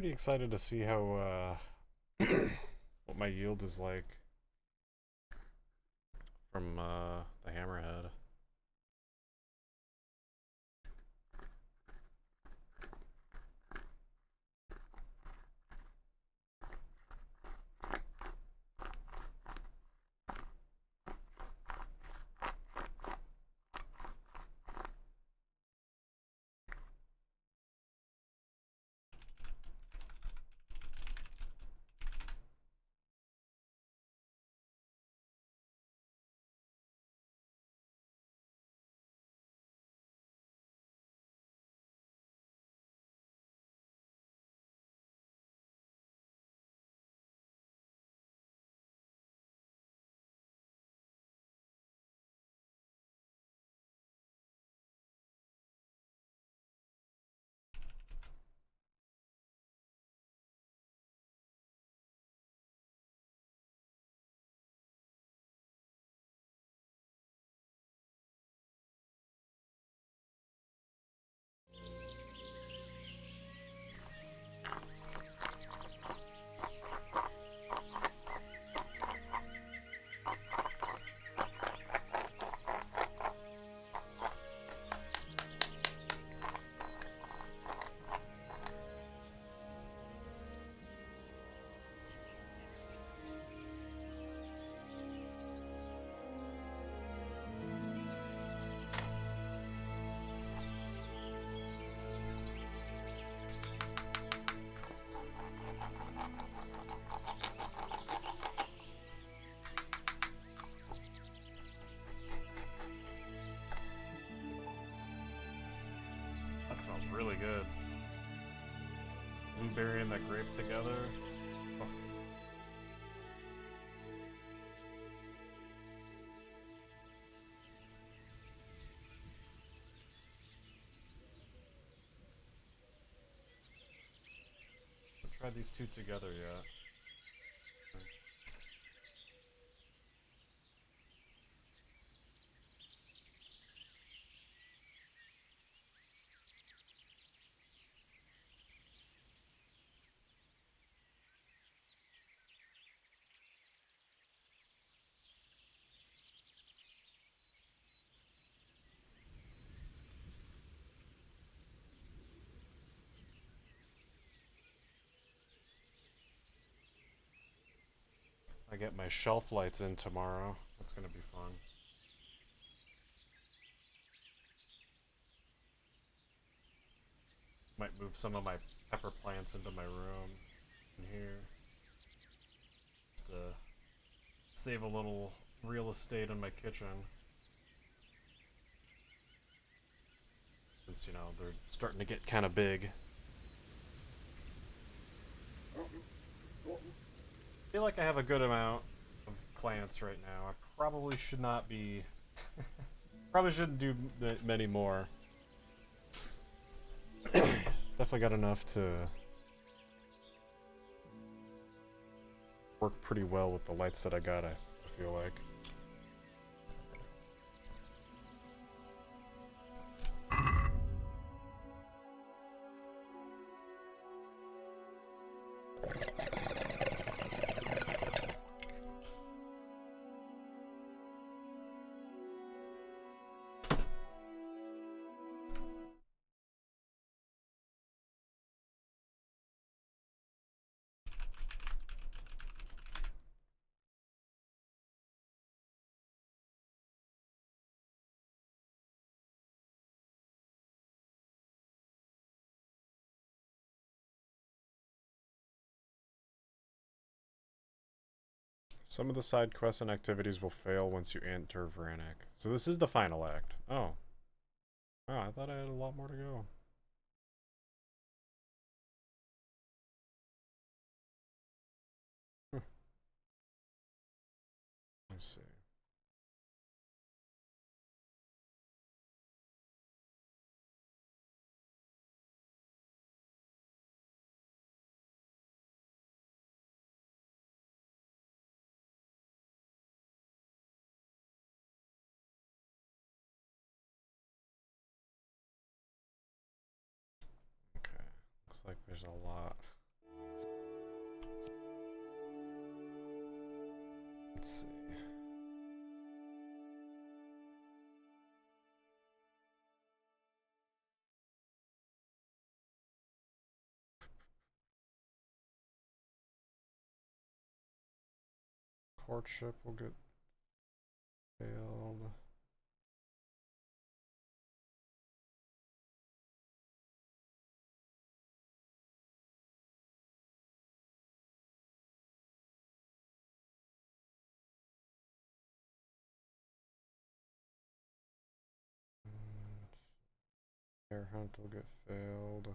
pretty excited to see how what my yield is like from the hammerhead. That smells really good. Blueberry and that grape together. Oh. I've tried these two together yet. I get my shelf lights in tomorrow. That's gonna be fun. Might move some of my pepper plants into my room in here. Just to save a little real estate in my kitchen. Since, you know, they're starting to get kind of big. I feel like I have a good amount of plants right now. I probably should not be... probably shouldn't do many more. Definitely got enough to work pretty well with the lights that I got, I feel like. Some of the side quests and activities will fail once you enter Vranek. So this is the final act. Oh. Oh, I thought I had a lot more to go. Let's see. Okay. Looks like there's a lot. Let's see. Courtship will get failed. Bear hunt will get failed.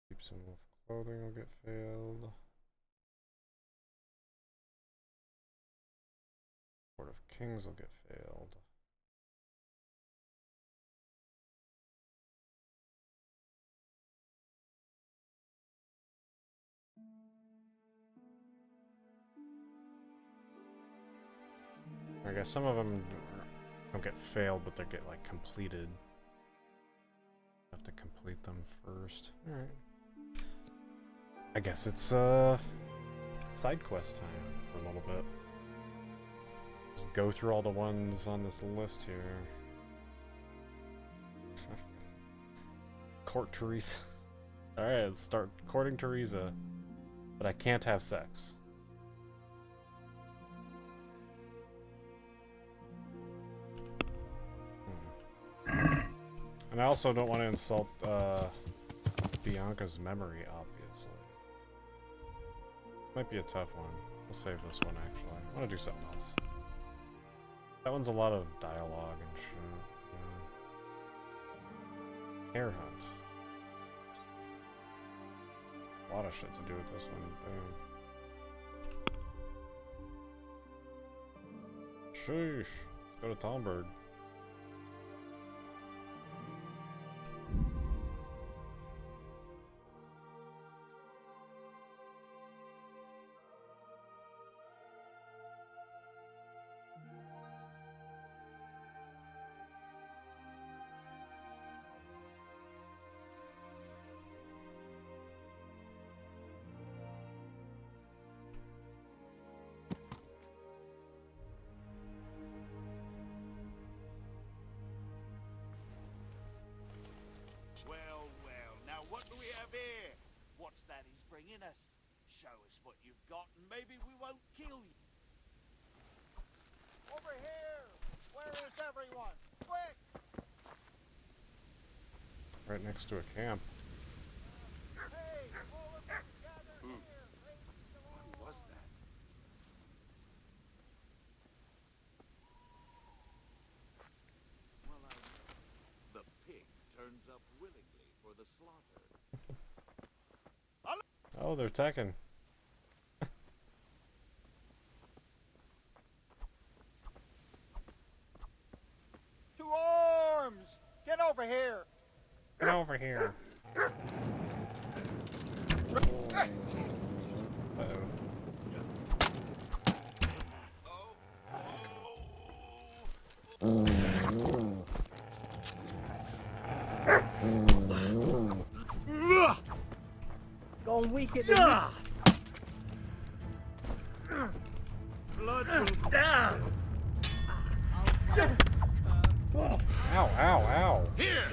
Keep some wolf clothing will get failed. Court of Kings will get failed. I guess some of them don't get failed, but they get like completed. Have to complete them first. All right. I guess it's side quest time for a little bit. Just go through all the ones on this list here. Court Teresa. All right, let's start courting Teresa, but I can't have sex. And I also don't want to insult Bianca's memory, obviously. Might be a tough one. We'll save this one, actually. I want to do something else. That one's a lot of dialogue and shit. Yeah. Hare hunt. A lot of shit to do with this one. Damn. Sheesh. Let's go to Talmberg.
What do we have here? What's that he's bringing us? Show us what you've got and maybe we won't kill you.
Over here! Where is everyone? Quick!
Right next to a camp.
Hey, all of us gather here!
What was that? Well, the pig turns up willingly for the slaughter.
Oh, they're attacking.
To arms! Get over here!
Get over here.
Going weaker than me.
Blood will down.
Ow, ow, ow.
Here.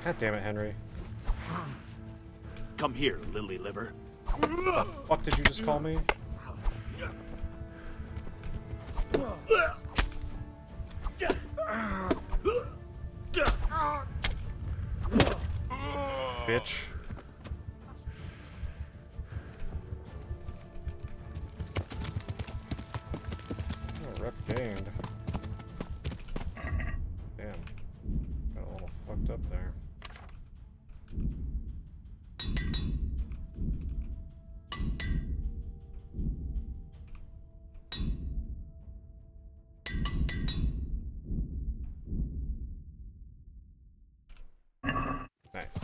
God damn it, Henry.
Come here, lily liver.
What the fuck did you just call me? Bitch. Oh, rep gained. Damn. Got a little fucked up there. Nice.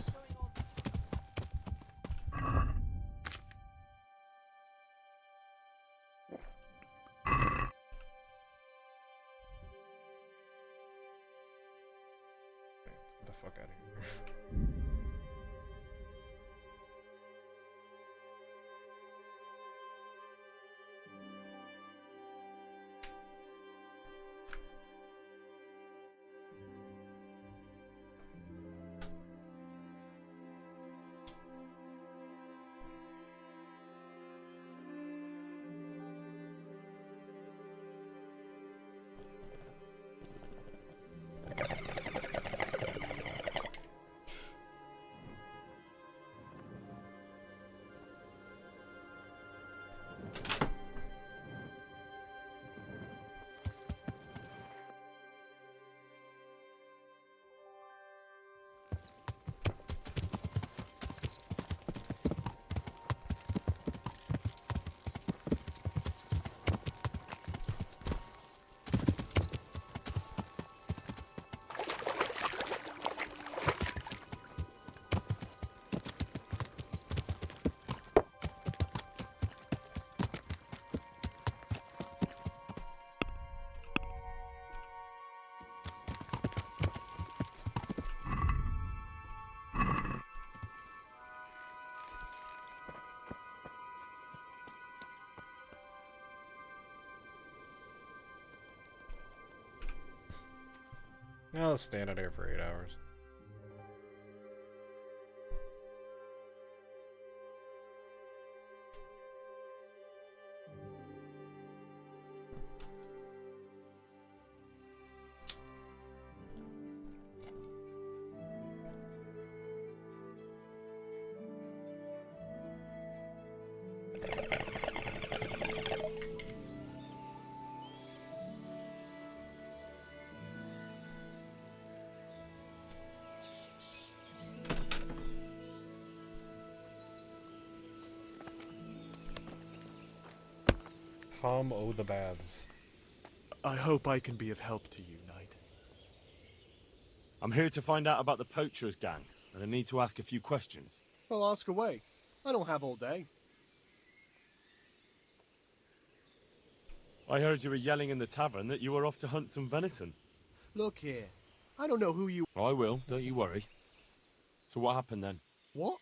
Get the fuck out of here. I'll stand out here for 8 hours. Tom O' the Baths.
I hope I can be of help to you, Knight.
I'm here to find out about the Poachers gang, and I need to ask a few questions.
Well, ask away. I don't have all day.
I heard you were yelling in the tavern that you were off to hunt some venison.
Look here. I don't know who you...
I will, don't you worry. So what happened then?
What?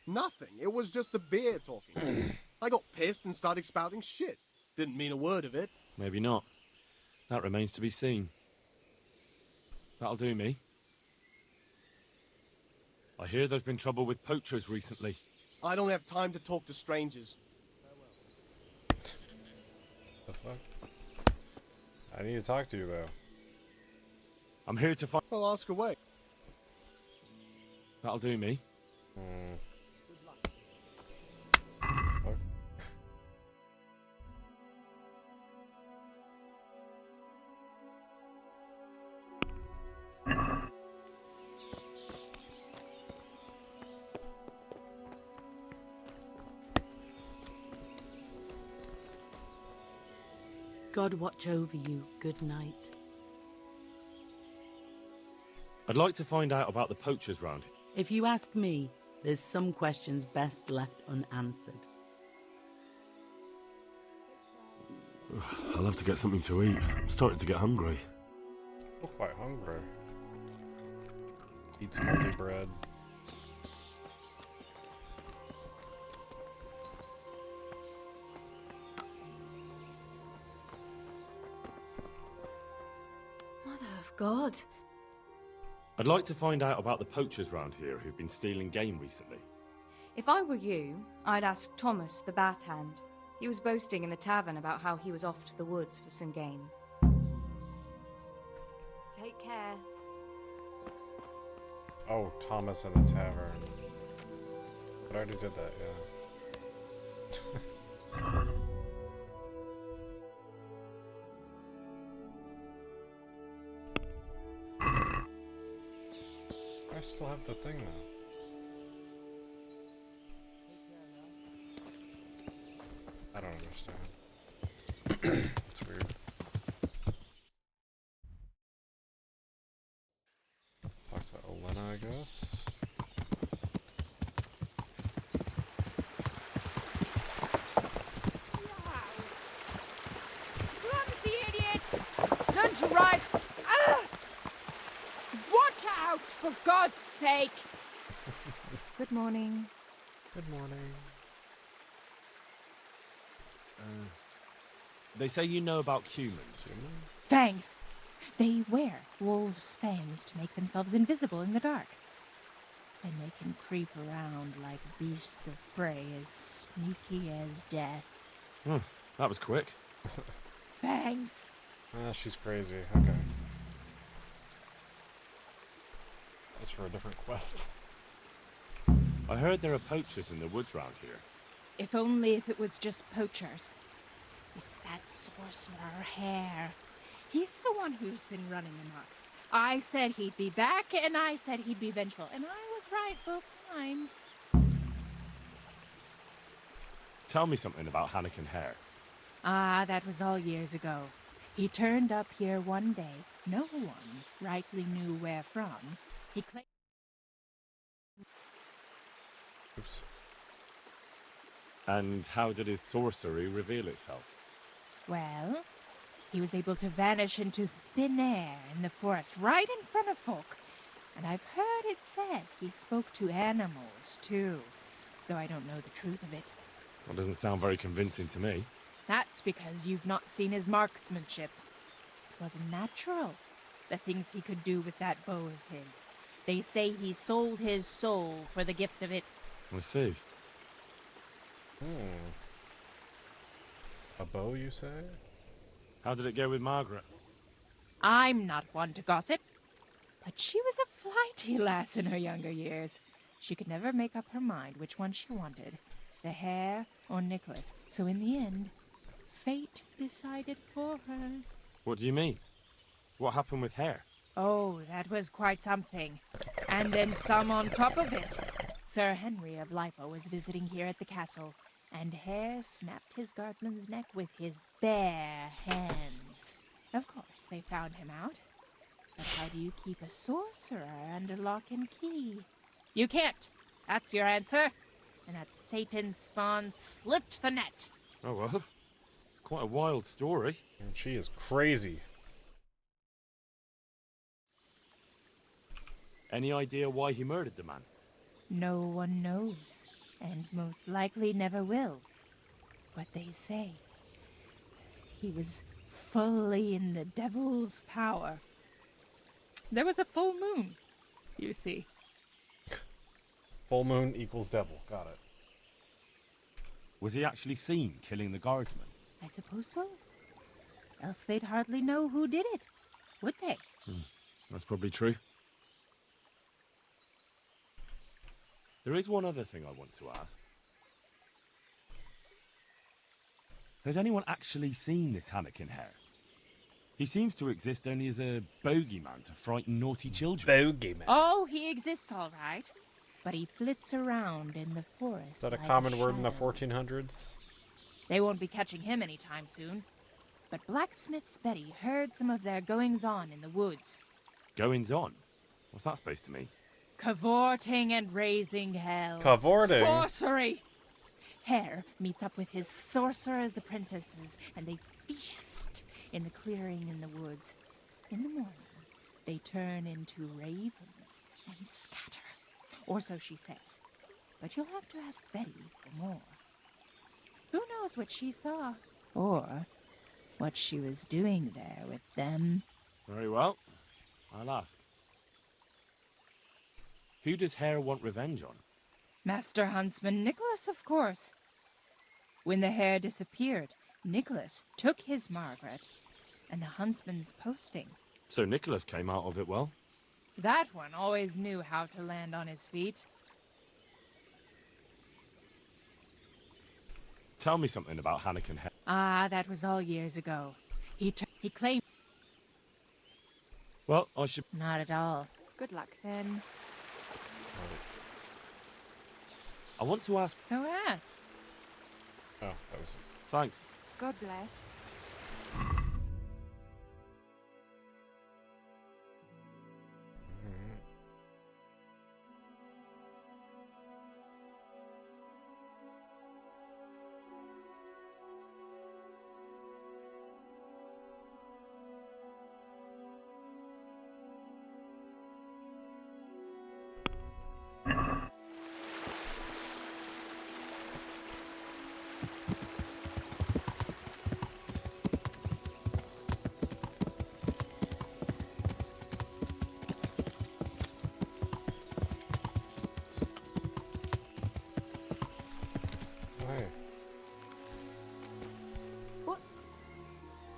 Nothing. It was just the beer talking. I got pissed and started spouting shit. Didn't mean a word of it.
Maybe not. That remains to be seen. That'll do me. I hear there's been trouble with poachers recently.
I don't have time to talk to strangers.
The fuck? I need to talk to you, though.
I'm here to find...
Well, ask away.
That'll do me.
Fuck.
God watch over you. Good night.
I'd like to find out about the poachers round here.
If you ask me, there's some questions best left unanswered.
I'll have to get something to eat. I'm starting to get hungry.
I feel quite hungry. Eat some moldy bread.
Mother of God.
I'd like to find out about the poachers round here who've been stealing game recently.
If I were you, I'd ask Thomas, the bath hand. He was boasting in the tavern about how he was off to the woods for some game. Take care.
Oh, Thomas in the tavern. But I already did that, yeah. I still have the thing now. I don't understand. It's weird. Talk to Elena, I guess.
God's sake!
Good morning.
Good morning.
They say you know about humans.
Fangs. They wear wolves' fangs to make themselves invisible in the dark. And they can creep around like beasts of prey as sneaky as death.
That was quick.
Fangs.
She's crazy. Okay. That's for a different quest.
I heard there are poachers in the woods round here.
If only if it was just poachers. It's that sorcerer Hare. He's the one who's been running amok. I said he'd be back, and I said he'd be vengeful, and I was right both times.
Tell me something about Hannikin Hare.
Ah, that was all years ago. He turned up here one day. No one rightly knew where from. He claimed...
Oops.
And how did his sorcery reveal itself?
Well, he was able to vanish into thin air in the forest right in front of folk. And I've heard it said he spoke to animals, too. Though I don't know the truth of it.
That doesn't sound very convincing to me.
That's because you've not seen his marksmanship. It wasn't natural, the things he could do with that bow of his. They say he sold his soul for the gift of it.
I see.
A bow, you say?
How did it go with Margaret?
I'm not one to gossip, but she was a flighty lass in her younger years. She could never make up her mind which one she wanted, the Hare or Nicholas. So in the end, fate decided for her.
What do you mean? What happened with Hare?
Oh, that was quite something. And then some on top of it. Sir Henry of Lipo was visiting here at the castle, and Hare snapped his guardsman's neck with his bare hands. Of course, they found him out. But how do you keep a sorcerer under lock and key? You can't. That's your answer. And that Satan's spawn slipped the net.
Oh well. Quite a wild story.
And she is crazy.
Any idea why he murdered the man?
No one knows, and most likely never will. But they say he was fully in the devil's power. There was a full moon, you see.
Full moon equals devil. Got it.
Was he actually seen killing the guardsman?
I suppose so. Else they'd hardly know who did it, would they?
That's probably true. There is one other thing I want to ask. Has anyone actually seen this Hannikin Hare? He seems to exist only as a bogeyman to frighten naughty children.
Bogeyman.
Oh, he exists all right. But he flits around in the forest.
Is that a
like
common word in the
shadow.
1400s?
They won't be catching him anytime soon. But Blacksmith's Betty heard some of their goings-on in the woods.
Goings-on? What's that supposed to mean?
Cavorting and raising hell.
Cavorting?
Sorcery! Hare meets up with his sorcerer's apprentices, and they feast in the clearing in the woods. In the morning, they turn into ravens and scatter. Or so she says. But you'll have to ask Betty for more. Who knows what she saw? Or what she was doing there with them.
Very well. I'll ask. Who does Hare want revenge on?
Master Huntsman Nicholas, of course. When the Hare disappeared, Nicholas took his Margaret and the huntsman's posting.
So Nicholas came out of it well?
That one always knew how to land on his feet.
Tell me something about Hannikin Hare.
Ah, that was all years ago. He claimed...
Well, I should...
Not at all. Good luck, then.
I want to ask...
So ask.
Oh, that was...
Thanks.
God bless.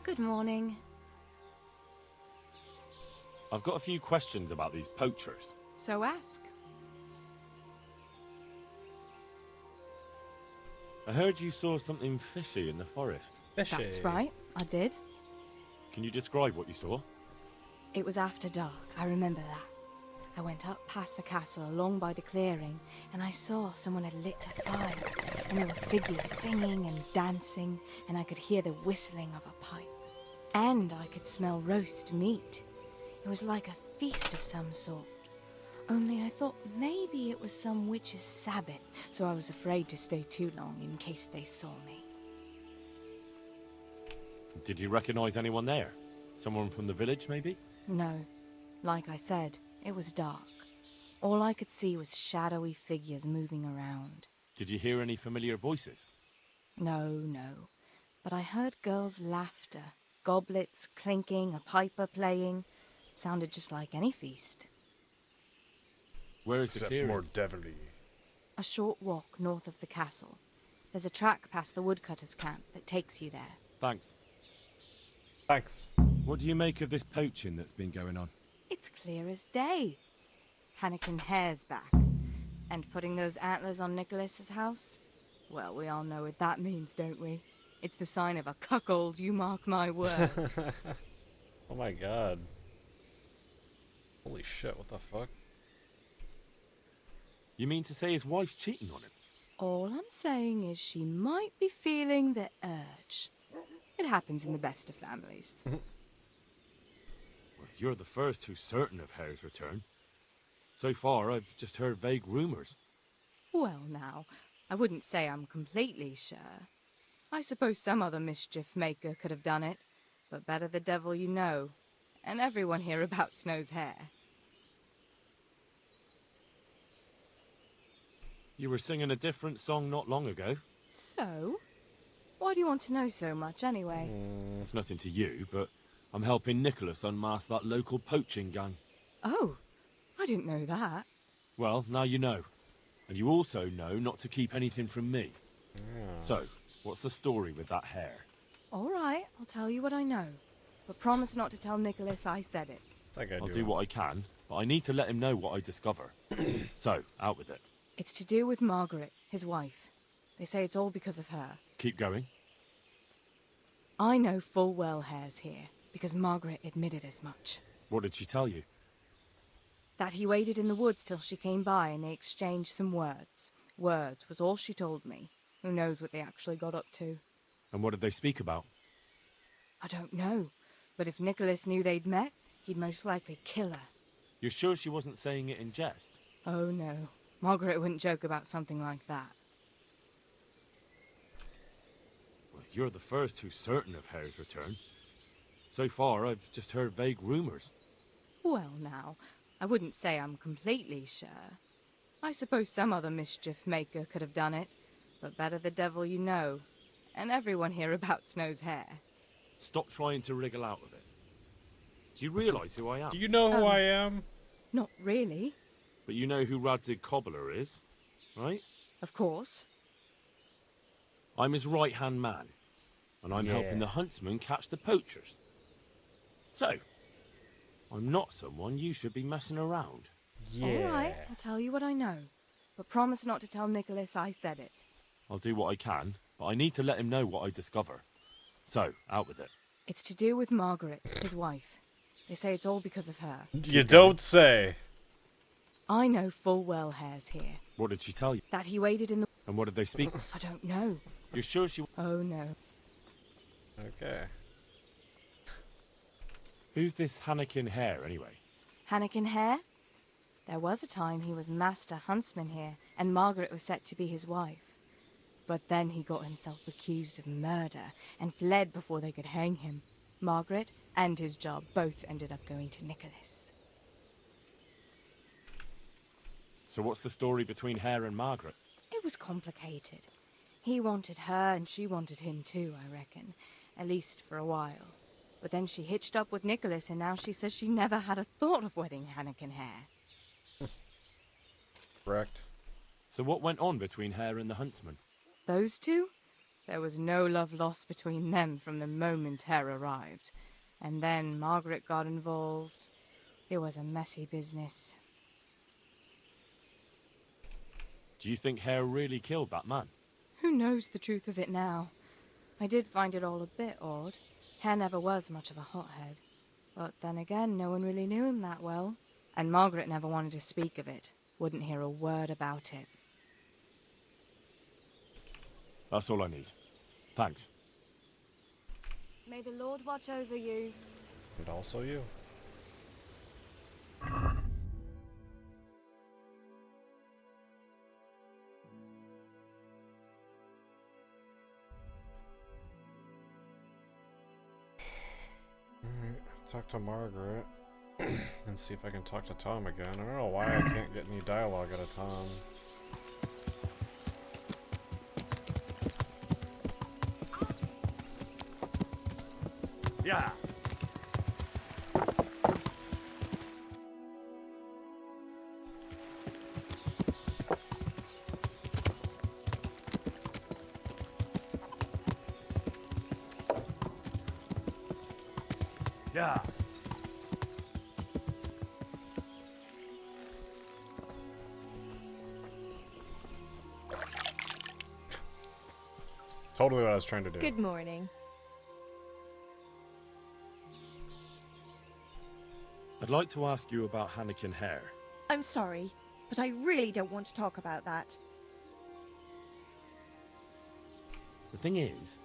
Good morning.
I've got a few questions about these poachers.
So ask.
I heard you saw something fishy in the forest.
That's right, I did.
Can you describe what you saw?
It was after dark, I remember that. I went up past the castle along by the clearing, and I saw someone had lit a fire, and there were figures singing and dancing, and I could hear the whistling of a pipe. And I could smell roast meat. It was like a feast of some sort. Only I thought maybe it was some witch's sabbath, so I was afraid to stay too long in case they saw me.
Did you recognize anyone there? Someone from the village, maybe?
No. Like I said, it was dark. All I could see was shadowy figures moving around.
Did you hear any familiar voices?
No. But I heard girls' laughter, goblets clinking, a piper playing. It sounded just like any feast.
Where is the clearing?
More devilly.
A short walk north of the castle. There's a track past the woodcutter's camp that takes you there.
Thanks. What do you make of this poaching that's been going on?
It's clear as day. Hannikin Hare's back. And putting those antlers on Nicholas's house? Well, we all know what that means, don't we? It's the sign of a cuckold, you mark my words.
Oh my god. Holy shit, what the fuck?
You mean to say his wife's cheating on him?
All I'm saying is she might be feeling the urge. It happens in the best of families.
Well, you're the first who's certain of Hare's return. So far, I've just heard vague rumours.
Well, now, I wouldn't say I'm completely sure. I suppose some other mischief maker could have done it, but better the devil you know. And everyone hereabouts knows Hare.
You were singing a different song not long ago.
So? Why do you want to know so much, anyway?
It's nothing to you, but I'm helping Nicholas unmask that local poaching gang.
Oh, I didn't know that.
Well, now you know. And you also know not to keep anything from me. So, what's the story with that Hare?
All right, I'll tell you what I know. But promise not to tell Nicholas I said it.
I'll do what I can, but I need to let him know what I discover. So, out with it.
It's to do with Margaret, his wife. They say it's all because of her.
Keep going.
I know full well Hare's here, because Margaret admitted as much.
What did she tell you?
That he waited in the woods till she came by and they exchanged some words. Words was all she told me. Who knows what they actually got up to?
And what did they speak about?
I don't know. But if Nicholas knew they'd met, he'd most likely kill her.
You're sure she wasn't saying it in jest?
Oh, no. Margaret wouldn't joke about something like that.
Well, you're the first who's certain of Hare's return. So far, I've just heard vague rumours.
Well, now, I wouldn't say I'm completely sure. I suppose some other mischief maker could have done it, but better the devil you know. And everyone hereabouts knows Hare.
Stop trying to wriggle out of it. Do you realise who I am?
Do you know who I am?
Not really.
But you know who Radzig Cobbler is, right?
Of course.
I'm his right-hand man, and I'm helping the huntsman catch the poachers. So, I'm not someone you should be messing around.
All right, I'll tell you what I know. But promise not to tell Nicholas I said it.
I'll do what I can, but I need to let him know what I discover. So, out with it.
It's to do with Margaret, his wife. They say it's all because of her.
You don't say.
I know full well Hare's here.
What did she tell you?
That he waited in the...
And what did they speak?
I don't know.
You're sure she...
Oh, no.
Okay.
Who's this Hannikin Hare, anyway?
Hannikin Hare? There was a time he was master huntsman here, and Margaret was set to be his wife. But then he got himself accused of murder, and fled before they could hang him. Margaret and his job both ended up going to Nicholas.
So what's the story between Hare and Margaret?
It was complicated. He wanted her, and she wanted him too, I reckon. At least for a while. But then she hitched up with Nicholas, and now she says she never had a thought of wedding Hannikin Hare.
Correct.
So what went on between Hare and the huntsman?
Those two? There was no love lost between them from the moment Hare arrived. And then Margaret got involved. It was a messy business.
Do you think Hare really killed that man?
Who knows the truth of it now? I did find it all a bit odd. Hare never was much of a hothead. But then again, no one really knew him that well. And Margaret never wanted to speak of it. Wouldn't hear a word about it.
That's all I need. Thanks.
May the Lord watch over you.
And also you. Alright, talk to Margaret and see if I can talk to Tom again. I don't know why I can't get any dialogue out of Tom.
Yeah. Yeah.
Totally what I was trying to do.
Good morning.
I'd like to ask you about Hannikin Hare.
I'm sorry, but I really don't want to talk about that.
The thing is,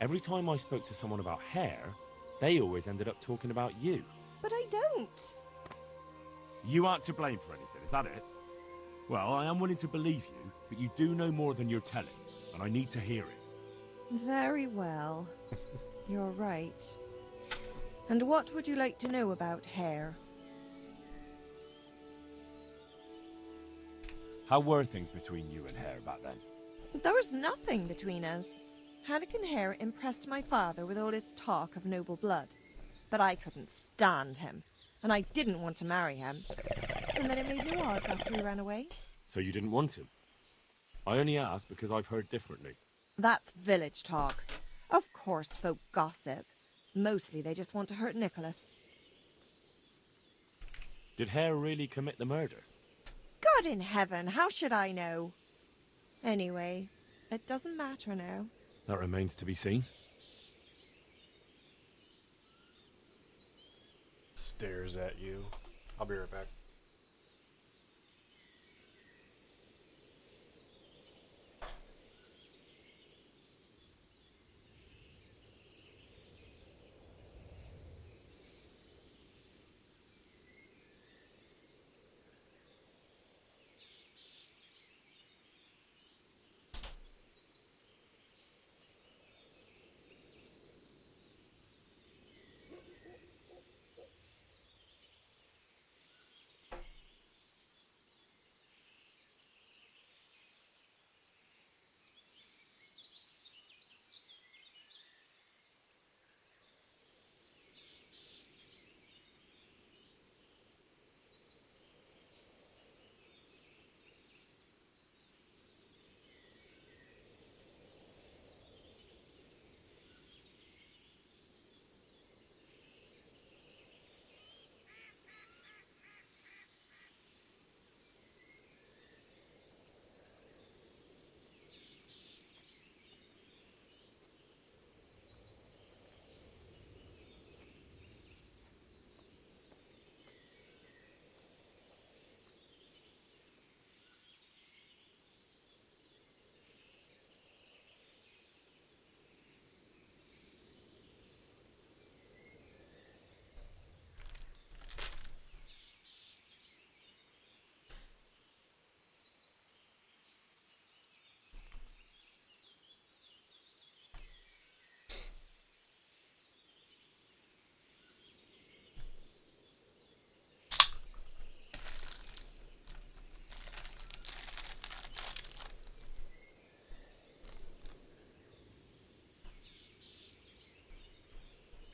every time I spoke to someone about Hare, they always ended up talking about you.
But I don't.
You aren't to blame for anything, is that it? Well, I am willing to believe you, but you do know more than you're telling, and I need to hear it.
Very well. You're right. And what would you like to know about Hare?
How were things between you and Hare back then?
There was nothing between us. Hannikin Hare impressed my father with all his talk of noble blood. But I couldn't stand him, and I didn't want to marry him. And then it made no odds after he ran away.
So you didn't want him? I only asked because I've heard differently.
That's village talk. Of course folk gossip. Mostly they just want to hurt Nicholas.
Did Hare really commit the murder?
God in heaven, how should I know? Anyway, it doesn't matter now.
That remains to be seen.
Stares at you. I'll be right back.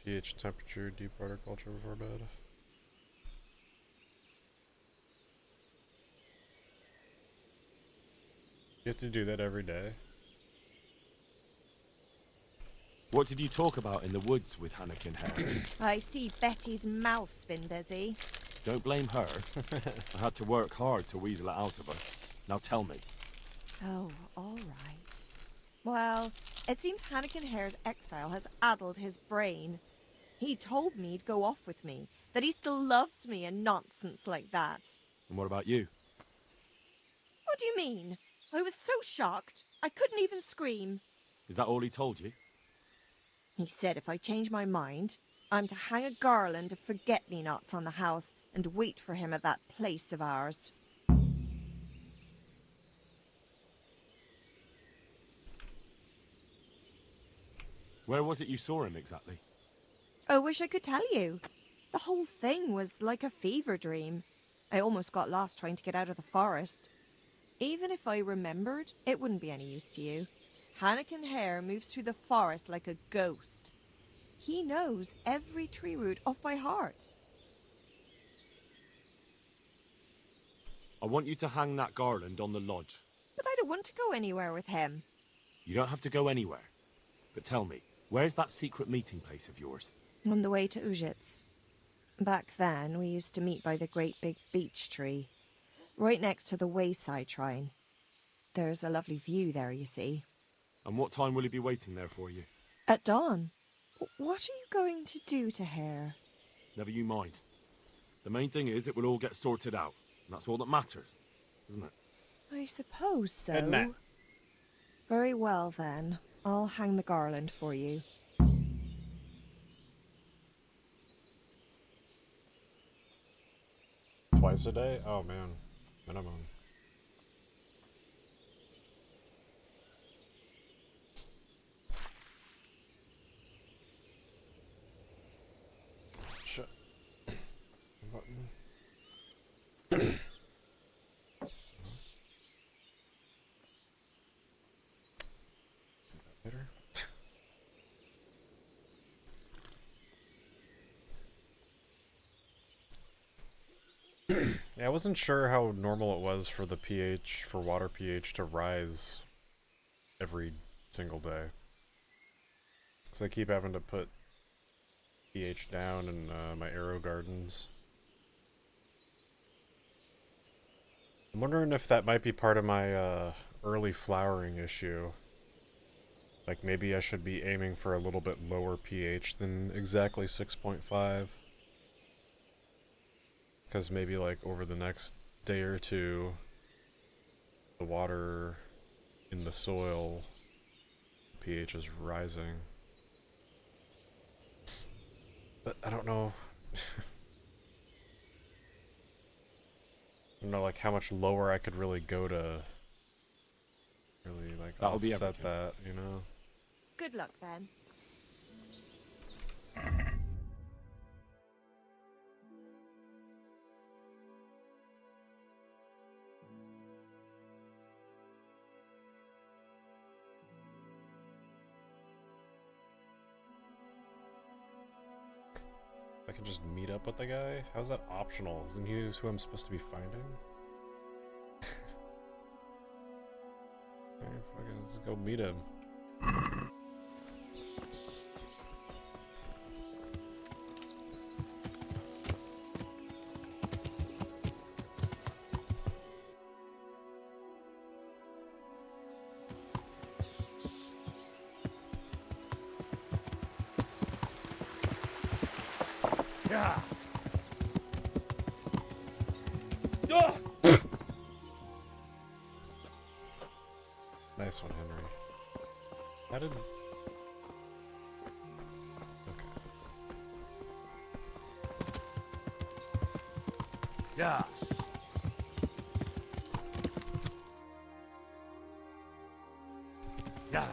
pH, temperature, deep water culture before bed. You have to do that every day.
What did you talk about in the woods with Hannikin Hare?
I see Betty's mouth's been busy.
Don't blame her. I had to work hard to weasel it out of her. Now tell me.
Oh, all right. Well, it seems Hannikin Hare's exile has addled his brain. He told me he'd go off with me, that he still loves me and nonsense like that.
And what about you?
What do you mean? I was so shocked, I couldn't even scream.
Is that all he told you?
He said if I change my mind, I'm to hang a garland of forget-me-nots on the house and wait for him at that place of ours.
Where was it you saw him exactly?
I wish I could tell you. The whole thing was like a fever dream. I almost got lost trying to get out of the forest. Even if I remembered, it wouldn't be any use to you. Hannikin Hare moves through the forest like a ghost. He knows every tree root off by heart.
I want you to hang that garland on the lodge.
But I don't want to go anywhere with him.
You don't have to go anywhere. But tell me, where's that secret meeting place of yours?
On the way to Ujitz. Back then, we used to meet by the great big beech tree, right next to the wayside shrine. There's a lovely view there, you see.
And what time will he be waiting there for you?
At dawn. What are you going to do to Hare?
Never you mind. The main thing is it will all get sorted out. And that's all that matters, isn't it?
I suppose so.
Good night.
Very well, then. I'll hang the garland for you.
Twice a day? Oh man, minimum. Shit. Button. Later. Yeah, I wasn't sure how normal it was for the pH, for water pH to rise every single day. Because I keep having to put pH down in my arrow gardens. I'm wondering if that might be part of my early flowering issue. Like maybe I should be aiming for a little bit lower pH than exactly 6.5. Because maybe like over the next day or two, the water in the soil pH is rising. But I don't know. I don't know like how much lower I could really go to really like
That'll be
offset
everything.
that, you know?
Good luck, then.
I can just meet up with the guy? How's that optional? Isn't he who I'm supposed to be finding? Okay, fucking let's go meet him.
Yeah.
Nice one, Henry. How did... Okay.
Yeah. Yeah.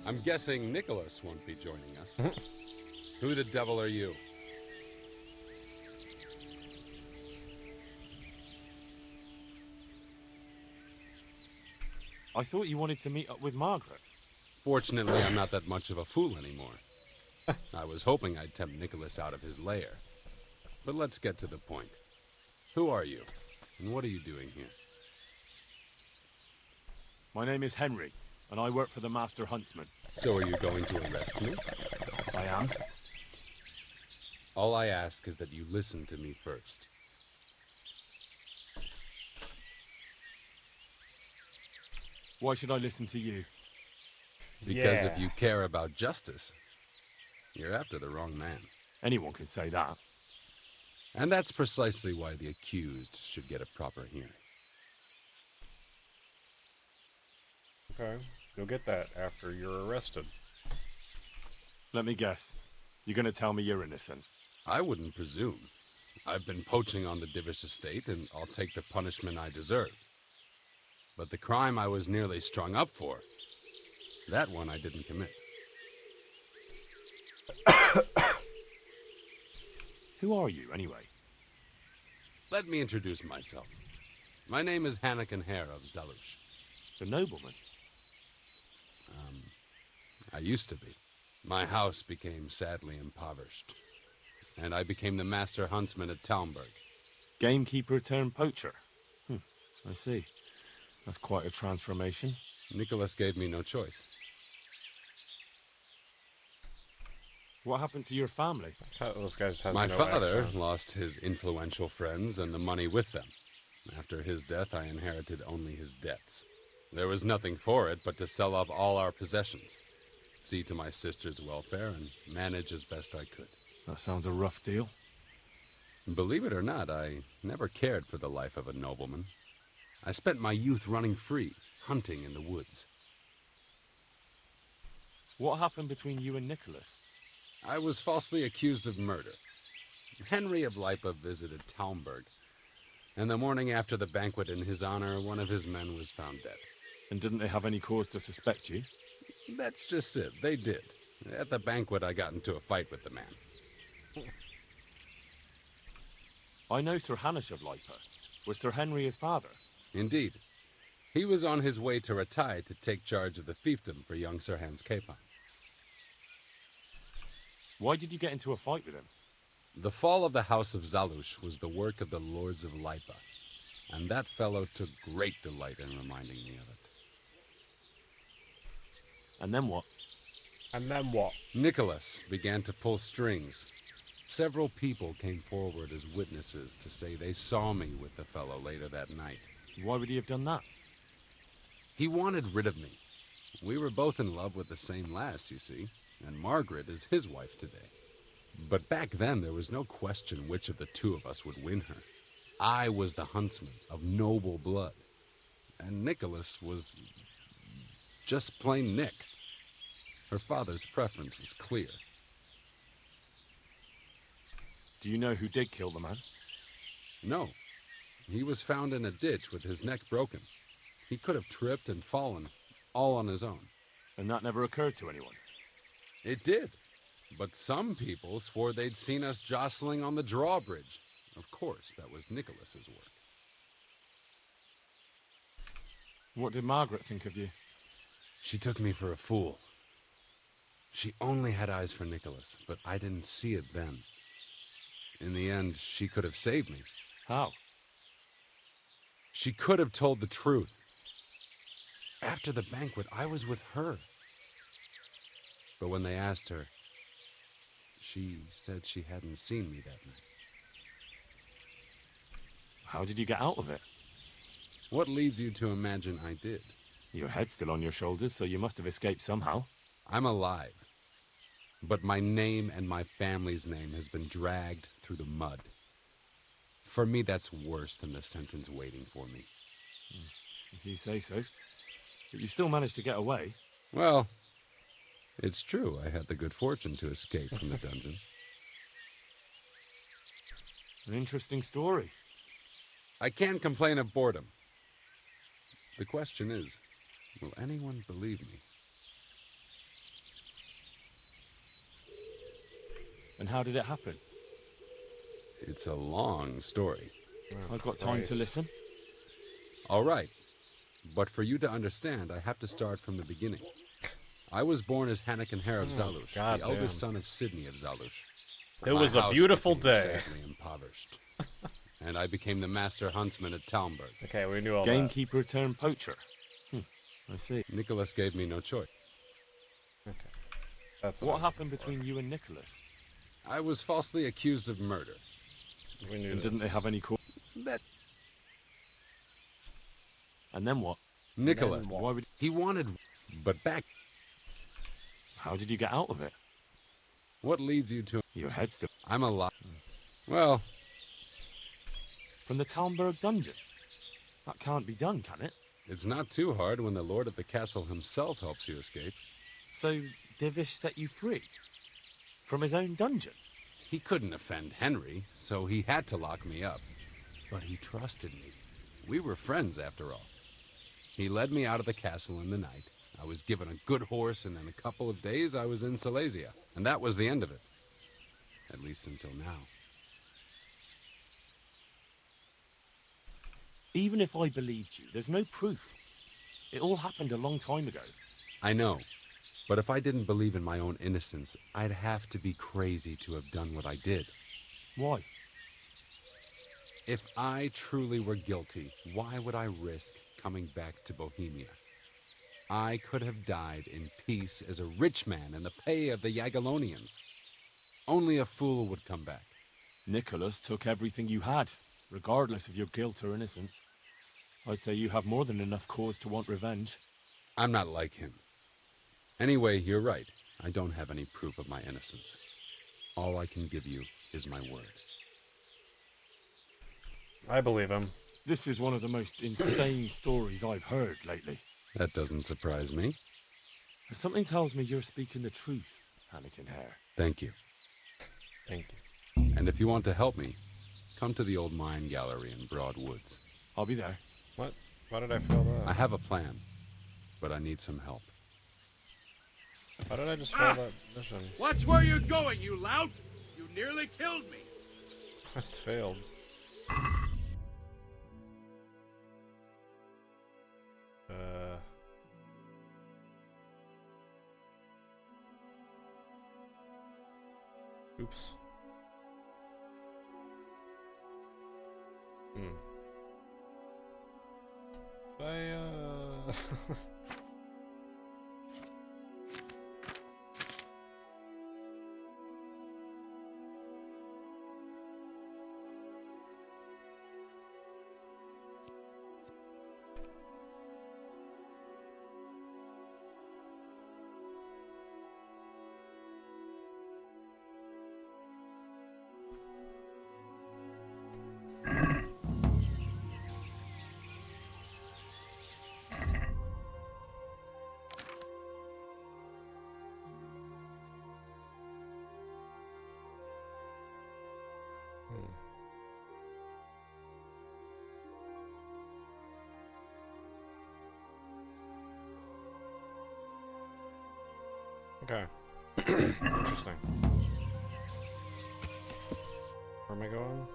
I'm guessing Nicholas won't be joining us. Who the devil are you?
I thought you wanted to meet up with Margaret.
Fortunately, I'm not that much of a fool anymore. I was hoping I'd tempt Nicholas out of his lair. But let's get to the point. Who are you, and what are you doing here?
My name is Henry, and I work for the Master Huntsman.
So are you going to arrest me?
I am.
All I ask is that you listen to me first.
Why should I listen to you?
Because if you care about justice, you're after the wrong man.
Anyone can say that.
And that's precisely why the accused should get a proper hearing.
Okay, you'll get that after you're arrested.
Let me guess. You're going to tell me you're innocent?
I wouldn't presume. I've been poaching on the Divish estate, and I'll take the punishment I deserve. But the crime I was nearly strung up for, that one I didn't commit.
Who are you, anyway?
Let me introduce myself. My name is Hanakin Hare of Zalush.
The nobleman?
I used to be. My house became sadly impoverished, and I became the master huntsman at Talmberg.
Gamekeeper turned poacher? I see. That's quite a transformation.
Nicholas gave me no choice.
What happened to your family?
This guy just has
My
no
father
accent.
lost his influential friends and the money with them. After his death, I inherited only his debts. There was nothing for it but to sell off all our possessions, see to my sister's welfare, and manage as best I could.
That sounds a rough deal.
Believe it or not, I never cared for the life of a nobleman. I spent my youth running free, hunting in the woods.
What happened between you and Nicholas?
I was falsely accused of murder. Henry of Lipa visited Talmberg, and the morning after the banquet in his honor, one of his men was found dead.
And didn't they have any cause to suspect you?
That's just it. They did. At the banquet, I got into a fight with the man.
I know Sir Hanish of Lipa. Was Sir Henry his father?
Indeed. He was on his way to Rattay to take charge of the fiefdom for young Sir Hans Capon.
Why did you get into a fight with him?
The fall of the House of Zalush was the work of the Lords of Lipa, and that fellow took great delight in reminding me of it.
And then what?
And then what?
Nicholas began to pull strings. Several people came forward as witnesses to say they saw me with the fellow later that night.
Why would he have done that?
He wanted rid of me. We were both in love with the same lass, you see, and Margaret is his wife today. But back then, there was no question which of the two of us would win her. I was the huntsman of noble blood, and Nicholas was just plain Nick. Her father's preference was clear.
Do you know who did kill the man?
No. He was found in a ditch with his neck broken. He could have tripped and fallen, all on his own.
And that never occurred to anyone?
It did. But some people swore they'd seen us jostling on the drawbridge. Of course, that was Nicholas's work.
What did Margaret think of you?
She took me for a fool. She only had eyes for Nicholas, but I didn't see it then. In the end, she could have saved me.
How?
She could have told the truth. After the banquet, I was with her. But when they asked her, she said she hadn't seen me that night.
How did you get out of it?
What leads you to imagine I did?
Your head's still on your shoulders, so you must have escaped somehow.
I'm alive. But my name and my family's name has been dragged through the mud. For me, that's worse than the sentence waiting for me.
If you say so. But you still managed to get away.
Well, it's true. I had the good fortune to escape from the dungeon.
An interesting story.
I can't complain of boredom. The question is, will anyone believe me?
And how did it happen?
It's a long story.
I've got time to listen.
All right. But for you to understand, I have to start from the beginning. I was born as Hanakin Hare of Zalush, the eldest son of Sidney of Zalush.
It was a beautiful day.
Sadly impoverished. And I became the master huntsman at Talmberg.
Okay, we knew all
Gamekeeper turned poacher. I see.
Nicholas gave me no choice.
Okay. That's
what happened between you and Nicholas?
I was falsely accused of murder.
We knew
And didn't they have any court?
That...
And then what?
Nicholas,
Why would
he wanted... But back...
How did you get out of it?
What leads you to...
Your head's still...
I'm alive. Well...
From the Talmberg dungeon? That can't be done, can it?
It's not too hard when the lord of the castle himself helps you escape.
So, Divish set you free? From his own dungeon?
He couldn't offend Henry, so he had to lock me up. But he trusted me. We were friends, after all. He led me out of the castle in the night. I was given a good horse, and in a couple of days I was in Silesia. And that was the end of it. At least until now.
Even if I believed you, there's no proof. It all happened a long time ago.
I know. But if I didn't believe in my own innocence, I'd have to be crazy to have done what I did.
Why?
If I truly were guilty, why would I risk coming back to Bohemia? I could have died in peace as a rich man in the pay of the Jagiellonians. Only a fool would come back.
Nicholas took everything you had, regardless of your guilt or innocence. I'd say you have more than enough cause to want revenge.
I'm not like him. Anyway, you're right. I don't have any proof of my innocence. All I can give you is my word.
I believe him.
This is one of the most insane stories I've heard lately.
That doesn't surprise me.
Something tells me you're speaking the truth, Anakin Hare.
Thank you.
Thank you.
And if you want to help me, come to the old mine gallery in Broad Woods.
I'll be there.
What? Why did I fail that?
I have a plan, but I need some help.
Why did I just fail that mission?
Watch where you're going, you lout! You nearly killed me!
Quest failed. Oops. Okay. Interesting. Where am I going?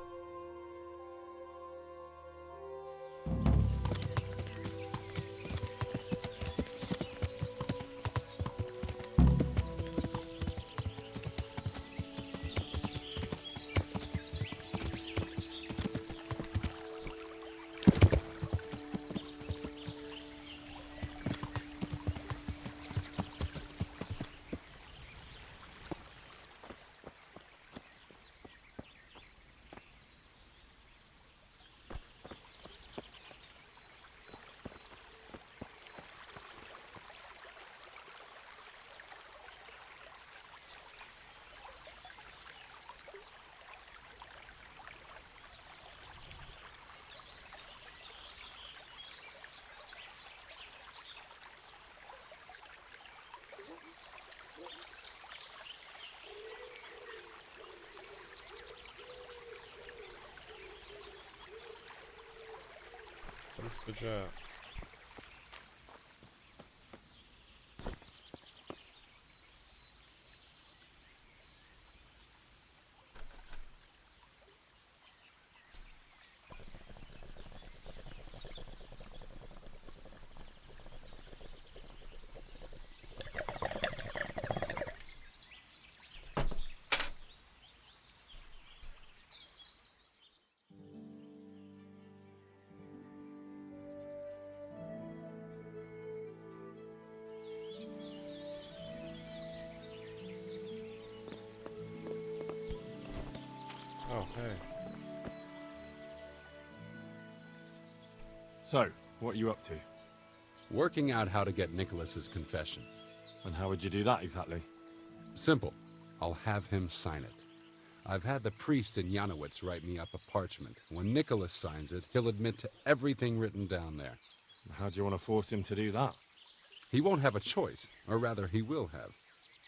What's the job?
So, what are you up to?
Working out how to get Nicholas's confession.
And how would you do that exactly?
Simple. I'll have him sign it. I've had the priest in Janowitz write me up a parchment. When Nicholas signs it, he'll admit to everything written down there.
How do you want to force him to do that?
He won't have a choice, or rather he will have,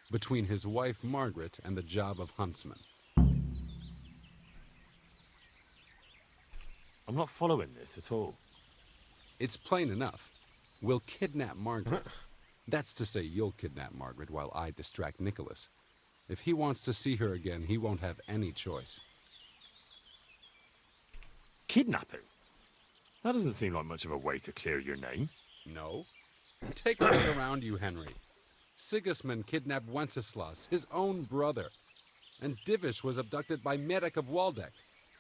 between his wife Margaret and the job of huntsman.
I'm not following this at all.
It's plain enough. We'll kidnap Margaret. That's to say, you'll kidnap Margaret while I distract Nicholas. If he wants to see her again, he won't have any choice.
Kidnapping? That doesn't seem like much of a way to clear your name.
No. Take a look around you, Henry. Sigismund kidnapped Wenceslas, his own brother. And Divish was abducted by Medek of Waldeck.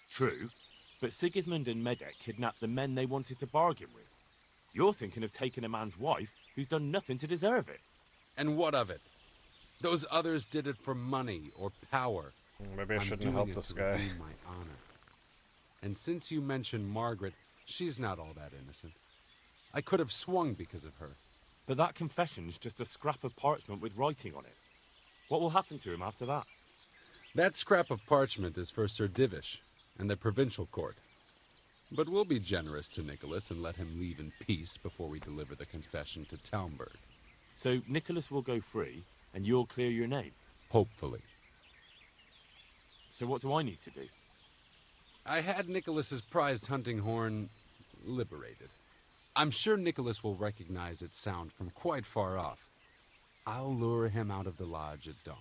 True, but Sigismund and Medek kidnapped the men they wanted to bargain with. You're thinking of taking a man's wife who's done nothing to deserve it.
And what of it? Those others did it for money or power.
Maybe I shouldn't help this guy.
My honor. And since you mentioned Margaret, she's not all that innocent. I could have swung because of her.
But that confession's just a scrap of parchment with writing on it. What will happen to him after that?
That scrap of parchment is for Sir Divish and the provincial court. But we'll be generous to Nicholas and let him leave in peace before we deliver the confession to Talmberg.
So Nicholas will go free, and you'll clear your name?
Hopefully.
So what do I need to do?
I had Nicholas's prized hunting horn liberated. I'm sure Nicholas will recognize its sound from quite far off. I'll lure him out of the lodge at dawn.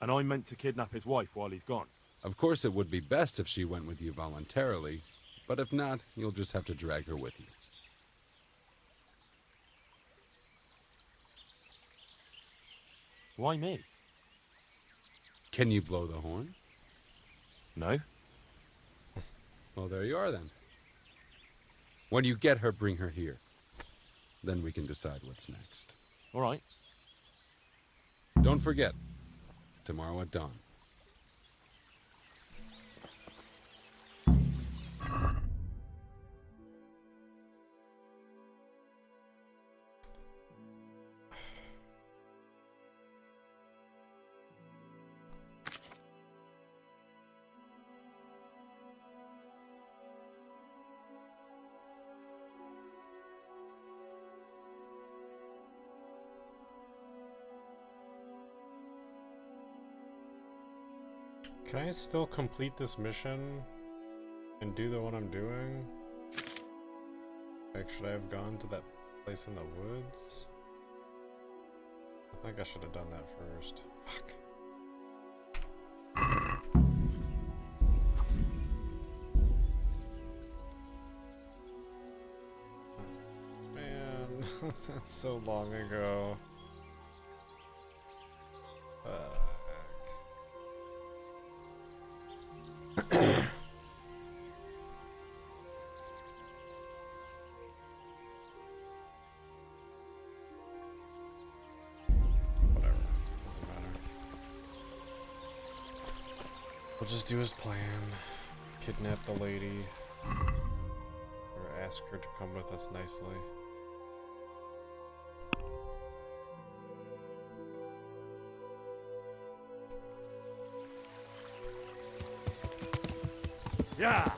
And I meant to kidnap his wife while he's gone?
Of course it would be best if she went with you voluntarily, but if not, you'll just have to drag her with you.
Why me?
Can you blow the horn?
No.
Well, there you are then. When you get her, bring her here. Then we can decide what's next.
All right.
Don't forget, tomorrow at dawn.
Can I still complete this mission and do the one I'm doing? Like, should I have gone to that place in the woods? I think I should have done that first. Fuck. Man, that's so long ago. We'll just do his plan. Kidnap the lady. Or ask her to come with us nicely.
Yeah!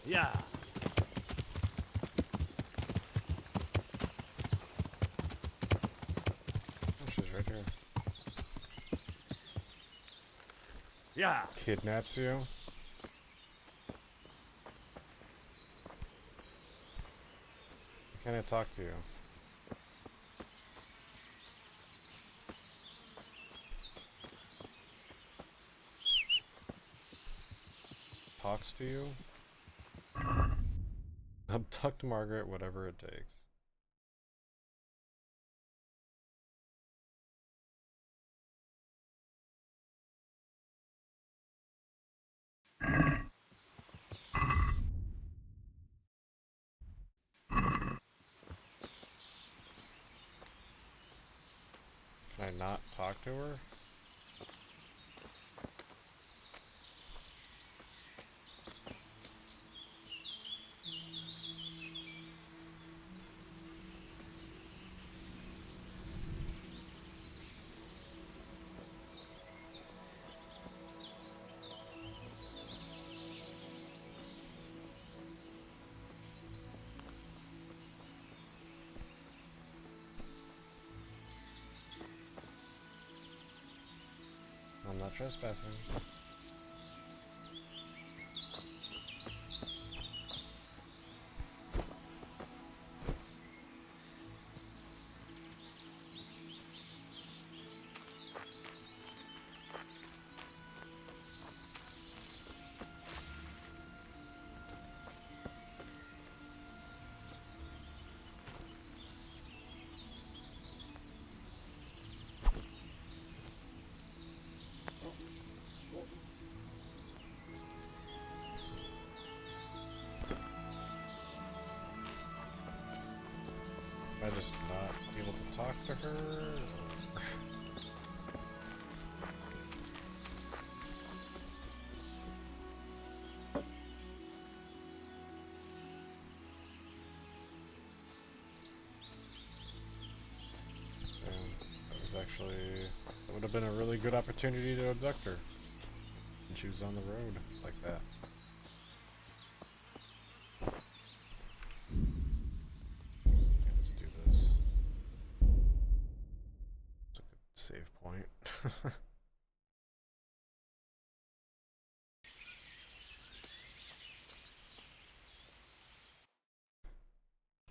Yeah!
She's right here.
Yeah!
Kidnaps you? Can I talk to you? Talks to you? Abduct Margaret, whatever it takes. Can I not talk to her? I'm not trespassing. Am I just not able to talk to her? Or... That was actually... That would have been a really good opportunity to abduct her. And she was on the road like that. Save point.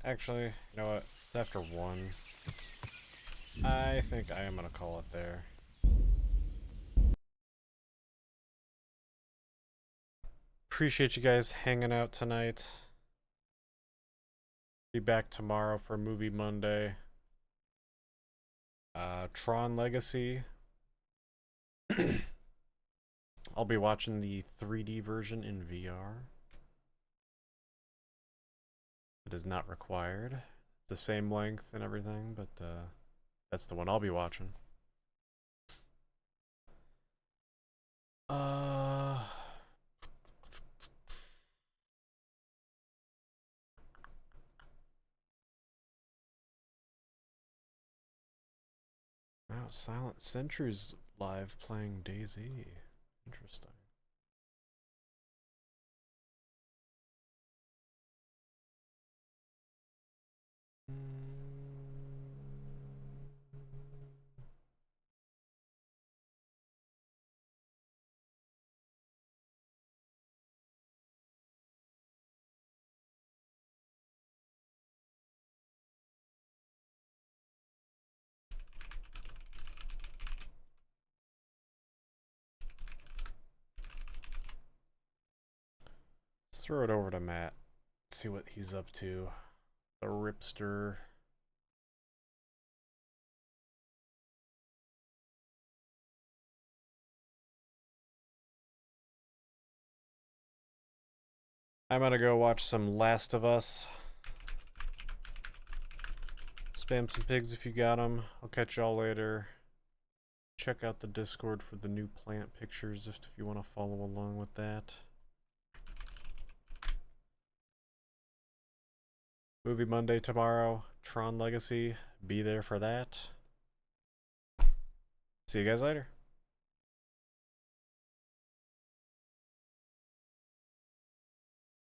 Actually, you know what? It's after 1. I think I am gonna call it there. Appreciate you guys hanging out tonight. Be back tomorrow for Movie Monday. Tron Legacy. I'll be watching the 3D version in VR. It is not required. It's the same length and everything, but that's the one I'll be watching. Wow, Silent Sentry's live playing DayZ. Interesting. Let's throw it over to Matt. See what he's up to. The Ripster. I'm gonna go watch some Last of Us. Spam some pigs if you got them. I'll catch y'all later. Check out the Discord for the new plant pictures if you want to follow along with that. Movie Monday tomorrow. Tron Legacy. Be there for that. See you guys later.